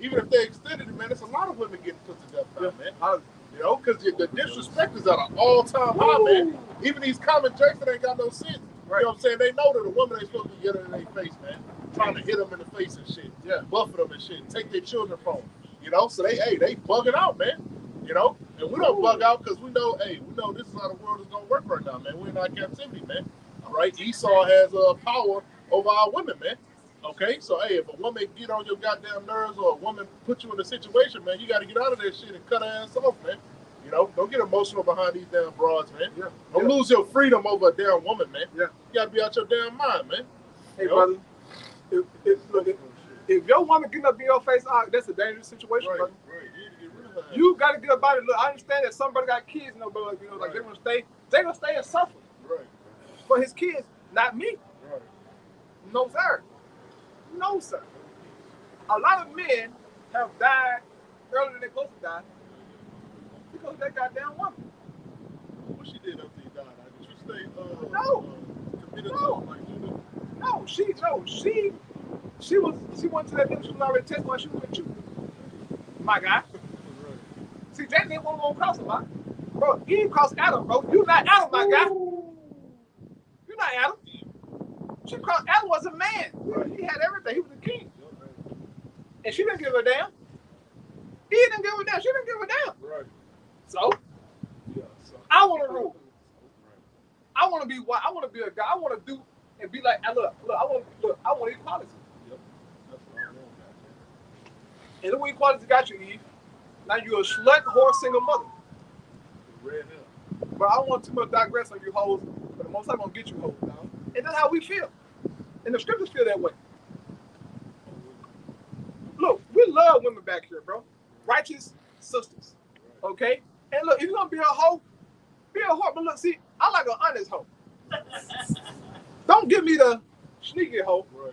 even if they extended it, man, there's a lot of women getting put to death now, man. You know, because the disrespect is at an all-time high, man. Even these common jerks that ain't got no sense. Right. You know what I'm saying? They know that a woman ain't supposed to get her in their face, man. Trying to hit them in the face and shit. Yeah. Buffet them and shit. Take their children from them. You know? So they bugging out, man. You know? And we don't bug out because we know this is how the world is going to work right now, man. We're in our captivity, man. All right? Esau has power over our women, man. Okay? So, hey, if a woman get on your goddamn nerves or a woman put you in a situation, man, you got to get out of that shit and cut her ass off, man. You know, don't get emotional behind these damn broads, man. Yeah. Don't lose your freedom over a damn woman, man. Yeah. You got to be out your damn mind, man. Hey, brother, if your woman getting up in your face, that's a dangerous situation, brother. Right. You got to get about it. Look, I understand that somebody got kids, like they're going to stay and suffer. Right. For his kids, not me. Right. No, sir. No, sir. A lot of men have died earlier than they're supposed to die because of that goddamn woman. What she did after he died? Did you stay committed to him like you did? No, she went to that nigga. She was already tested while she was with you. My guy. See, that nigga won't cross him, man. Bro, Eve crossed Adam, bro. You not Adam, my guy. You not Adam. She crossed Adam was a man. He had everything. He was a king. And she didn't give a damn. He didn't give a damn. She didn't give a damn. Right. So, I want to rule. I want to be what? I want to be a guy. I want to do and be like, look. I want equality. Yep. That's what I want. And look what equality got you, Eve. Now you're a slut, whore, single mother. Red hair. But I don't want too much digress on you hoes. But the most I'm gonna get you hoes down. And that's how we feel. And the scriptures feel that way. Look, we love women back here, bro. Righteous sisters. Okay? And look, if you're gonna be a hoe, be a whore. But look, see, I like an honest hoe. Don't give me the sneaky hoe. Right.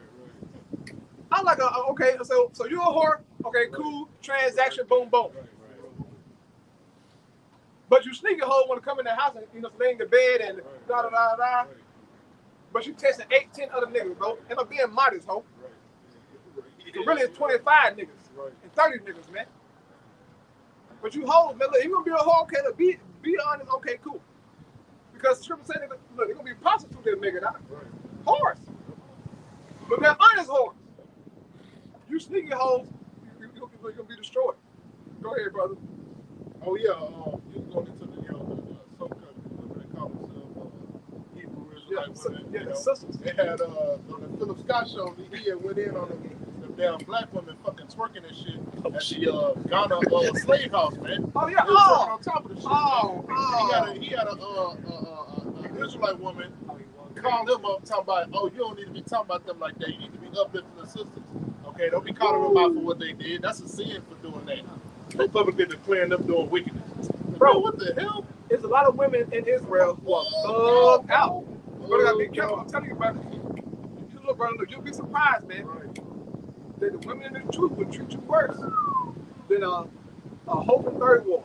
I like okay, so you're a whore, okay, cool, transaction, boom, boom. Right. But you sneaky hoe want to come in the house and lay in the bed and da. Right. But you testing 8-10 other niggas, bro. And I'm being modest, hoe. Right. Really, it's 25 niggas and 30 niggas, man. But you hold, man. Look, you gonna be a hoe, okay? Look, be honest, okay, cool. Because the scripture said, look, they're gonna be prostitutes that make it out. Whores. But they're honest whores. You sneaky hoes, you're gonna be destroyed. Go ahead, brother. Oh yeah, you go into the some countries where they call themselves Hebrew Israelite women. Yeah, You the know, sisters. they had on the Philip Scott show, he had went in on them damn black women fucking twerking and shit at the Ghana slave house, man. Oh yeah, They was twerking on top of the shit. He had a Israelite woman call him up talking about, oh, you don't need to be talking about them like that. You need to be uplifting the sisters. Okay, don't be calling them out for what they did. That's a sin for doing that. They publicly declaring them doing wickedness. Bro, what the hell? There's a lot of women in Israel who are thugged out. But you gotta be careful. I'm telling you, brother. You look, brother, look, you'll be surprised, man. That the women in the truth will treat you worse than a hope and third war.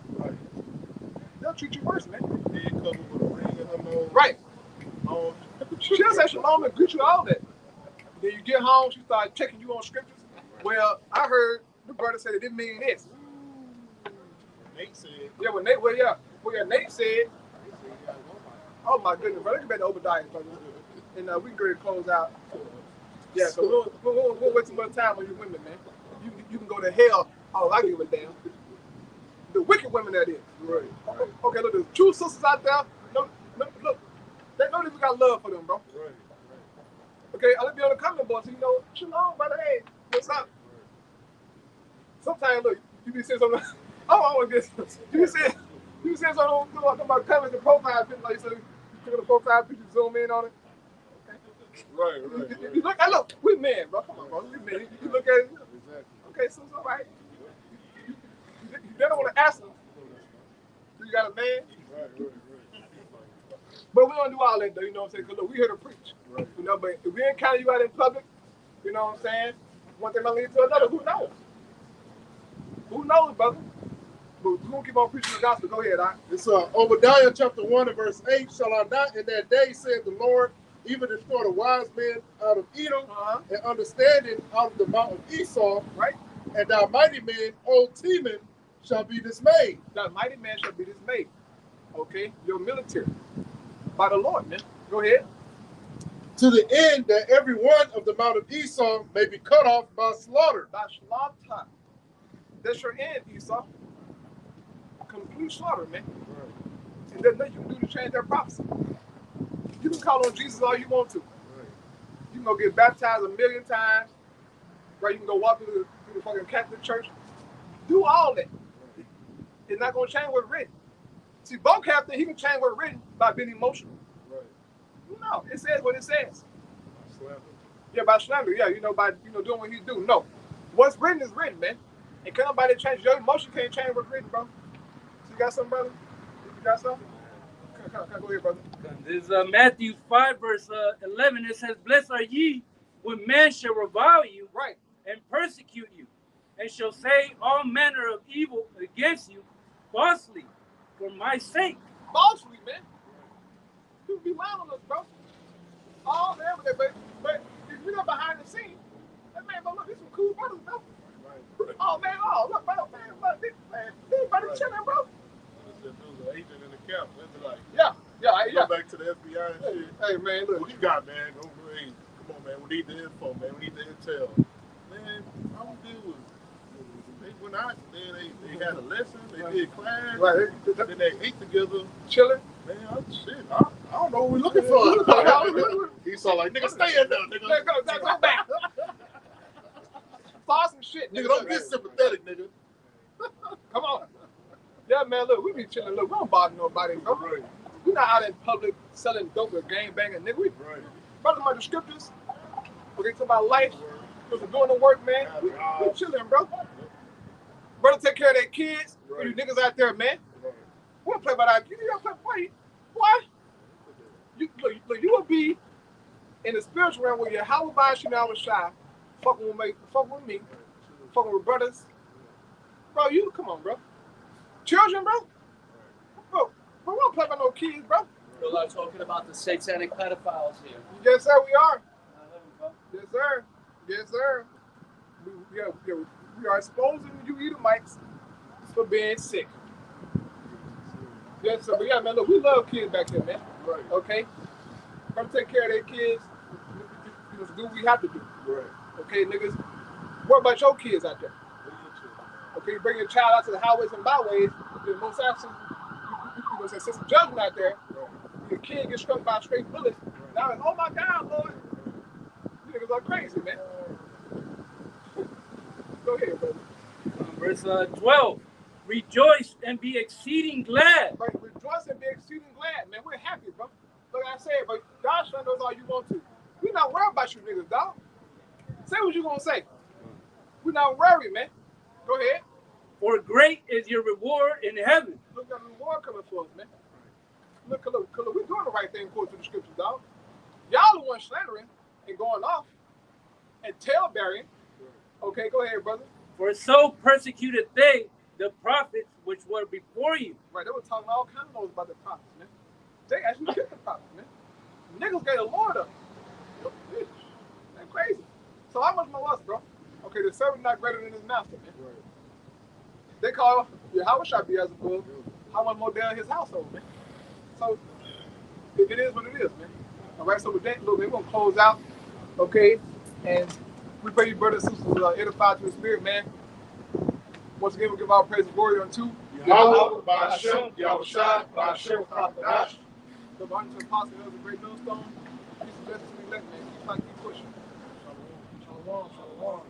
They'll treat you worse, man. Head covered with a ring in her nose. Right. She'll say shalom and greet you all that. Then you get home, she start checking you on scriptures. Well, I heard the brother say it didn't mean this. Nate said. Yeah, Nate said. Oh my goodness, brother, let's get back to Obadiah, brother. And we can go to close out. Yeah, so we'll waste some more time on you women, man. You can go to hell. Oh, I give a damn. The wicked women that is. Right. Okay, look, there's true sisters out there. Look, they know that we got love for them, bro. Right. Okay, I'll be on the comment board so you know, shalom, brother. Hey, what's up? Sometimes, look, you be saying something. Oh, I want to get. You be saying something about comments and profile pictures. Like, so you click on the profile picture, zoom in on it. Right. You look, hey, look, we men, bro. Come on, bro. We men. You look at it. Exactly. Okay, so it's all right. You don't want to ask them. You got a man? Right. But we don't do all that, though, you know what I'm saying? Because, look, we here to preach. Right. You know, but if we encounter you out in public, you know what I'm saying? One thing might lead to another. Who knows? Who knows, brother? But we're going to keep on preaching the gospel. Go ahead, It's Obadiah chapter 1 and verse 8. Shall I not in that day, said the Lord, even destroy the wise men out of Edom, and understanding out of the mount of Esau, right? And thy mighty men, O Teman, shall be dismayed. Thy mighty man shall be dismayed. Okay? Your military. By the Lord, man. Go ahead. To the end that every one of the mount of Esau may be cut off by slaughter. By slaughter. That's your end, Esau. Complete slaughter, man. Right. And there's nothing you can do to change that prophecy. You can call on Jesus all you want to. Right. You can go get baptized 1,000,000 times. Right? You can go walk through the fucking Catholic Church. Do all that. Right. It's not going to change what's written. See, Bo Captain, he can change what's written by being emotional. Right. No, it says what it says. Slander. Yeah, by slander. Yeah, by doing what he do. No. What's written is written, man. And can't nobody change. Your emotion can't change what's written, bro. So you got something, brother? You got something? Come on, go ahead, brother. This is Matthew 5, verse 11. It says, blessed are ye when men shall revile you, right, and persecute you, and shall say all manner of evil against you falsely for my sake. Falsely, man. You be lying on us, bro. All that, but if you're not behind the scenes, that man, look, these some cool brothers, bro. Right. Oh man, look, man, everybody chilling, bro. There's an agent in the camp. Like, yeah. Go back to the FBI and shit. Hey, man, look. What you got, man? Come on, man. We need the info, man. We need the intel. Man, I don't deal with it. They went out, man. They had a lesson. They did class. Right. Then they ate together. Chilling. Man, I don't know what we're looking for. He saw like, nigga, stay in there, nigga. Go back. Far some shit, nigga. Don't get sympathetic, nigga. Come on. Yeah, man, look, we be chilling. Look, we don't bother nobody, bro. Right. We're not out in public selling dope or gang banging, nigga. We, brother, my descriptors. Okay, talk about life. Because we're doing the work, man. We chilling, bro. Brother, take care of their kids. Right. You niggas out there, man. Right. We don't play by that. You don't play. Why? You will be in the spiritual realm where you're how about you now with shy, fucking with me, fucking with brothers. Bro, you come on, bro. Children, bro, we don't play by no kids, bro. We're not talking about the satanic pedophiles here. Yes, sir, we are. Yes, sir. Yes, sir. We are exposing you Edomites for being sick. Yes, so, but yeah, man, look, we love kids back there, man. Right. Okay? Come take care of their kids. You know, do what we have to do. Right. Okay, niggas? What about your kids out there? Okay, you bring your child out to the highways and byways. The most absent, you know, sense of judgment out there. Right. Your kid gets struck by a straight bullet. Now, it's, oh my God, Lord. You niggas are crazy, man. Go ahead, brother. Verse 12. Rejoice and be exceeding glad. Right, rejoice and be exceeding glad, man. We're happy, bro. Like I said, but God sure knows all you want to. We're not worried about you niggas, dog. Say what you gonna say. We're not worried, man. Go ahead. For great is your reward in heaven. Look at the reward coming for us, man. Look, we're doing the right thing according to the scriptures, dog. Y'all the ones slandering and going off and tail bearing. Okay, go ahead, brother. For so persecuted they the prophets which were before you. Right, they were talking all kinds of noise about the prophets, man. They actually killed the prophets, man. Niggas gave the Lord up. That's crazy. So how much more us, bro? Okay, the servant not greater than his master, man. Right. They call Yahweh Beelzebub. How much more down his household, man? So it is what it is, man. All right, so with that, look, we're gonna close out, okay? And we pray you brothers and sisters edified to the spirit, man. Once again, we give our praise and glory unto Yahweh, Ba'ashem, Yahushua, Ba'ashem, Kakadash. the Barton to the Apostle of the Great Millstone. Peace and blessings to the elect, man. Keep pushing. Shalom, shalom.